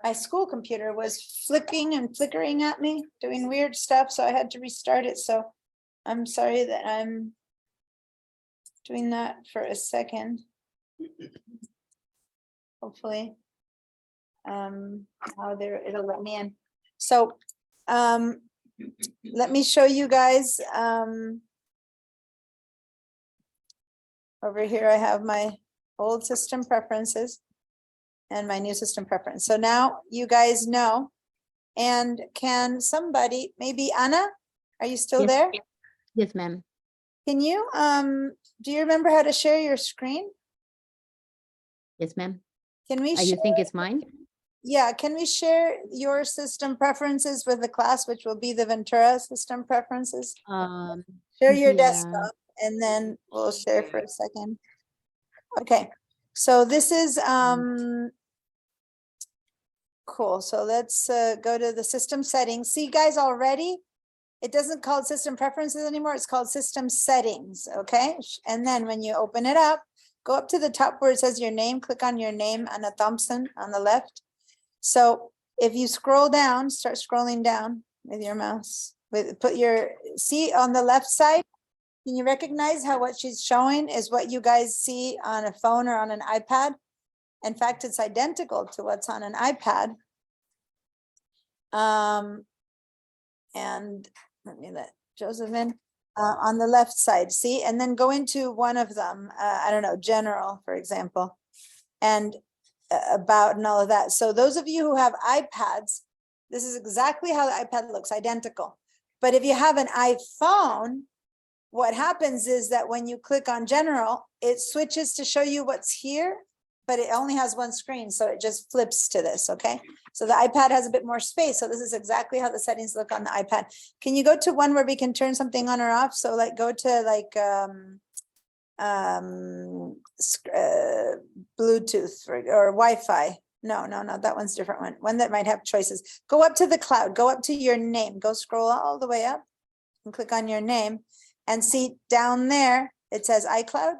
my school computer was flicking and flickering at me, doing weird stuff, so I had to restart it, so I'm sorry that I'm doing that for a second. Hopefully. Now there, it'll let me in. So, let me show you guys, over here, I have my old system preferences and my new system preference. So now you guys know. And can somebody, maybe Anna, are you still Yes. there? Yes, ma'am. Can you, do you remember how to share your screen? Yes, ma'am. Can we? You share- think it's mine? Yeah, can we share your system preferences with the class, which will be the Ventura system preferences? Share your yeah. desktop and then we'll share for a second. Okay, so this is, cool. So let's go to the system settings. See, guys, already, it doesn't call it system preferences anymore. It's called system settings, okay? And then when you open it up, go up to the top where it says your name, click on your name, Anna Thompson on the left. So if you scroll down, start scrolling down with your mouse, put your, see on the left side, can you recognize how what she's showing is what you guys see on a phone or on an iPad? In fact, it's identical to what's on an iPad. And let me let Joseph in, on the left side, see, and then go into one of them, I don't know, general, for example. And about and all of that. So those of you who have iPads, this is exactly how the iPad looks, identical. But if you have an iPhone, what happens is that when you click on general, it switches to show you what's here, but it only has one screen. So it just flips to this, okay? So the iPad has a bit more space. So this is exactly how the settings look on the iPad. Can you go to one where we can turn something on or off? So like go to like Bluetooth or Wi-Fi. No, that one's a different one. One that might have choices. Go up to the cloud, go up to your name, go scroll all the way up and click on your name and see down there, it says iCloud,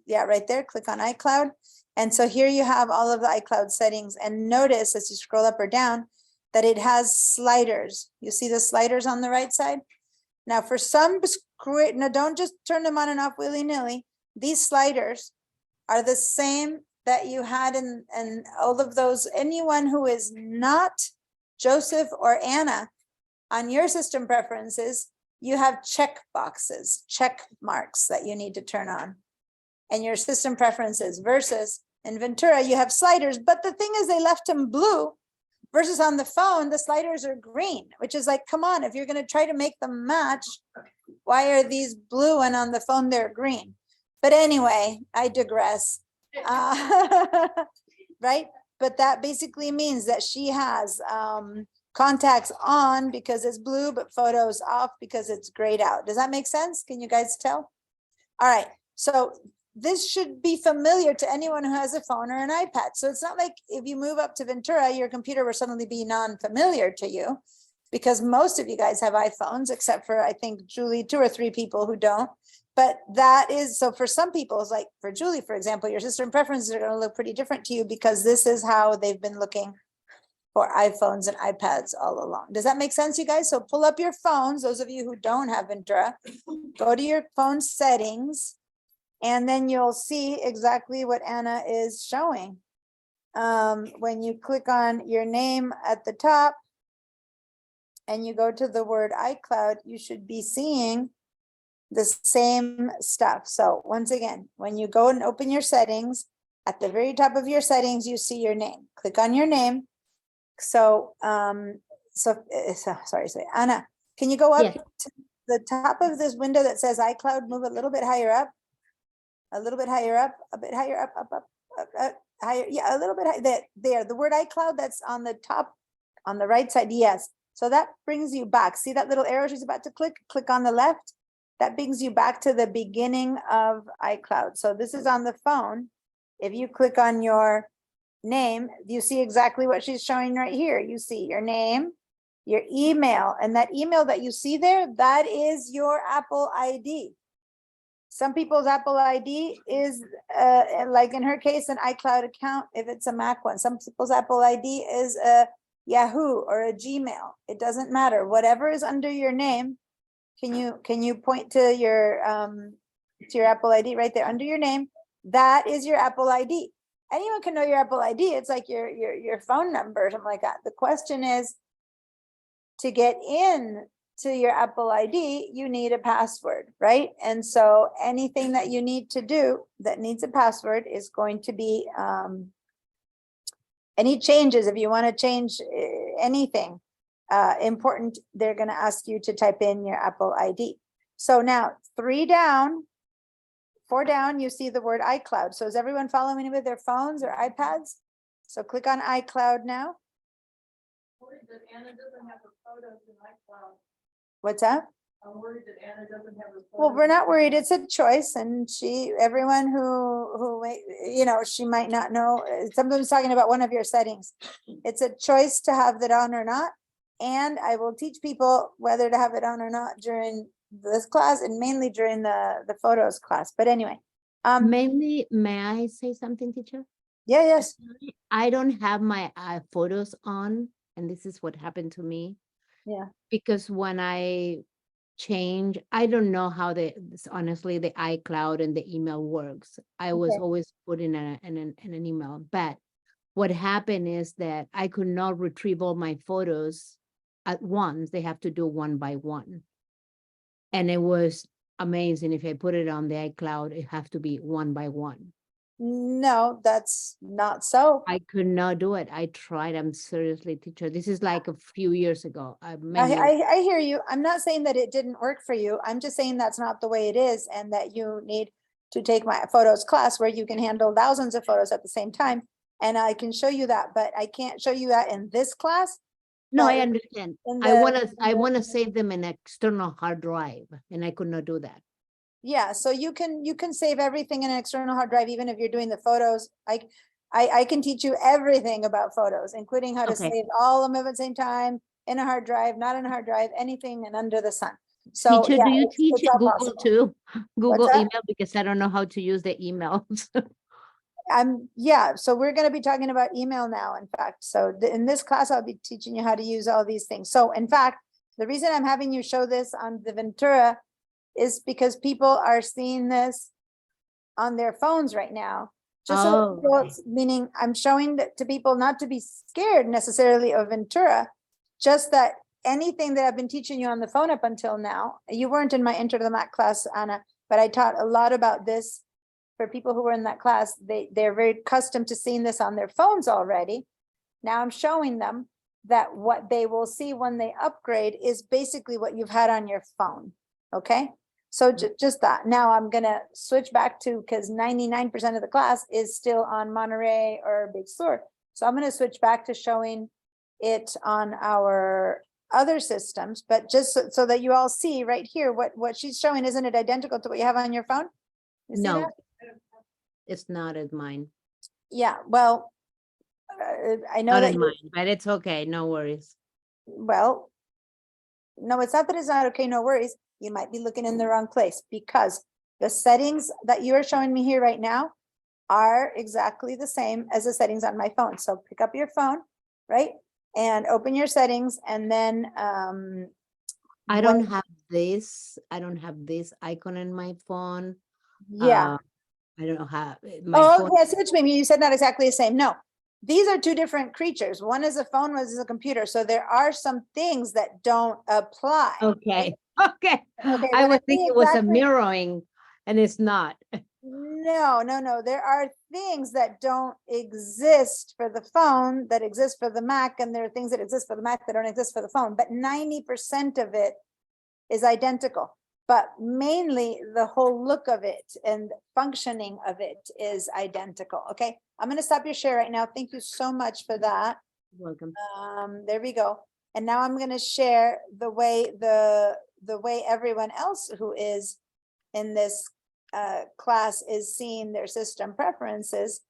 right there, click on iCloud. And so here you have all of the iCloud settings, and notice as you scroll up or down that it has sliders. You see the sliders on the right side? Now for some, now don't just turn them on and off willy-nilly. These sliders are the same that you had in all of those. Anyone who is not Joseph or Anna on your system preferences, you have check boxes, check marks that you need to turn on and your system preferences, versus in Ventura, you have sliders. But the thing is, they left them blue versus on the phone, the sliders are green, which is like, come on, if you're going to try to make them match, why are these blue and on the phone they're green? But anyway, I digress. Right? But that basically means that she has contacts on because it's blue, but photos off because it's grayed out. Does that make sense? Can you guys tell? All right. So this should be familiar to anyone who has a phone or an iPad. So it's not like if you move up to Ventura, your computer will suddenly be non-familiar to you, because most of you guys have iPhones, except for, I think, Julie, 2 or 3 people who don't. But that is, so for some people, it's like for Julie, for example, your system preferences are going to look pretty different to you because this is how they've been looking for iPhones and iPads all along. Does that make sense, you guys? So pull up your phones, those of you who don't have Ventura, go to your phone settings, and then you'll see exactly what Anna is showing. When you click on your name at the top and you go to the word iCloud, you should be seeing the same stuff. So once again, when you go and open your settings, at the very top of your settings, you see your name. Click on your name. So, sorry, Anna, can you go up Yes. to the top of this window that says iCloud, move a little bit higher up? A little bit higher up, a bit higher up, higher, yeah, a little bit higher, there, the word iCloud that's on the top, on the right side, yes. So that brings you back. See that little arrow she's about to click on the left? That brings you back to the beginning of iCloud. So this is on the phone. If you click on your name, you see exactly what she's showing right here. You see your name, your email, and that email that you see there, that is your Apple ID. Some people's Apple ID is like in her case, an iCloud account, if it's a Mac one. Some people's Apple ID is a Yahoo or a Gmail. It doesn't matter. Whatever is under your name, can you point to your Apple ID right there under your name? That is your Apple ID. Anyone can know your Apple ID. It's like your phone number or something like that. The question is, to get in to your Apple ID, you need a password, right? And so anything that you need to do that needs a password is going to be any changes. If you want to change anything important, they're going to ask you to type in your Apple ID. So now 4 down, you see the word iCloud. So is everyone following me with their phones or iPads? So click on iCloud now. Worried that Anna doesn't have her photos in iCloud. What's that? I'm worried that Anna doesn't have her. Well, photos we're in not worried. iCloud. It's a choice, and everyone who she might not know. Somebody's talking about one of your settings. It's a choice to have that on or not. And I will teach people whether to have it on or not during this class, and mainly during the photos class. But anyway, Mainly, may I say something, teacher? yes. I don't have my photos on, and this is what happened to me. Yeah. Because when I change, I don't know how honestly, the iCloud and the email works. I was Okay. always put in an email, but what happened is that I could not retrieve all my photos at once. They have to do one by one. And it was amazing. If I put it on the iCloud, it have to be one by one. No, that's not so. I could not do it. I tried. I'm seriously teacher. This is like a few years ago. I, Many years. I hear you. I'm not saying that it didn't work for you. I'm just saying that's not the way it is and that you need to take my photos class where you can handle thousands of photos at the same time. And I can show you that, but I can't show you that in this class. No, I but understand. in I the- wanna, in I the- wanna save them in external hard drive and I could not do that. Yeah, so you can save everything in an external hard drive, even if you're doing the photos. I can teach you everything about photos, including how to Okay. save all of them at the same time in a hard drive, not in a hard drive, anything and under the sun. So Teacher, yeah, do you it's teach all Google possible. too? Google that? email, because I don't know how to use the emails. Yeah, so we're gonna be talking about email now, in fact. So in this class, I'll be teaching you how to use all these things. So in fact, the reason I'm having you show this on the Ventura is because people are seeing this on their phones right now. Just so that Oh, people- okay. meaning I'm showing that to people not to be scared necessarily of Ventura, just that anything that I've been teaching you on the phone up until now, you weren't in my Intro to the Mac class, Anna, but I taught a lot about this for people who were in that class. They're very accustomed to seeing this on their phones already. Now I'm showing them that what they will see when they upgrade is basically what you've had on your phone, okay? So just that. Now I'm gonna switch back to, because 99% of the class is still on Monterey or Big Sur. So I'm gonna switch back to showing it on our other systems, but just so that you all see right here, what she's showing, isn't it identical to what you have on your phone? You see No, that? it's not as mine. Yeah, well, I know Not that, as mine, but it's okay. No worries. well, no, it's not that it's not okay, no worries. You might be looking in the wrong place because the settings that you are showing me here right now are exactly the same as the settings on my phone. So pick up your phone, right? And open your settings and then, I don't when- have this. I don't have this icon in my phone. yeah. I don't have my Oh, phone. yes, which maybe you said not exactly the same. No, these are two different creatures. One is a phone, one is a computer. So there are some things that don't apply. Okay, okay. Okay, I when was say thinking it was a exactly- mirroring and it's not. No. There are things that don't exist for the phone that exist for the Mac, and there are things that exist for the Mac that don't exist for the phone, but 90% of it is identical. But mainly the whole look of it and functioning of it is identical. Okay, I'm gonna stop your share right now. Thank you so much for that. Welcome. There we go. And now I'm gonna share the way everyone else who is in this class is seeing their system preferences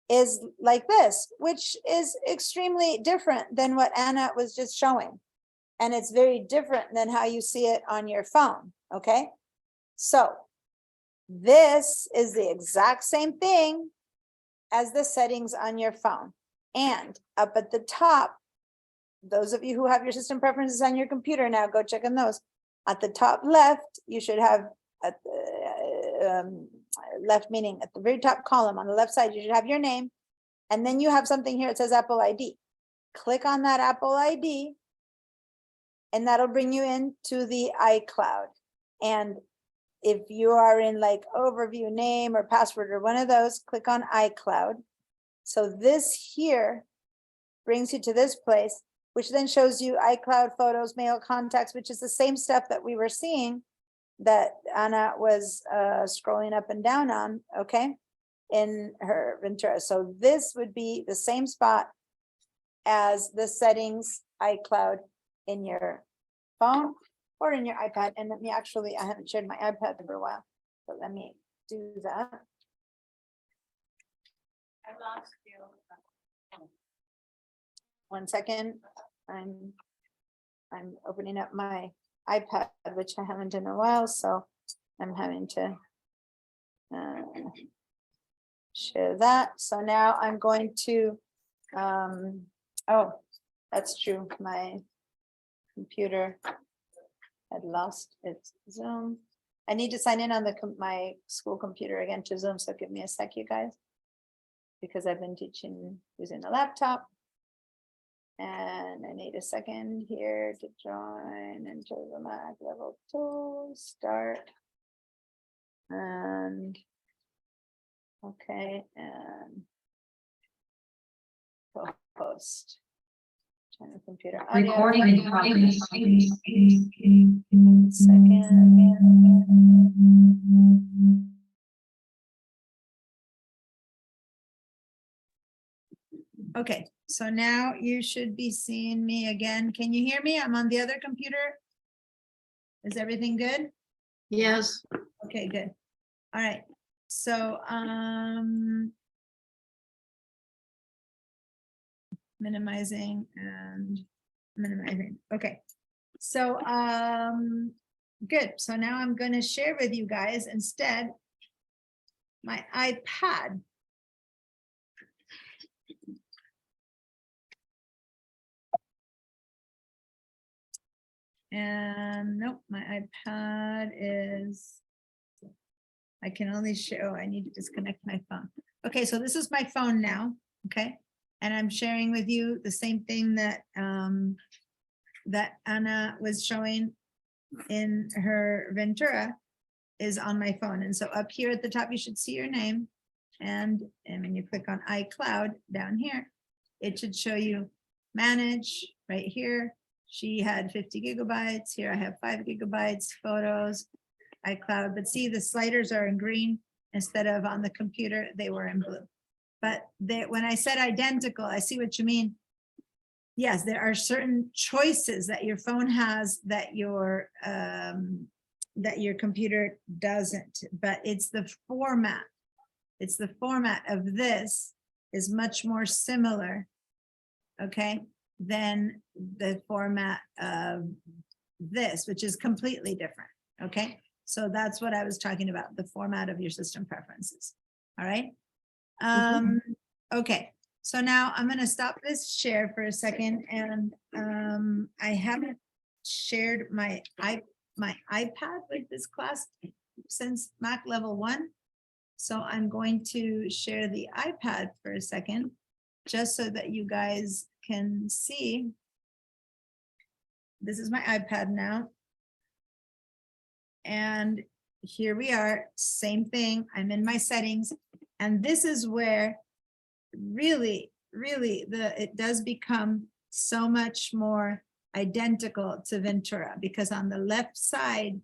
is like this, which is extremely different than what Anna was just showing. And it's very different than how you see it on your phone, okay? So this is the exact same thing as the settings on your phone. And up at the top, those of you who have your system preferences on your computer now, go check on those. At the top left, you should have at the left, meaning at the very top column on the left side, you should have your name. And then you have something here, it says Apple ID. Click on that Apple ID. And that'll bring you into the iCloud. And if you are in like overview, name or password or one of those, click on iCloud. So this here brings you to this place, which then shows you iCloud, photos, mail, contacts, which is the same stuff that we were seeing that Anna was scrolling up and down on, okay, in her Ventura. So this would be the same spot as the settings iCloud in your phone or in your iPad. And let me actually, I haven't shared my iPad for a while, but let me do that. I lost you. 1 second. I'm opening up my iPad, which I haven't in a while, so I'm having to share that. So now I'm going to, oh, that's true. My computer had lost its Zoom. I need to sign in on my school computer again to Zoom, so give me a sec, you guys. Because I've been teaching using the laptop. And I need a second here to join into the Mac level 2, start. And Okay, and post. Turn the computer. audio. Recording in progress. Second. Okay, so now you should be seeing me again. Can you hear me? I'm on the other computer. Is everything good? Yes, Okay, good. All right, so, minimizing and minimizing. Okay. So, good. So now I'm going to share with you guys instead my iPad. And nope, my iPad is, I can only show, I need to disconnect my phone. Okay, so this is my phone now, okay? And I'm sharing with you the same thing that, that Anna was showing in her Ventura is on my phone. And so up here at the top, you should see your name. And when you click on iCloud down here, it should show you manage right here. She had 50 gigabytes. Here I have 5 gigabytes, photos, iCloud. But see, the sliders are in green instead of on the computer, they were in blue. But when I said identical, I see what you mean. Yes, there are certain choices that your phone has that your computer doesn't, but it's the format. It's the format of this is much more similar, okay, than the format of this, which is completely different, okay? So that's what I was talking about, the format of your system preferences, all right? Okay, so now I'm gonna stop this share for a second, and I haven't shared my iPad with this class since Mac level 1. So I'm going to share the iPad for a second, just so that you guys can see. This is my iPad now. And here we are, same thing. I'm in my settings. And this is where really, it does become so much more identical to Ventura, because on the left side,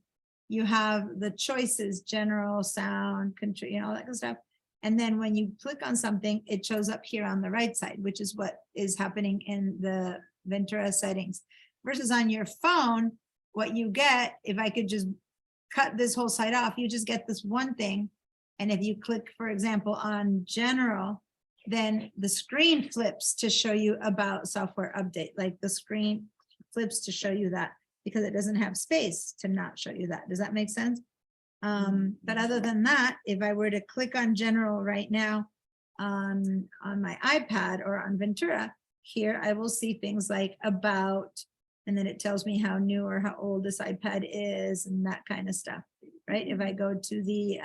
you have the choices, general, sound, control, all that good stuff. And then when you click on something, it shows up here on the right side, which is what is happening in the Ventura settings. Versus on your phone, what you get, if I could just cut this whole side off, you just get this one thing. And if you click, for example, on general, then the screen flips to show you about software update, like the screen flips to show you that, because it doesn't have space to not show you that. Does that make sense? But other than that, if I were to click on general right now on my iPad or on Ventura, here I will see things like about, and then it tells me how new or how old this iPad is and that kind of stuff, right? If I go to the,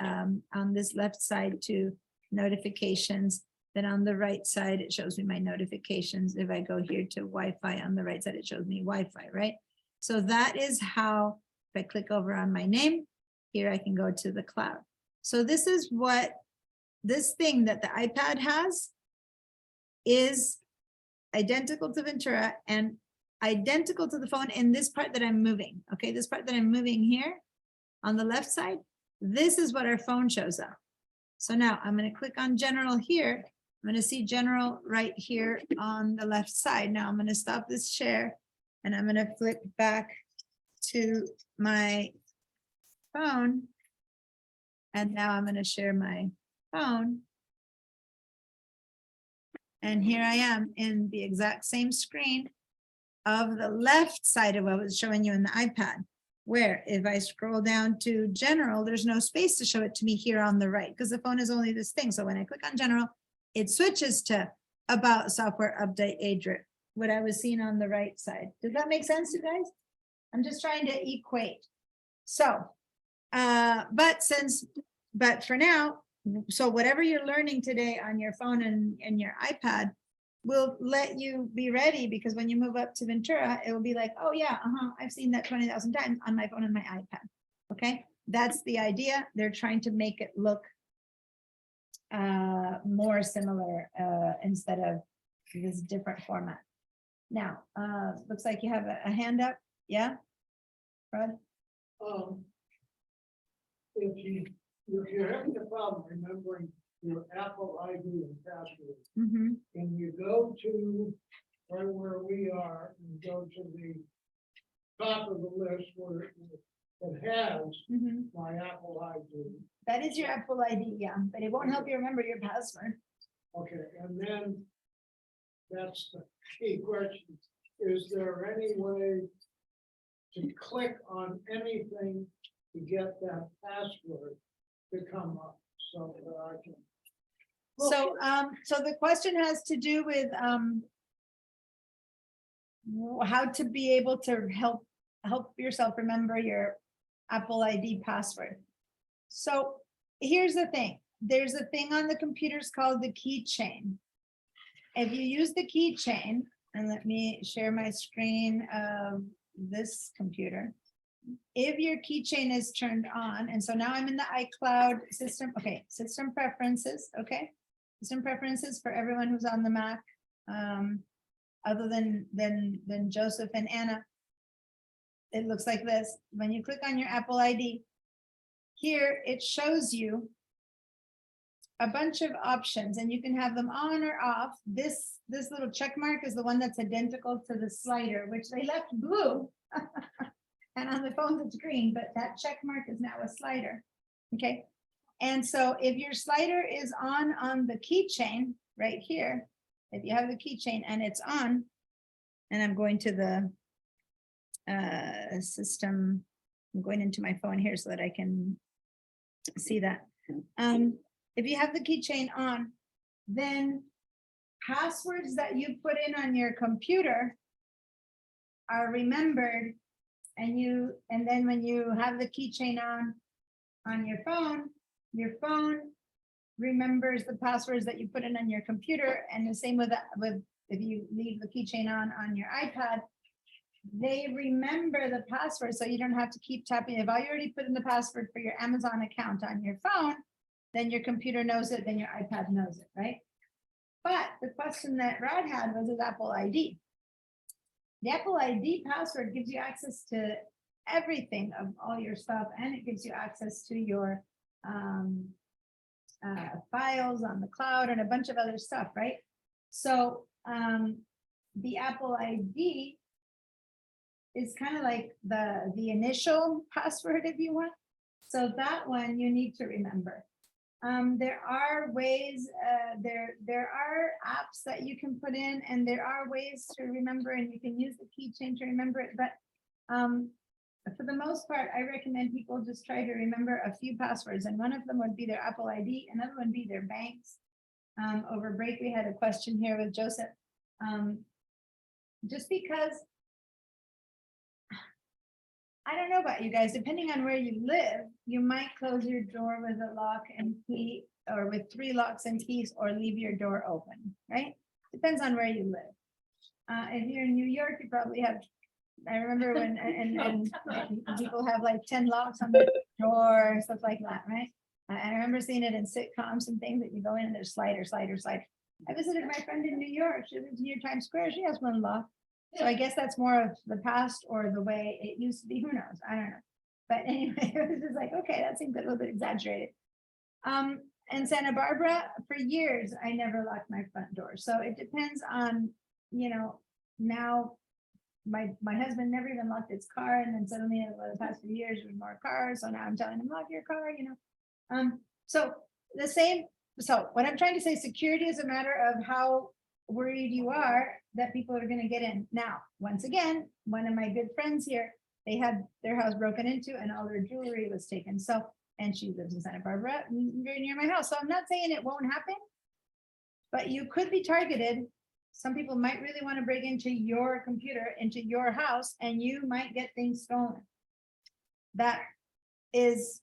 on this left side to notifications, then on the right side, it shows me my notifications. If I go here to Wi-Fi on the right side, it shows me Wi-Fi, right? So that is how, if I click over on my name, here I can go to the cloud. So this is what, this thing that the iPad has is identical to Ventura and identical to the phone in this part that I'm moving. Okay, this part that I'm moving here on the left side, this is what our phone shows up. So now I'm going to click on general here. I'm going to see general right here on the left side. Now I'm going to stop this share and I'm going to flip back to my phone. And now I'm going to share my phone. And here I am in the exact same screen of the left side of what I was showing you in the iPad, where if I scroll down to general, there's no space to show it to me here on the right, because the phone is only this thing. So when I click on general, it switches to about software update ADRIP, what I was seeing on the right side. Does that make sense, you guys? I'm just trying to equate. So, but for now, so whatever you're learning today on your phone and your iPad will let you be ready, because when you move up to Ventura, it will be like, oh yeah, I've seen that 20,000 times on my phone and my iPad. Okay, that's the idea. They're trying to make it look more similar instead of this different format. Now, looks like you have a hand up, yeah? Rod? If you're having a problem remembering your Apple ID and password, Mm-hmm. and you go to right where we are, and go to the top of the list where it has Mm-hmm. my Apple ID. That is your Apple ID, yeah, but it won't help you remember your password. Okay, and then that's the key question. Is there any way to click on anything to get that password to come up so that I can? So, so the question has to do with, how to be able to help yourself remember your Apple ID password. So here's the thing, there's a thing on the computers called the keychain. If you use the keychain, and let me share my screen of this computer. If your keychain is turned on, and so now I'm in the iCloud system, okay, system preferences, okay? System preferences for everyone who's on the Mac, other than Joseph and Anna. It looks like this. When you click on your Apple ID, here it shows you a bunch of options, and you can have them on or off. This little check mark is the one that's identical to the slider, which they left blue. And on the phone it's green, but that check mark is now a slider. Okay. And so if your slider is on the keychain right here, if you have the keychain and it's on, and I'm going to the system, I'm going into my phone here so that I can see that. If you have the keychain on, then passwords that you put in on your computer are remembered, and then when you have the keychain on your phone remembers the passwords that you put in on your computer, and the same with if you leave the keychain on your iPad, they remember the password, so you don't have to keep tapping. If I already put in the password for your Amazon account on your phone, then your computer knows it, then your iPad knows it, right? But the question that Rod had was his Apple ID. The Apple ID password gives you access to everything of all your stuff, and it gives you access to your files on the cloud and a bunch of other stuff, right? So the Apple ID is kind of like the initial password, if you want. So that one you need to remember. There are ways, there are apps that you can put in, and there are ways to remember, and you can use the keychain to remember it. But for the most part, I recommend people just try to remember a few passwords, and one of them would be their Apple ID, another one would be their banks. Over break, we had a question here with Joseph. Just because, I don't know about you guys, depending on where you live, you might close your door with a lock and key, or with 3 locks and keys, or leave your door open, right? Depends on where you live. If you're in New York, you probably have, I remember when, and people have like 10 locks on their door, stuff like that, right? I remember seeing it in sitcoms and things that you go in and there's slider. I visited my friend in New York. She lives near Times Square. She has one lock. So I guess that's more of the past or the way it used to be. Who knows? I don't know. But anyway, it was just like, okay, that seems a little bit exaggerated. In Santa Barbara, for years, I never locked my front door. So it depends on, now my husband never even locked his car. And then suddenly over the past few years, there's more cars. So now I'm telling him, lock your car, So the same, so what I'm trying to say, security is a matter of how worried you are that people are going to get in. Now, once again, one of my good friends here, they had their house broken into and all their jewelry was taken. So, and she lives in Santa Barbara, very near my house. So I'm not saying it won't happen, but you could be targeted. Some people might really want to break into your computer, into your house, and you might get things stolen. That is,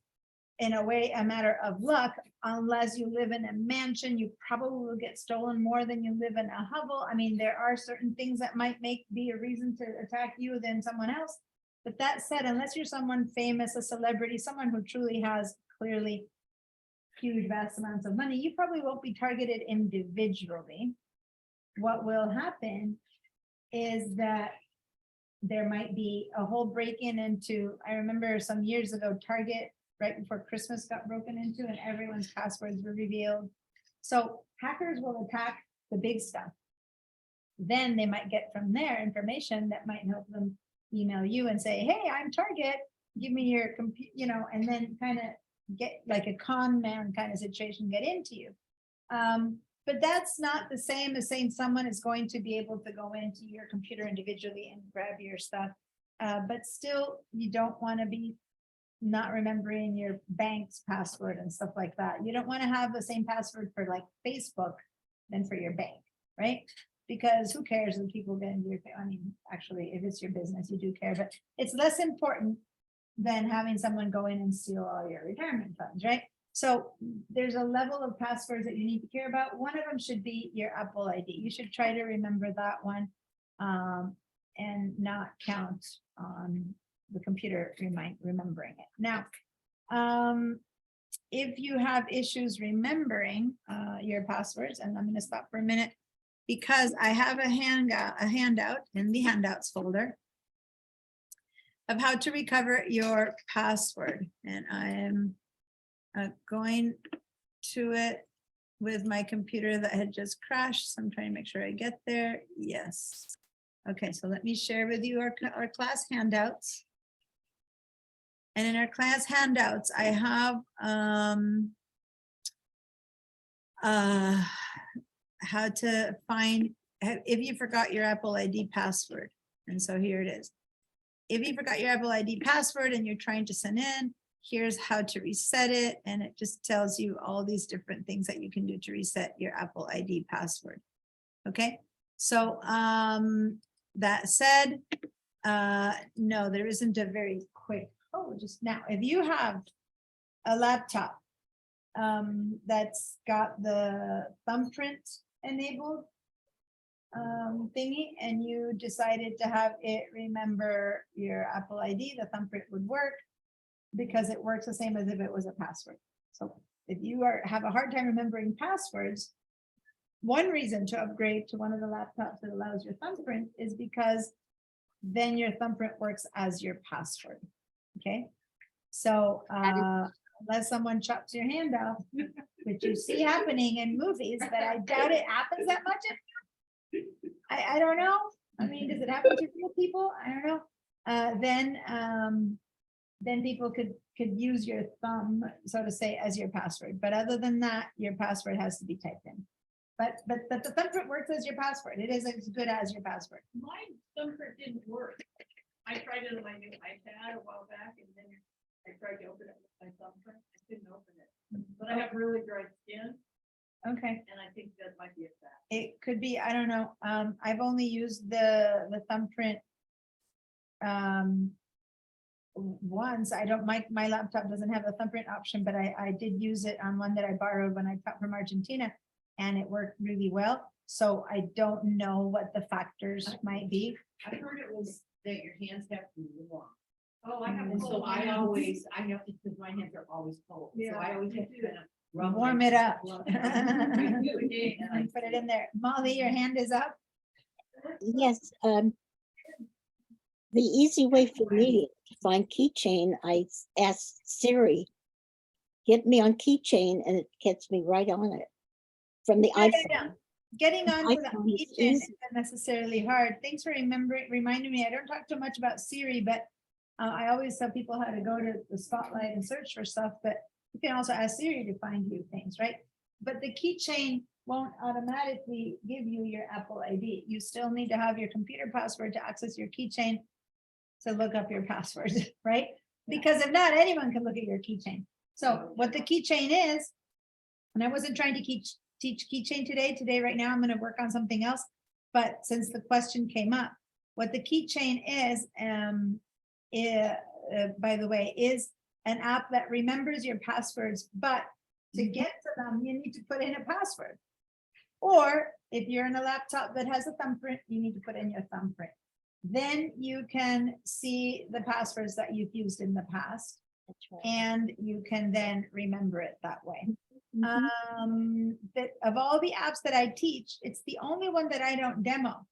in a way, a matter of luck. Unless you live in a mansion, you probably will get stolen more than you live in a hovel. I mean, there are certain things that might be a reason to attack you than someone else. But that said, unless you're someone famous, a celebrity, someone who truly has clearly huge vast amounts of money, you probably won't be targeted individually. What will happen is that there might be a whole break-in into, I remember some years ago, Target, right before Christmas got broken into and everyone's passwords were revealed. So hackers will attack the big stuff. Then they might get from there information that might help them email you and say, hey, I'm Target, give me your and then kind of get like a con man kind of situation, get into you. But that's not the same as saying someone is going to be able to go into your computer individually and grab your stuff. But still, you don't want to be not remembering your bank's password and stuff like that. You don't want to have the same password for like Facebook than for your bank, right? Because who cares if people get into your, I mean, actually, if it's your business, you do care, but it's less important than having someone go in and steal all your retirement funds, right? So there's a level of passwords that you need to care about. One of them should be your Apple ID. You should try to remember that one and not count on the computer remembering it. Now, if you have issues remembering your passwords, and I'm going to stop for a minute because I have a handout in the handouts folder of how to recover your password. And I am going to it with my computer that had just crashed. So I'm trying to make sure I get there. Yes. Okay, so let me share with you our class handouts. And in our class handouts, I have how to find if you forgot your Apple ID password. And so here it is. If you forgot your Apple ID password and you're trying to sign in, here's how to reset it. And it just tells you all these different things that you can do to reset your Apple ID password. Okay, so that said, no, there isn't a very quick, just now, if you have a laptop that's got the thumbprint enabled thingy and you decided to have it remember your Apple ID, the thumbprint would work because it works the same as if it was a password. So if you have a hard time remembering passwords, one reason to upgrade to one of the laptops that allows your thumbprint is because then your thumbprint works as your password. Okay, so unless someone chops your hand off, which you see happening in movies, but I doubt it happens that much. I don't know. I mean, does it happen to real people? I don't know. Then people could use your thumb, so to say, as your password. But other than that, your password has to be typed in. But the thumbprint works as your password. It is as good as your password. My thumbprint didn't work. I tried it on my new iPad a while back and then I tried to open it with my thumbprint. I couldn't open it. But I have really dry skin Okay, and I think that might be a fact. it could be, I don't know. I've only used the thumbprint once. I don't, my laptop doesn't have a thumbprint option, but I did use it on one that I borrowed when I taught from Argentina and it worked really well. So I don't know what the factors might be. I heard it was that your hands have to be warm. Oh, I have. And so cold I hands. always, I have to, because my hands are always cold. So I always have to kind of rub Warm my- it up. rub it up. I do, And and I put it in there. Molly, your hand is up. Yes, the easy way for me to find keychain, I asked Siri, get me on keychain, and it gets me right on it from the Yeah, iPhone. yeah. Getting on to that iPhone is keychain easy. isn't necessarily hard. Thanks for reminding me. I don't talk too much about Siri, but I always tell people how to go to the Spotlight and search for stuff, but you can also ask Siri to find you things, right? But the keychain won't automatically give you your Apple ID. You still need to have your computer password to access your keychain to look up your password, right? Because if not, anyone can look at your keychain. So what the keychain is, and I wasn't trying to teach keychain today, right now I'm going to work on something else. But since the question came up, what the keychain is, by the way, is an app that remembers your passwords, but to get to them, you need to put in a password. Or if you're in a laptop that has a thumbprint, you need to put in your thumbprint. Then you can see the passwords that you've used in the past, That's right. and you can then remember it that way. That of all the apps that I teach, it's the only one that I don't demo.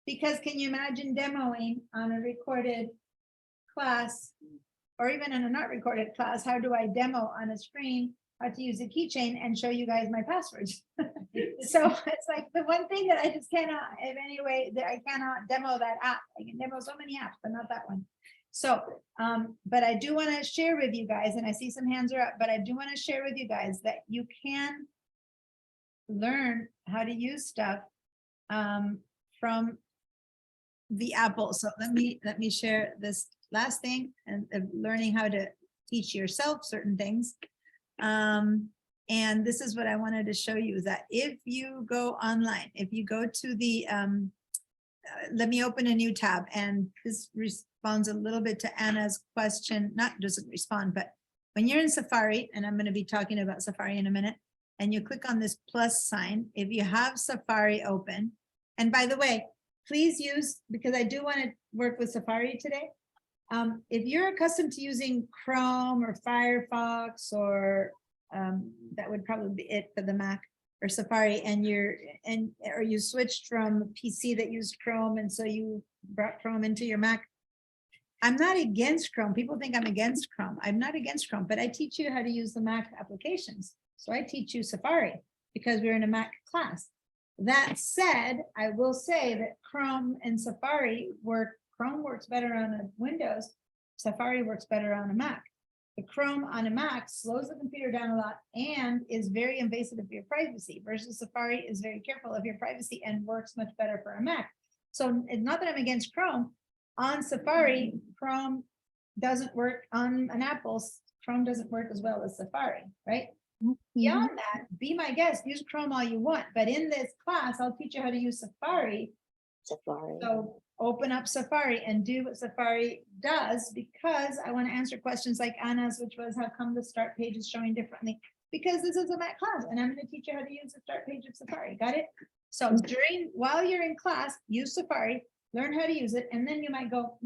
Because can you imagine demoing on a recorded class or even in a not recorded class? How do I demo on a screen how to use a keychain and show you guys my passwords? So it's like the one thing that I just cannot, in any way, that I cannot demo that app. I can demo so many apps, but not that one. So, but I do want to share with you guys, and I see some hands are up, but I do want to share with you guys that you can learn how to use stuff from the Apple. So let me share this last thing and learning how to teach yourself certain things. And this is what I wanted to show you, that if you go online, if you go to the, let me open a new tab, and this responds a little bit to Anna's question, not doesn't respond, but when you're in Safari, and I'm going to be talking about Safari in a minute, and you click on this plus sign, if you have Safari open, and by the way, please use, because I do want to work with Safari today. If you're accustomed to using Chrome or Firefox, or that would probably be it for the Mac or Safari, and or you switched from a PC that used Chrome, and so you brought Chrome into your Mac. I'm not against Chrome. People think I'm against Chrome. I'm not against Chrome, but I teach you how to use the Mac applications. So I teach you Safari because we're in a Mac class. That said, I will say that Chrome and Safari work. Chrome works better on a Windows. Safari works better on a Mac. The Chrome on a Mac slows the computer down a lot and is very invasive of your privacy, versus Safari is very careful of your privacy and works much better for a Mac. So it's not that I'm against Chrome. On Safari, Chrome doesn't work. On an Apple, Chrome doesn't work as well as Safari, right? Beyond that, be my guest, use Chrome all you want, but in this class, I'll teach you how to use Safari. Safari. So open up Safari and do what Safari does, because I want to answer questions like Anna's, which was how come the start page is showing differently? Because this is a Mac class and I'm going to teach you how to use the start page of Safari. Got it? So while you're in class, use Safari, learn how to use it, and then you might go,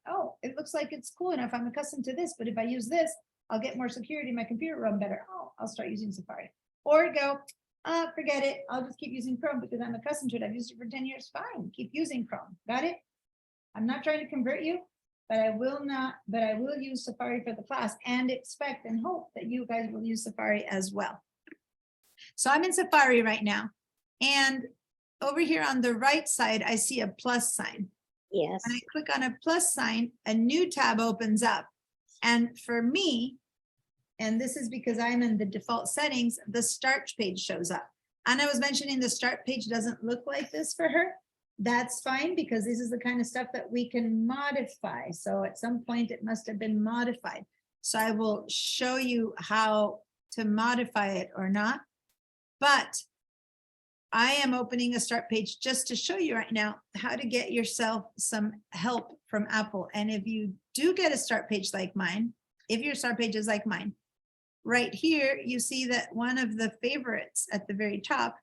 oh, it looks like it's cool enough. I'm accustomed to this, but if I use this, I'll get more security. My computer run better. Oh, I'll start using Safari. Or go, forget it. I'll just keep using Chrome because I'm accustomed to it. I've used it for 10 years. Fine. Keep using Chrome. Got it? I'm not trying to convert you, but I will use Safari for the class and expect and hope that you guys will use Safari as well. So I'm in Safari right now. And over here on the right side, I see a plus sign. Yes. When I click on a plus sign, a new tab opens up. And for me, and this is because I'm in the default settings, the start page shows up. Anna was mentioning the start page doesn't look like this for her. That's fine, because this is the kind of stuff that we can modify. So at some point it must have been modified. So I will show you how to modify it or not. But I am opening a start page just to show you right now how to get yourself some help from Apple. And if you do get a start page like mine, if your start page is like mine, right here, you see that one of the favorites at the very top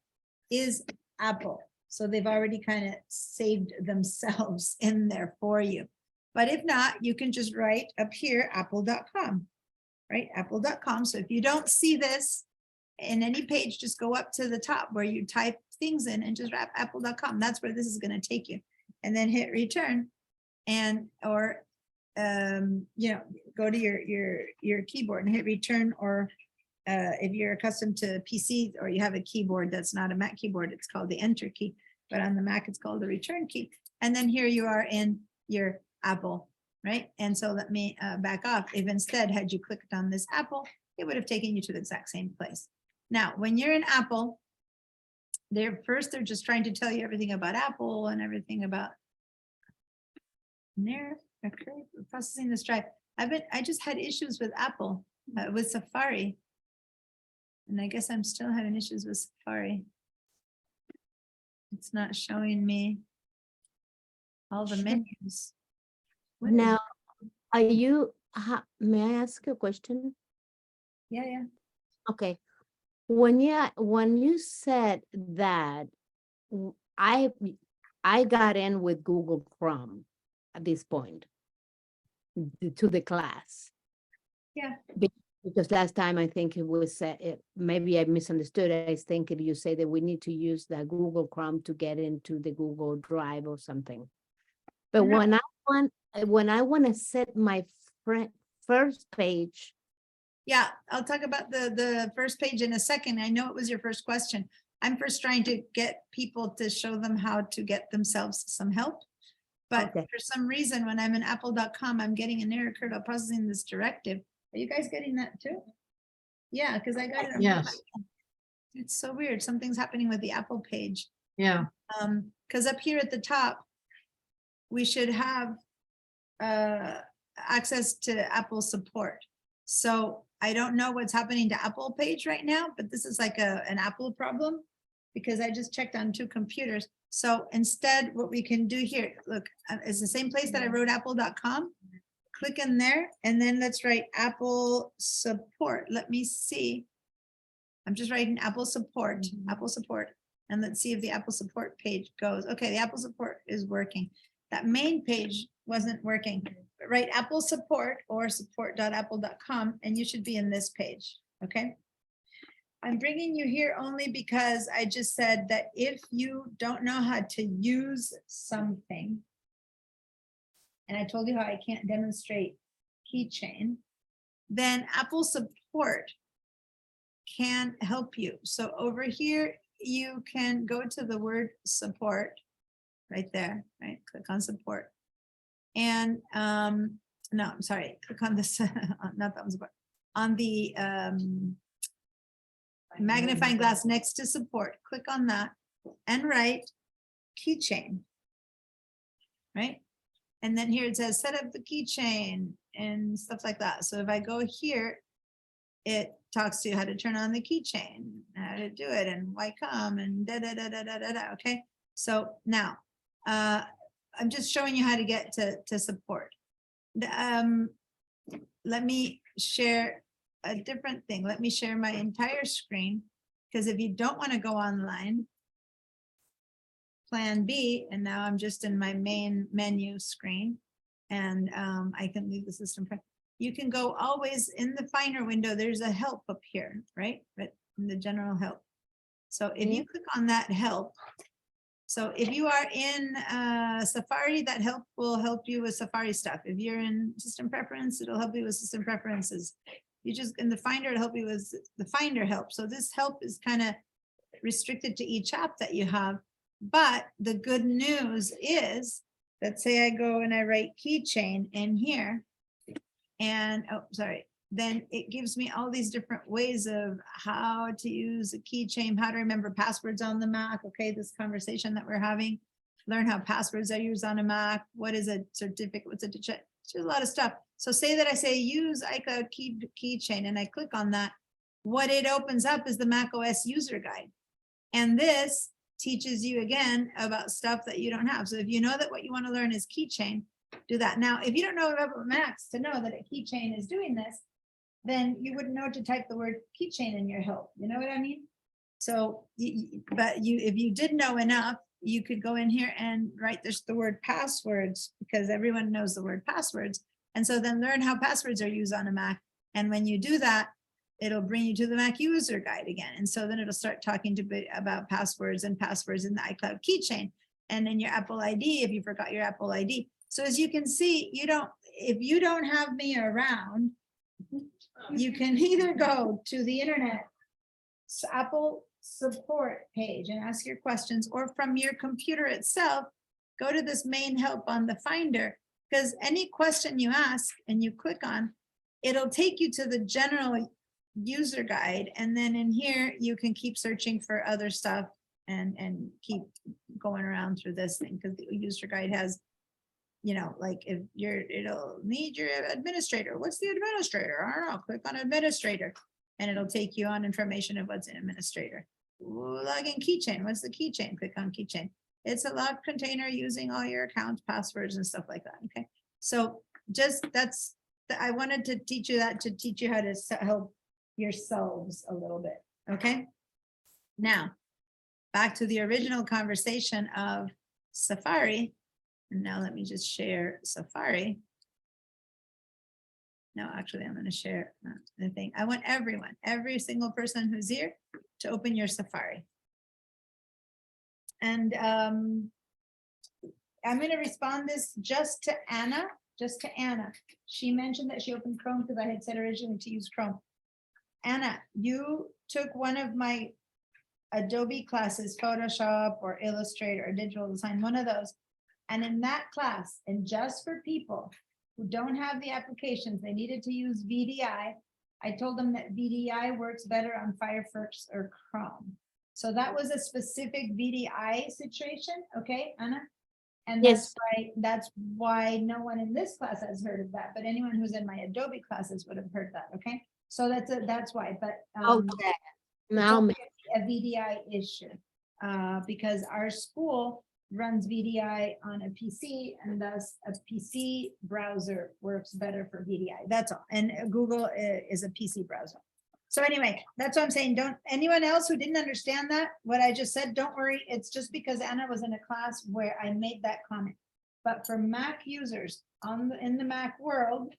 is Apple. So they've already kind of saved themselves in there for you. But if not, you can just write up here, apple.com, right? Apple.com. So if you don't see this in any page, just go up to the top where you type things in and just wrap apple.com. That's where this is going to take you. And then hit return, and or go to your keyboard and hit return, or if you're accustomed to PC or you have a keyboard that's not a Mac keyboard, it's called the enter key, but on the Mac it's called the return key. And then here you are in your Apple, right? And so let me back off. If instead had you clicked on this Apple, it would have taken you to the exact same place. Now, when you're in Apple, they're just trying to tell you everything about Apple and everything about processing this drive. I just had issues with Apple, with Safari. And I guess I'm still having issues with Safari. It's not showing me all the menus. What is Now, may I ask a question? Yeah. Okay. When you said that, I got in with Google Chrome at this point to the class. Yeah. Because last time I think it was, maybe I misunderstood. I think you say that we need to use the Google Chrome to get into the Google Drive or something. But No. when I want to set my first page, Yeah, I'll talk about the first page in a second. I know it was your first question. I'm first trying to get people to show them how to get themselves some help. But Okay. for some reason, when I'm in apple.com, I'm getting an error code of processing this directive. Are you guys getting that too? Yeah, because I got it. on my Yes. phone. It's so weird. Something's happening with the Apple page. Yeah, Because up here at the top, we should have access to Apple support. So I don't know what's happening to Apple page right now, but this is like an Apple problem because I just checked on 2 computers. So instead, what we can do here, look, it's the same place that I wrote apple.com. Click in there and then let's write Apple support. Let me see. I'm just writing Apple support, Apple support. And let's see if the Apple support page goes. Okay, the Apple support is working. That main page wasn't working. But write Apple support or support.apple.com and you should be in this page, okay? I'm bringing you here only because I just said that if you don't know how to use something, and I told you how I can't demonstrate keychain, then Apple support can help you. So over here, you can go to the word support right there, right? Click on support. And no, I'm sorry, click on this, not that one, support. On the magnifying glass next to support, click on that and write keychain, right? And then here it says set up the keychain and stuff like that. So if I go here, it talks to you how to turn on the keychain, how to do it and why come and da da da da da da da. Okay. So now I'm just showing you how to get to support. Let me share a different thing. Let me share my entire screen because if you don't want to go online, plan B, and now I'm just in my main menu screen and I can leave the system. You can go always in the Finder window. There's a help up here, right? But in the general help. So if you click on that help, so if you are in Safari, that help will help you with Safari stuff. If you're in system preference, it'll help you with system preferences. You just in the Finder, it'll help you with the Finder help. So this help is kind of restricted to each app that you have. But the good news is that say I go and I write keychain in here and oh, sorry, then it gives me all these different ways of how to use a keychain, how to remember passwords on the Mac. Okay, this conversation that we're having, learn how passwords are used on a Mac. What is a certificate? What's a check? There's a lot of stuff. So say that I say use iCloud keychain and I click on that. What it opens up is the Mac OS user guide. And this teaches you again about stuff that you don't have. So if you know that what you want to learn is keychain, do that. Now, if you don't know about Macs to know that a keychain is doing this, then you wouldn't know to type the word keychain in your help. You know what I mean? So, if you did know enough, you could go in here and write the word passwords because everyone knows the word passwords. And so then learn how passwords are used on a Mac. And when you do that, it'll bring you to the Mac user guide again. And so then it'll start talking about passwords and passwords in the iCloud keychain and then your Apple ID if you forgot your Apple ID. So as you can see, if you don't have me around, you can either go to the internet Apple support page and ask your questions, or from your computer itself, go to this main help on the Finder, because any question you ask and you click on, it'll take you to the general user guide. And then in here, you can keep searching for other stuff and keep going around through this thing because the user guide has, like if it'll need your administrator. What's the administrator? I don't know. Click on administrator and it'll take you on information of what's an administrator. Login keychain. What's the keychain? Click on keychain. It's a log container using all your accounts, passwords and stuff like that. Okay. So I wanted to teach you that to teach you how to help yourselves a little bit. Okay. Now back to the original conversation of Safari. And now let me just share Safari. No, actually, I'm gonna share the thing. I want everyone, every single person who's here to open your Safari. And I'm gonna respond this just to Anna, She mentioned that she opened Chrome because I had said originally to use Chrome. Anna, you took one of my Adobe classes, Photoshop or Illustrator or digital design, one of those. And in that class, and just for people who don't have the applications, they needed to use VDI. I told them that VDI works better on Firefox or Chrome. So that was a specific VDI situation, okay, Anna? And that's why no one in this class has heard of that, but anyone who's in my Adobe classes would have heard that, okay? So that's why, but Okay, it's now, only a VDI issue, because our school runs VDI on a PC, and thus a PC browser works better for VDI. That's all. And Google is a PC browser. So anyway, that's what I'm saying. Don't, anyone else who didn't understand that, what I just said, don't worry. It's just because Anna was in a class where I made that comment. But for Mac users in the Mac world,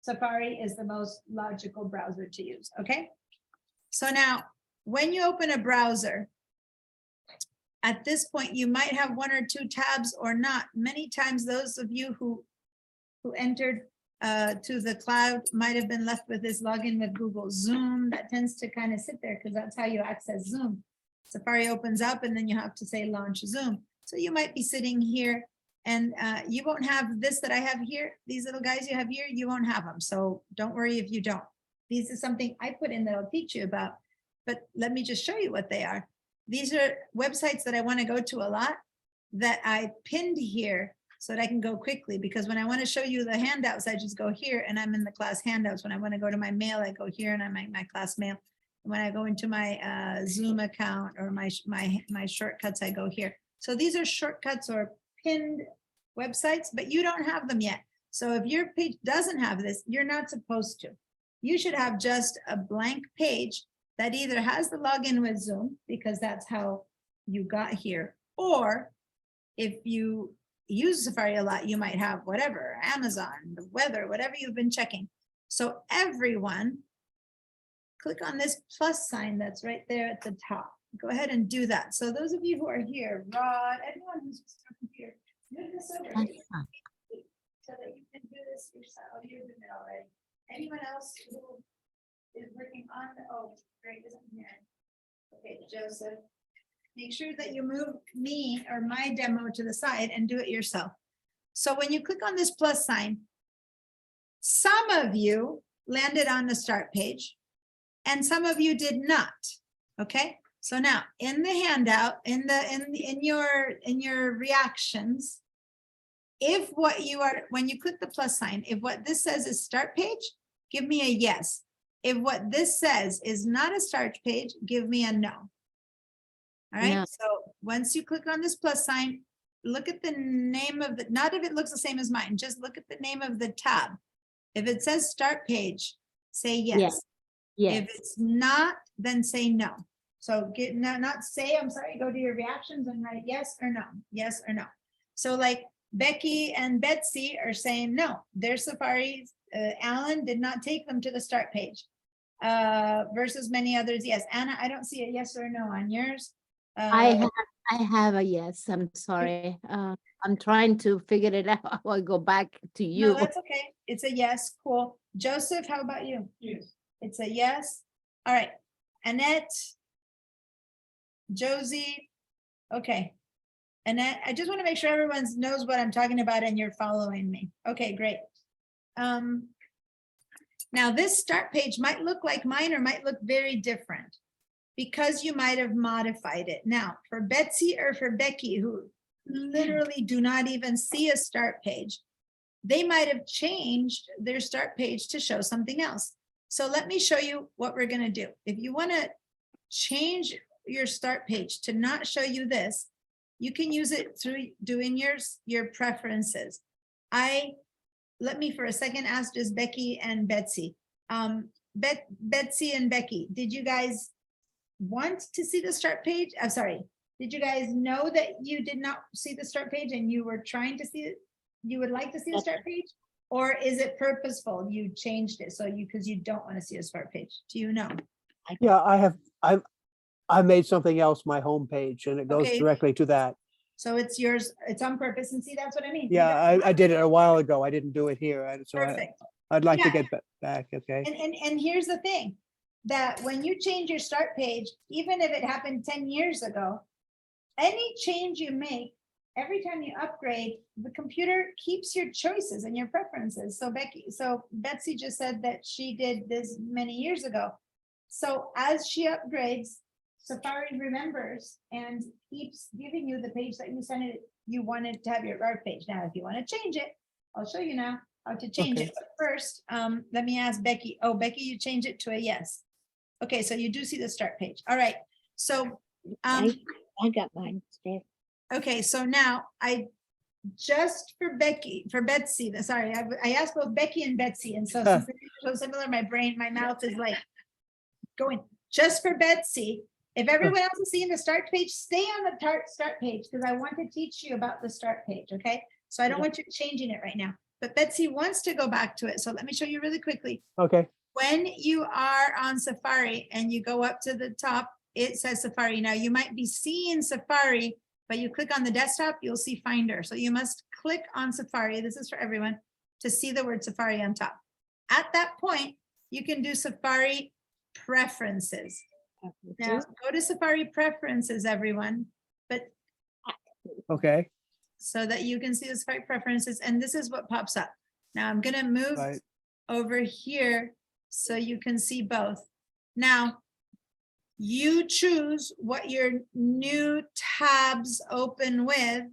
Safari is the most logical browser to use, okay? So now, when you open a browser, at this point, you might have one or two tabs or not. Many times, those of you who entered to the cloud might have been left with this login with Google Zoom. That tends to kind of sit there because that's how you access Zoom. Safari opens up and then you have to say launch Zoom. So you might be sitting here and you won't have this that I have here. These little guys you have here, you won't have them. So don't worry if you don't. These is something I put in that I'll teach you about, but let me just show you what they are. These are websites that I want to go to a lot that I pinned here so that I can go quickly, because when I want to show you the handouts, I just go here and I'm in the class handouts. When I want to go to my mail, I go here and I'm in my class mail. When I go into my Zoom account or my shortcuts, I go here. So these are shortcuts or pinned websites, but you don't have them yet. So if your page doesn't have this, you're not supposed to. You should have just a blank page that either has the login with Zoom, because that's how you got here, or if you use Safari a lot, you might have whatever, Amazon, the weather, whatever you've been checking. So everyone, click on this plus sign that's right there at the top. Go ahead and do that. So those of you who are here, Rod, everyone who's here, move this over here so that you can do this yourself. You're doing it already. Anyone else who is working on the, oh, Greg isn't here. Okay, Joseph, make sure that you move me or my demo to the side and do it yourself. So when you click on this plus sign, some of you landed on the start page and some of you did not. Okay, so now in the handout, in your reactions, if what you are, when you click the plus sign, if what this says is start page, give me a yes. If what this says is not a start page, give me a no. All right, No. so once you click on this plus sign, look at the name of the, not if it looks the same as mine, just look at the name of the tab. If it says start page, say yes. yes. If it's not, then say no. So get not say, I'm sorry, go to your reactions and write yes or no, yes or no. So like Becky and Betsy are saying no, their Safaris, Alan did not take them to the start page. Versus many others, yes. Anna, I don't see a yes or no on yours. I have a yes, I'm sorry. I'm trying to figure it out. I'll go back to No, you. that's okay. It's a yes. Cool. Joseph, how about you? Yes. It's a yes. All right. Annette, Josie. Okay. Annette, I just want to make sure everyone knows what I'm talking about and you're following me. Okay, great. Now this start page might look like mine or might look very different because you might have modified it. Now for Betsy or for Becky, who literally do not even see a start page, they might have changed their start page to show something else. So let me show you what we're going to do. If you want to change your start page to not show you this, you can use it through doing your preferences. Let me for a second ask just Becky and Betsy. Betsy and Becky, did you guys want to see the start page? I'm sorry. Did you guys know that you did not see the start page and you were trying to see it? You would like to see the start page? Or is it purposeful? You changed it so because you don't want to see a start page. Do you know? Yeah, I made something else my homepage and it goes Okay. directly to that. So it's yours, it's on purpose, and see, that's what I mean. You Yeah, don't I have- did it a while ago. I didn't do it here. So Perfect. I'd like to Yeah. get back, okay? And here's the thing, that when you change your start page, even if it happened 10 years ago, any change you make, every time you upgrade, the computer keeps your choices and your preferences. So Betsy just said that she did this many years ago. So as she upgrades, Safari remembers and keeps giving you the page that you wanted to have your art page. Now, if you want to change it, I'll show you now how to change Okay. it. But first, let me ask Becky. Oh, Becky, you change it to a yes. Okay, so you do see the start page. All right. So, I got mine. Steph. okay, so now just for Betsy, sorry, I asked both Becky and Betsy, and so since they're so similar, my mouth is like going, just for Betsy. If everyone else is seeing the start page, stay on the start page, because I want to teach you about the start page, okay? So I don't want you changing it right now, but Betsy wants to go back to it, so let me show you really quickly. Okay, When you are on Safari and you go up to the top, it says Safari. Now you might be seeing Safari, but you click on the desktop, you'll see Finder. So you must click on Safari. This is for everyone to see the word Safari on top. At that point, you can do Safari preferences. Now go to Safari preferences, everyone, but okay, so that you can see the Safari preferences, and this is what pops up. Now I'm gonna move right, over here so you can see both. Now, you choose what your new tabs open with,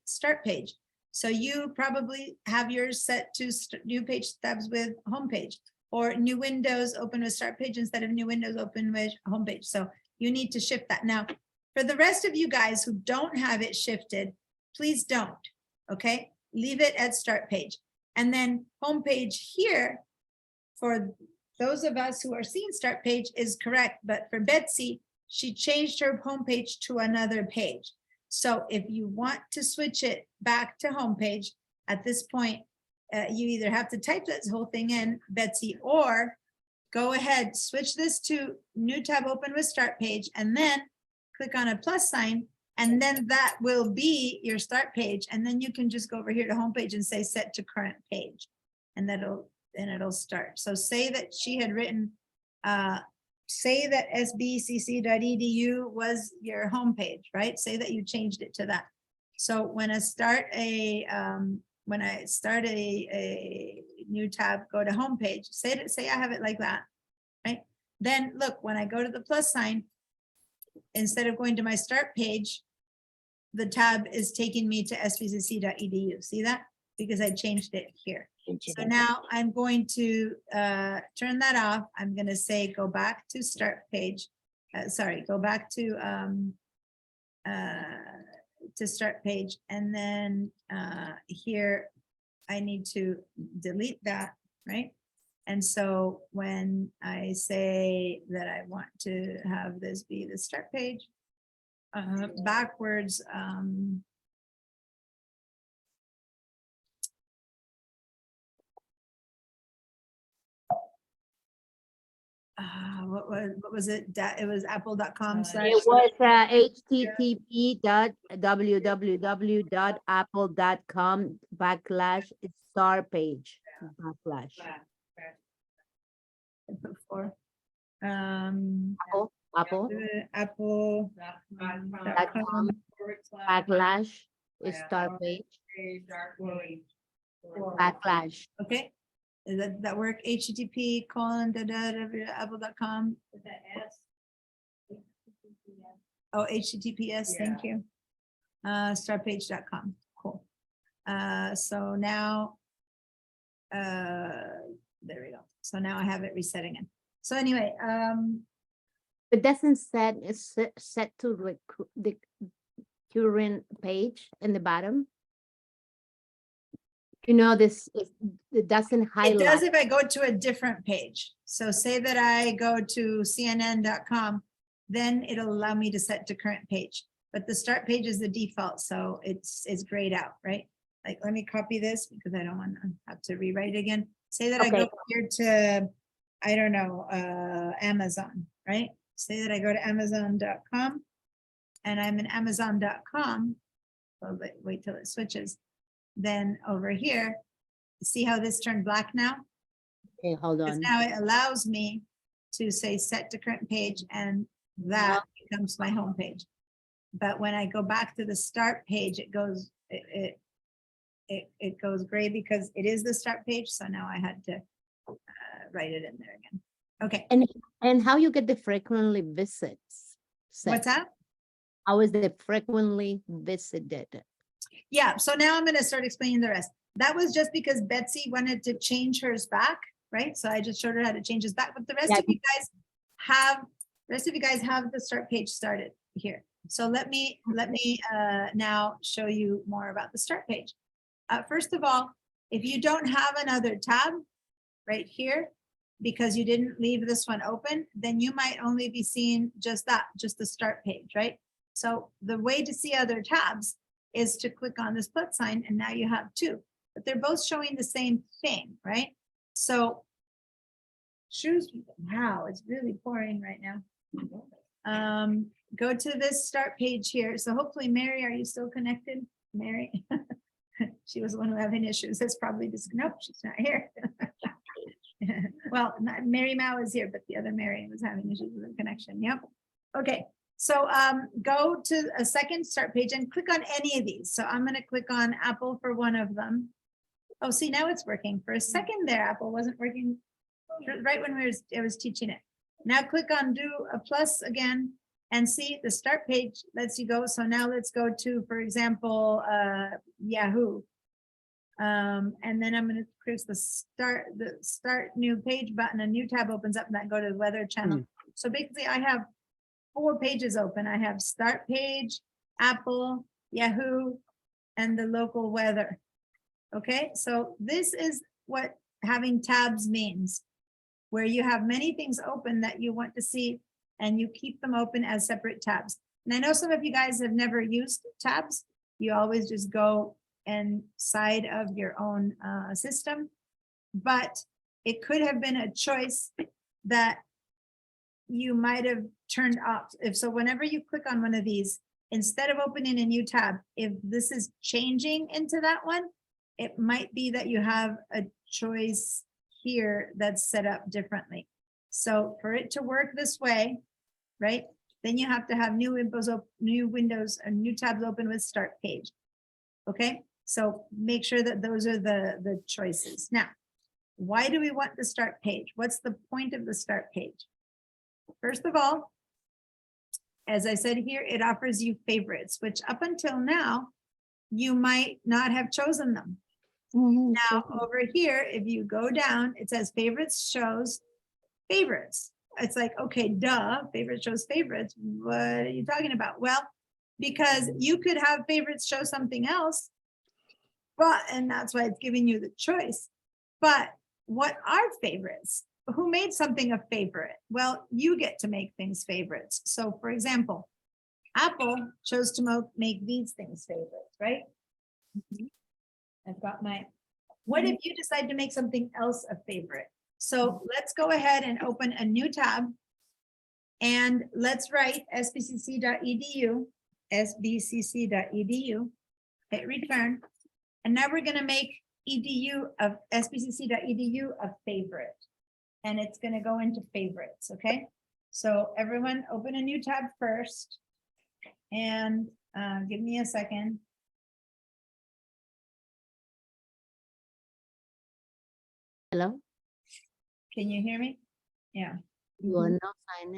start page. So you probably have yours set to new page tabs with homepage, or new windows open with start page instead of new windows open with homepage. So you need to shift that. Now, for the rest of you guys who don't have it shifted, please don't, okay? Leave it at start page. And then homepage here, for those of us who are seeing start page, is correct, but for Betsy, she changed her homepage to another page. So if you want to switch it back to homepage, at this point, you either have to type this whole thing in, Betsy, or go ahead, switch this to new tab open with start page, and then click on a plus sign, and then that will be your start page. And then you can just go over here to homepage and say set to current page, and it'll start. So say that she had written, say that sbcc.edu was your homepage, right? Say that you changed it to that. So when I start a new tab, go to homepage, say I have it like that, right? Then look, when I go to the plus sign, instead of going to my start page, the tab is taking me to sbcc.edu. See that? Because I changed it here. So now I'm going to turn that off. I'm going to say, go back to start page. Go back to start page. And then here, I need to delete that, right? And so when I say that I want to have this be the start page, backwards, what was it? It was apple.com / It was http://www.apple.com/star page. before. Apple Apple. /star page /. Okay, does that work? http://apple.com. Oh, HTTPS, thank you. Startpage.com, cool. So now, there we go. So now I have it reset again. So anyway, It doesn't set, it's set to the current page in the bottom. You know, it doesn't it highlight. does if I go to a different page. So say that I go to CNN.com, then it'll allow me to set to current page. But the start page is the default, so it's grayed out, right? Like, let me copy this because I don't want to have to rewrite it again. Say that I Okay. go here to, I don't know, Amazon, right? Say that I go to Amazon.com and I'm in Amazon.com. Well, wait till it switches. Then over here, see how this turned black now? Okay, hold Because on. now it allows me to say set to current page and that becomes my home page. But when I go back to the start page, it goes, it goes gray because it is the start page. So now I had to write it in there again. Okay, And how you get the frequently visits? set? what's that? How is the frequently visited? Yeah, so now I'm gonna start explaining the rest. That was just because Betsy wanted to change hers back, right? So I just showed her how to change this back, but the rest Yeah. of you guys have the start page started here. So let me now show you more about the start page. First of all, if you don't have another tab right here, because you didn't leave this one open, then you might only be seeing just that, just the start page, right? So the way to see other tabs is to click on this plus sign and now you have two, but they're both showing the same thing, right? So choose, wow, it's really pouring right now. Go to this start page here. So hopefully, Mary, are you still connected? Mary? She was the one who having issues. That's probably just, nope, she's not here. Well, Mary Mao is here, but the other Mary was having issues with the connection. Yep. Okay, so go to a second start page and click on any of these. So I'm going to click on Apple for one of them. Oh, see, now it's working. For a second there, Apple wasn't working right when I was teaching it. Now click on do a plus again and see the start page lets you go. So now let's go to, for example, Yahoo. And then I'm going to press the start new page button. A new tab opens up and that go to the weather channel. So basically I have 4 pages open. I have start page, Apple, Yahoo, and the local weather. Okay, so this is what having tabs means, where you have many things open that you want to see and you keep them open as separate tabs. And I know some of you guys have never used tabs. You always just go inside of your own system, but it could have been a choice that you might have turned off. So whenever you click on one of these, instead of opening a new tab, if this is changing into that one, it might be that you have a choice here that's set up differently. So for it to work this way, right, then you have to have new windows and new tabs open with start page. Okay, so make sure that those are the choices. Now, why do we want the start page? What's the point of the start page? First of all, as I said here, it offers you favorites, which up until now, you might not have chosen them. Now over here, if you go down, it says favorites shows favorites. It's like, okay, duh, favorites shows favorites. What are you talking about? Well, because you could have favorites show something else, and that's why it's giving you the choice. But what are favorites? Who made something a favorite? Well, you get to make things favorites. So for example, Apple chose to make these things favorites, right? I've got what if you decide to make something else a favorite? So let's go ahead and open a new tab and let's write sbcc.edu, hit return. And now we're going to make sbcc.edu a favorite. And it's going to go into favorites, okay? So everyone open a new tab first and give me a second. Hello? Can you hear me? Yeah. You are not sign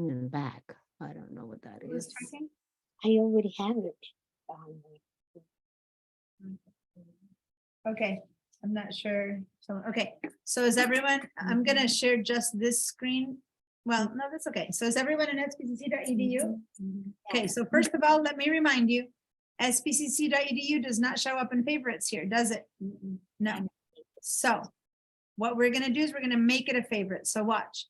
in back. I don't know what that Who's is. talking? I already have it. Okay, I'm not sure. So, okay, so is everyone, I'm gonna share just this screen. Well, no, that's okay. So is everyone in sbcc.edu? Okay, so first of all, let me remind you, sbcc.edu does not show up in favorites here, does it? No. So what we're gonna do is we're gonna make it a favorite. So watch.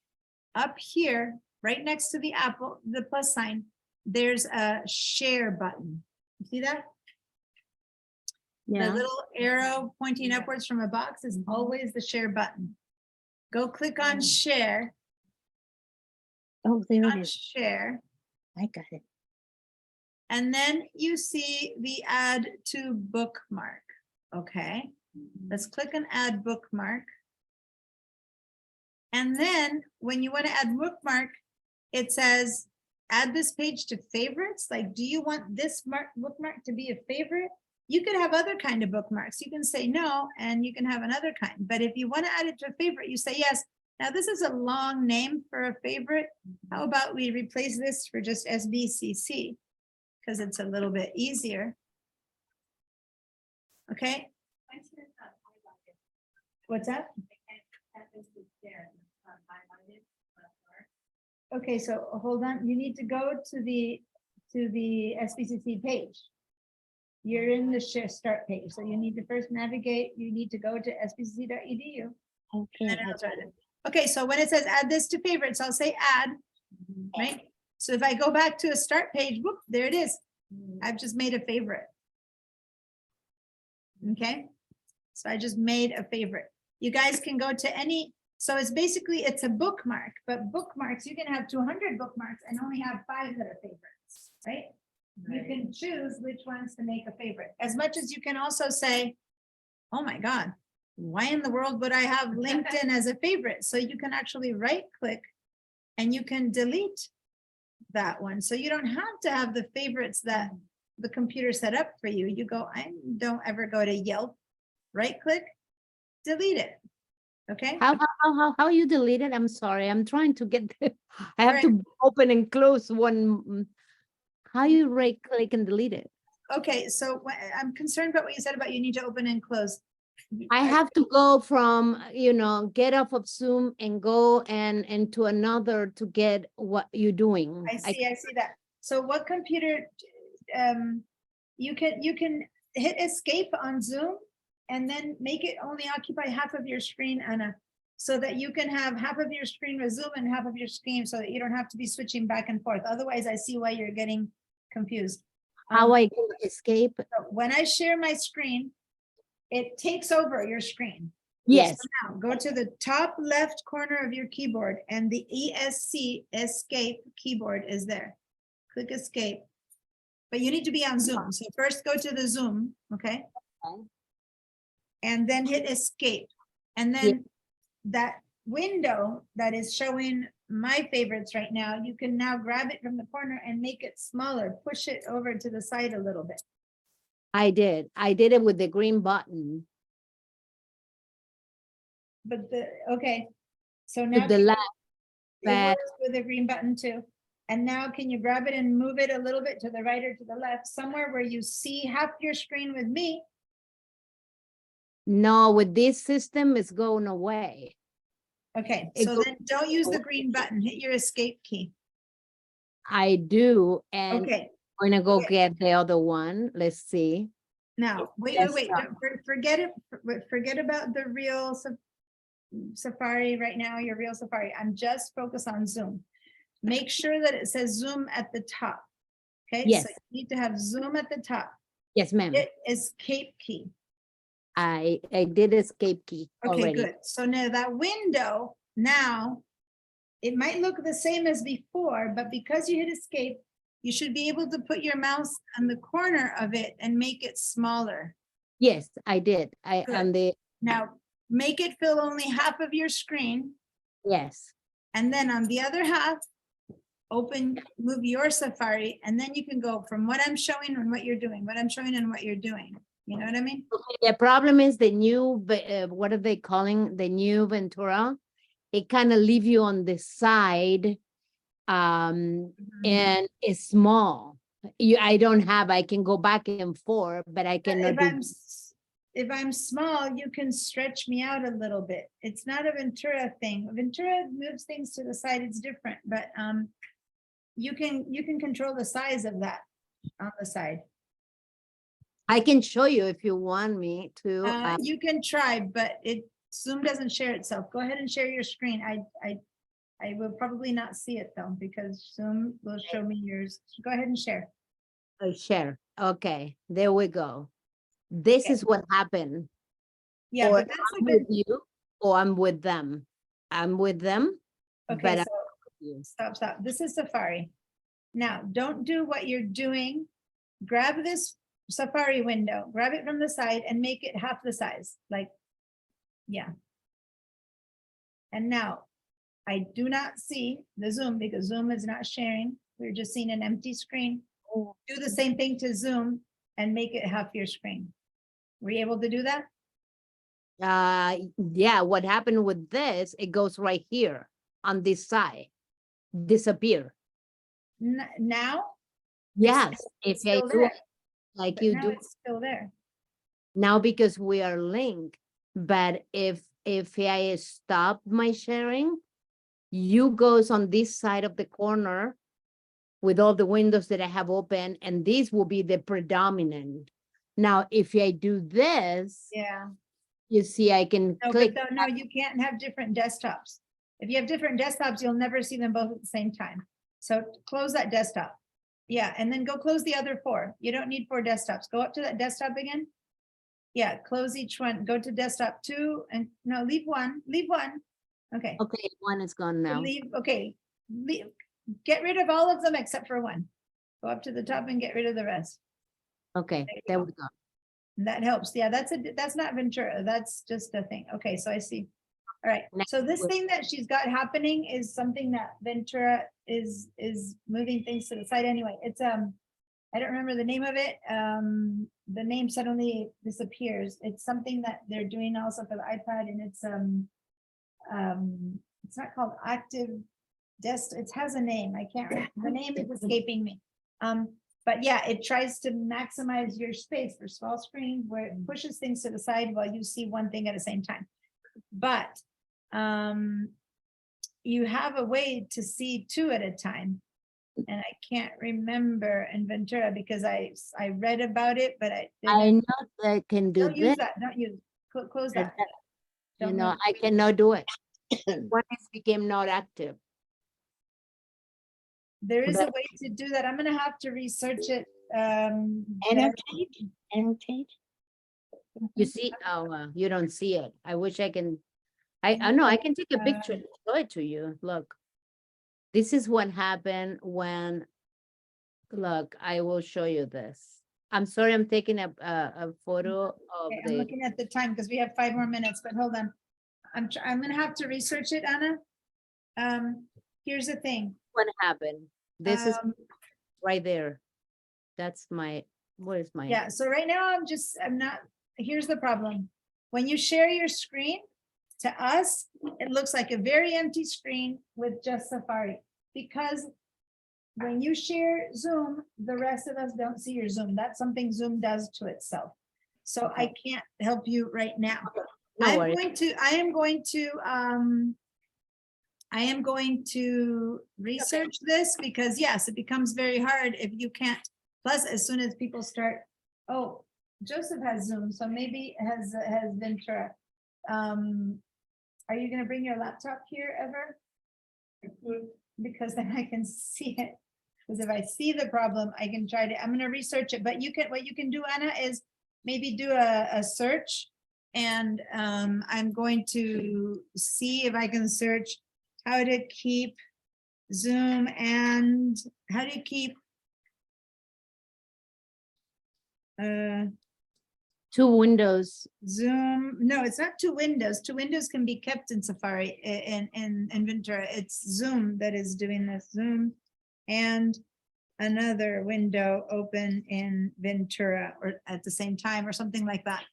Up here, right next to the Apple, the plus sign, there's a share button. You see that? The Yeah, little arrow pointing upwards from a box is always the share button. Go click on share, Oh, there it on is. share, I got it. and then you see the add to bookmark. Okay, let's click on add bookmark. And then when you want to add bookmark, it says, add this page to favorites. Like, do you want this bookmark to be a favorite? You could have other kind of bookmarks. You can say no, and you can have another kind. But if you want to add it to a favorite, you say yes. Now, this is a long name for a favorite. How about we replace this for just SBCC? Because it's a little bit easier. Okay, what's that? Okay, so hold on, you need to go to the SBCC page. You're in the share start page, so you need to first navigate, you need to go to sbcc.edu. Okay. Okay, so when it says add this to favorites, I'll say add, right? So if I go back to a start page, whoop, there it is. I've just made a favorite. Okay, so I just made a favorite. You guys can go to any, so it's basically, it's a bookmark, but bookmarks, you can have 200 bookmarks and only have 5 that are favorites, right? You can choose which ones to make a favorite, as much as you can also say, oh my God, why in the world would I have LinkedIn as a favorite? So you can actually right click and you can delete that one. So you don't have to have the favorites that the computer set up for you. You go, I don't ever go to Yelp, right click, delete it. Okay. how you delete it? I'm sorry, I'm trying to get, I have Right. to open and close one. How you right click and delete it? Okay, so I'm concerned about what you said about you need to open and close. I have to go from, get off of Zoom and go and to another to get what you're doing. I see that. So what computer, you can hit escape on Zoom and then make it only occupy half of your screen, Anna, so that you can have half of your screen with Zoom and half of your screen so that you don't have to be switching back and forth. Otherwise, I see why you're getting confused. How I can escape? So when I share my screen, it takes over your screen. Yes, Now go to the top left corner of your keyboard and the ESC escape keyboard is there. Click escape. But you need to be on Zoom. So first go to the Zoom, okay? And then hit escape. And then that window that is showing my favorites right now, you can now grab it from the corner and make it smaller, push it over to the side a little bit. I did. I did it with the green button. But okay, so To now the left, it but works with the green button too. And now can you grab it and move it a little bit to the right or to the left, somewhere where you see half your screen with me? no, with this system, it's going away. Okay, It so goes then don't use the green button, hit your escape key. I do, and Okay, I'm gonna go okay. get the other one. Let's see. now, wait, Yes, don't forget it, forget about the real Safari right now, your real Safari. I'm just focused on Zoom. Make sure that it says Zoom at the top. Okay, Yes. so you need to have Zoom at the top. Yes, ma'am. Hit escape key. I did escape key Okay, already. good. So now that window, now, it might look the same as before, but because you hit escape, you should be able to put your mouse on the corner of it and make it smaller. Yes, I did. I Good. on the Now, make it fill only half of your screen. yes. And then on the other half, move your Safari, and then you can go from what I'm showing and what you're doing, what I'm showing and what you're doing. You know what I mean? The problem is the new, what are they calling the new Ventura? It kind of leave you on the side, and it's small. I don't have. I can go back and forth, but I But cannot do. if I'm small, you can stretch me out a little bit. It's not a Ventura thing. Ventura moves things to the side. It's different, but you can control the size of that on the side. I can show you if you want me to. You can try, but Zoom doesn't share itself. Go ahead and share your screen. I will probably not see it though, because Zoom will show me yours. Go ahead and share. Share. Okay, there we go. This Okay. is what happened. Yeah, Or but that's a I'm good, with you, or I'm with them. I'm with them, okay, but I'm so with you. stop. This is Safari. Now, don't do what you're doing. Grab this Safari window, grab it from the side and make it half the size, like, yeah. And now, I do not see the Zoom because Zoom is not sharing. We're just seeing an empty screen. Do the same thing to Zoom and make it half your screen. Were you able to do that? Yeah, what happened with this, it goes right here on this side, disappear. Now? Yes, if I still do there, it like but you now do it's still there. now because we are linked, but if I stop my sharing, you goes on this side of the corner with all the windows that I have open, and this will be the predominant. Now, if I do this, Yeah. you see, I can No, click. but no, you can't have different desktops. If you have different desktops, you'll never see them both at the same time. So close that desktop. Yeah, and then go close the other 4. You don't need 4 desktops. Go up to that desktop again. Yeah, close each one. Go to desktop 2 and no, leave one. Okay. Okay, one is gone now. Okay. Get rid of all of them except for 1. Go up to the top and get rid of the rest. Okay, you there go. we go. That helps. Yeah, that's not Ventura. That's just a thing. Okay, so I see. All right, Next so this one. thing that she's got happening is something that Ventura is moving things to the side anyway. It's I don't remember the name of it. The name suddenly disappears. It's something that they're doing also for the iPad, and it's not called Active Desk. It has a name. I can't. The name is escaping me. But yeah, it tries to maximize your space for small screen where it pushes things to the side while you see one thing at the same time. But you have a way to see 2 at a time. And I can't remember in Ventura because I read about it, but I I didn't. know I can do Don't use this, that. Don't use, close but that. you Don't know, move. I cannot do it. One is became not active. There is a but- way to do that. I'm gonna have to research it. better. Annotate. You see, oh, you don't see it. I wish I can. I know I can take a picture and show it to you. Look. This is what happened when, look, I will show you this. I'm sorry, I'm taking a photo of Okay, I'm the, looking at the time because we have 5 more minutes, but hold on. I'm gonna have to research it, Anna. Here's the thing. what happened. This is Um, right there. That's my, where's my? Yeah, so right now I'm not, here's the problem. When you share your screen, to us, it looks like a very empty screen with just Safari. Because when you share Zoom, the rest of us don't see your Zoom. That's something Zoom does to itself. So I can't help you right now. No I am worries. going to research this because yes, it becomes very hard if you can't. Plus, as soon as people start, oh, Joseph has Zoom, so maybe has Ventura. Are you gonna bring your laptop here ever? Because then I can see it. Because if I see the problem, I can try to, I'm gonna research it, but what you can do, Anna, is maybe do a search. And I'm going to see if I can search how to keep Zoom and how to keep Two windows. Zoom. No, it's not 2 windows. 2 windows can be kept in Safari in Ventura. It's Zoom that is doing this. Zoom and another window open in Ventura or at the same time or something like that.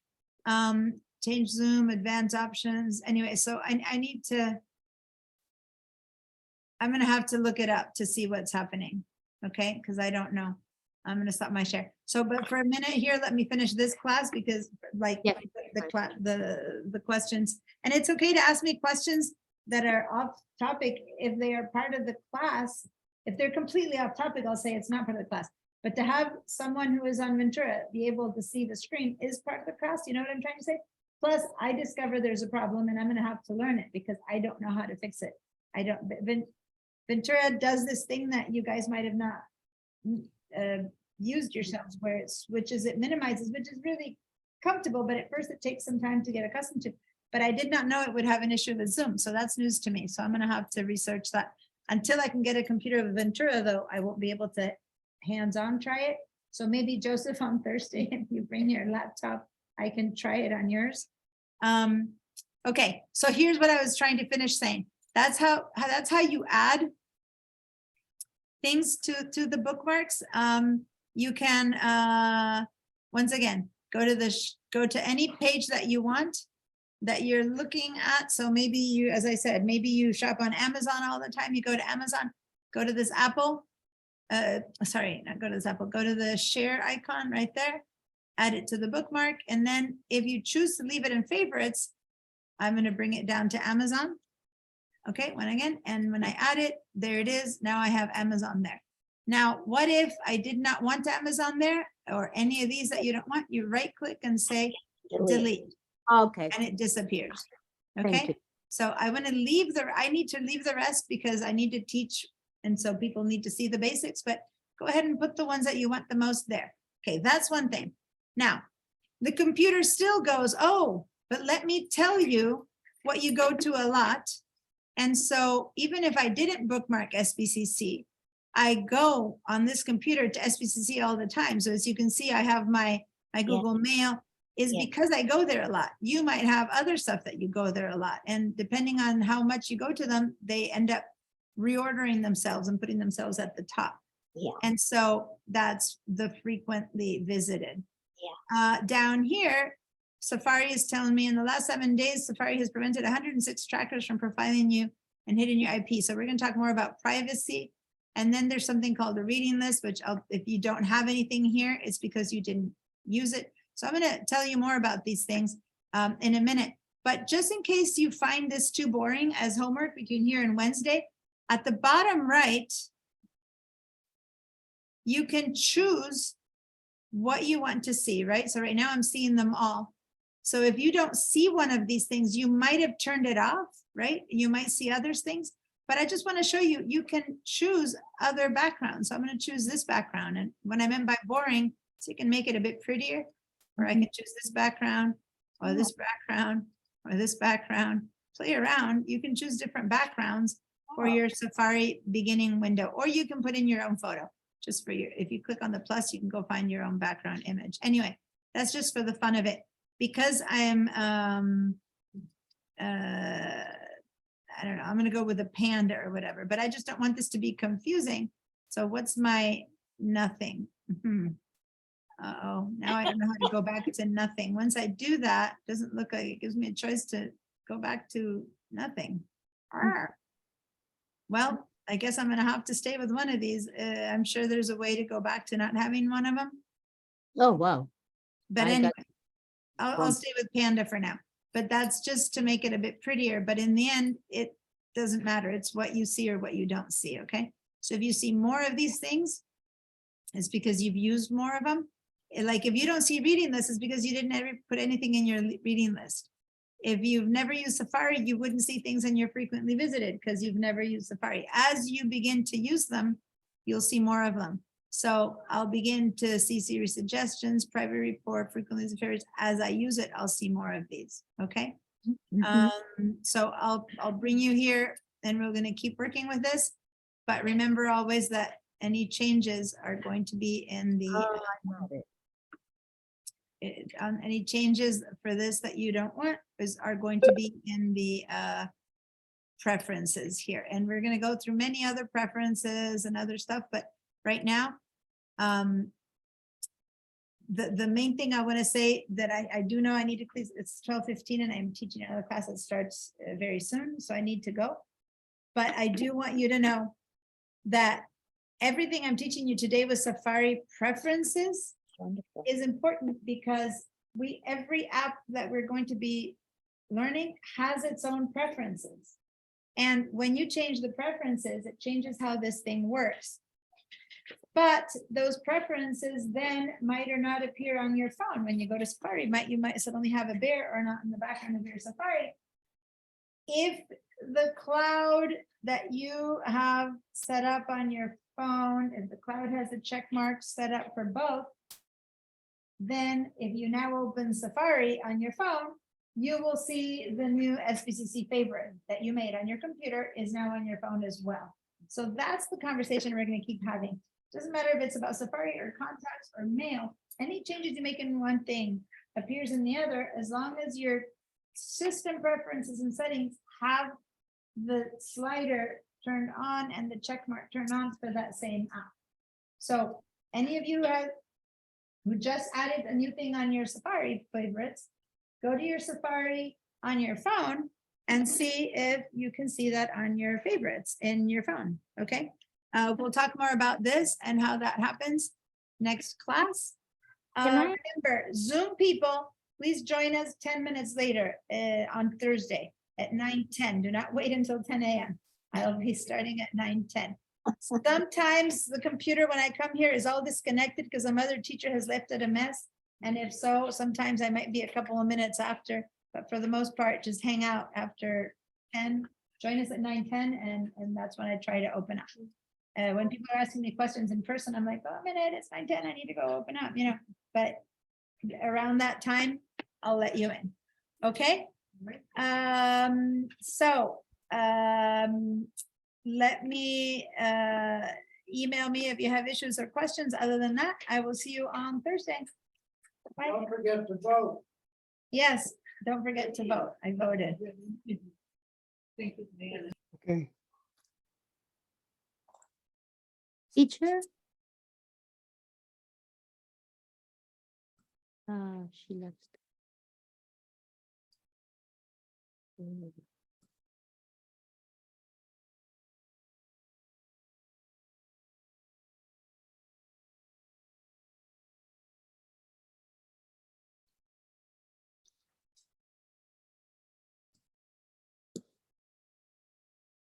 Change Zoom, advanced options. Anyway, so I need to, I'm gonna have to look it up to see what's happening. Okay, because I don't know. I'm gonna stop my share. So, but for a minute here, let me finish this class because like Yeah. the questions, and it's okay to ask me questions that are off topic if they are part of the class. If they're completely off topic, I'll say it's not part of the class. But to have someone who is on Ventura be able to see the screen is part of the class. You know what I'm trying to say? Plus, I discover there's a problem and I'm gonna have to learn it because I don't know how to fix it. I don't, Ventura does this thing that you guys might have not used yourselves where it switches, it minimizes, which is really comfortable, but at first it takes some time to get accustomed to. But I did not know it would have an issue with Zoom, so that's news to me. So I'm gonna have to research that. Until I can get a computer with Ventura, though, I won't be able to hands-on try it. So maybe Joseph on Thursday, if you bring your laptop, I can try it on yours. Okay, so here's what I was trying to finish saying. That's how you add things to the bookmarks. You can, once again, go to any page that you want, that you're looking at. So maybe you, as I said, maybe you shop on Amazon all the time. You go to Amazon, go to this Apple, sorry, not go to this Apple, go to the share icon right there, add it to the bookmark. And then if you choose to leave it in favorites, I'm going to bring it down to Amazon. Okay, and when I add it, there it is. Now I have Amazon there. Now, what if I did not want Amazon there or any of these that you don't want? You right click and say delete, Okay, and it disappears. Thank Okay, you. so I want to leave I need to leave the rest because I need to teach. And so people need to see the basics, but go ahead and put the ones that you want the most there. Okay, that's one thing. Now, the computer still goes, oh, but let me tell you what you go to a lot. And so even if I didn't bookmark SBCC, I go on this computer to SBCC all the time. So as you can see, I have my Google Mail is Yeah. because I go there a lot. You might have other stuff that you go there a lot. And depending on how much you go to them, they end up reordering themselves and putting themselves at the top. Yeah. And so that's the frequently visited. Yeah. Down here, Safari is telling me in the last 7 days, Safari has prevented 106 trackers from profiling you and hitting your IP. So we're going to talk more about privacy. And then there's something called a reading list, which if you don't have anything here, it's because you didn't use it. So I'm going to tell you more about these things in a minute. But just in case you find this too boring as homework between here and Wednesday, at the bottom right, you can choose what you want to see, right? So right now I'm seeing them all. So if you don't see one of these things, you might have turned it off, right? You might see other things, but I just want to show you, you can choose other backgrounds. So I'm going to choose this background. And when I meant by boring, so you can make it a bit prettier, or I can choose this background or this background or this background, play around. You can choose different backgrounds for your Safari beginning window, or you can put in your own photo just for your, if you click on the plus, you can go find your own background image. Anyway, that's just for the fun of it. Because I am, I don't know, I'm going to go with a panda or whatever, but I just don't want this to be confusing. So what's my nothing? Uh-oh, now I don't know how to go back to nothing. Once I do that, doesn't look like it gives me a choice to go back to nothing. Arr. Well, I guess I'm going to have to stay with one of these. I'm sure there's a way to go back to not having one of them. Oh, wow. But I got- anyway, I'll Well- stay with Panda for now, but that's just to make it a bit prettier. But in the end, it doesn't matter. It's what you see or what you don't see. Okay. So if you see more of these things, it's because you've used more of them. Like if you don't see reading list, it's because you didn't ever put anything in your reading list. If you've never used Safari, you wouldn't see things in your frequently visited because you've never used Safari. As you begin to use them, you'll see more of them. So I'll begin to see series suggestions, private report, frequently used favorites. As I use it, I'll see more of these. Okay. Mhm. So I'll bring you here and we're going to keep working with this. But remember always that any changes are going to be in the Oh, I got it. any changes for this that you don't want are going to be in the preferences here. And we're going to go through many other preferences and other stuff. But right now, the main thing I want to say that I do know I need to please, it's 12:15 and I'm teaching another class that starts very soon. So I need to go. But I do want you to know that everything I'm teaching you today with Safari preferences Wonderful. is important because every app that we're going to be learning has its own preferences. And when you change the preferences, it changes how this thing works. But those preferences then might or not appear on your phone. When you go to Safari, you might suddenly have a bear or not in the background of your Safari. If the cloud that you have set up on your phone, if the cloud has a check mark set up for both, then if you now open Safari on your phone, you will see the new SBCC favorite that you made on your computer is now on your phone as well. So that's the conversation we're going to keep having. Doesn't matter if it's about Safari or contacts or mail, any changes you make in one thing appears in the other, as long as your system preferences and settings have the slider turned on and the check mark turned on for that same app. So any of you who just added a new thing on your Safari favorites, go to your Safari on your phone and see if you can see that on your favorites in your phone, okay? We'll talk more about this and how that happens next class. Can I- Remember, Zoom people, please join us 10 minutes later on Thursday at 9:10. Do not wait until 10 a.m. I'll be starting at 9:10. Sometimes the computer, when I come here, is all disconnected because some other teacher has left it a mess. And if so, sometimes I might be a couple of minutes after, but for the most part, just hang out after 10. Join us at 9:10 and that's when I try to open up. When people are asking me questions in person, I'm like, oh, a minute, it's 9:10, I need to go open up, you know, but around that time, I'll let you in. Okay? Let me email me if you have issues or questions. Other than that, I will see you on Thursday. Bye. Don't forget to vote. Yes, don't forget to vote. I voted. Thank you, Diana. Okay. Teacher? She left.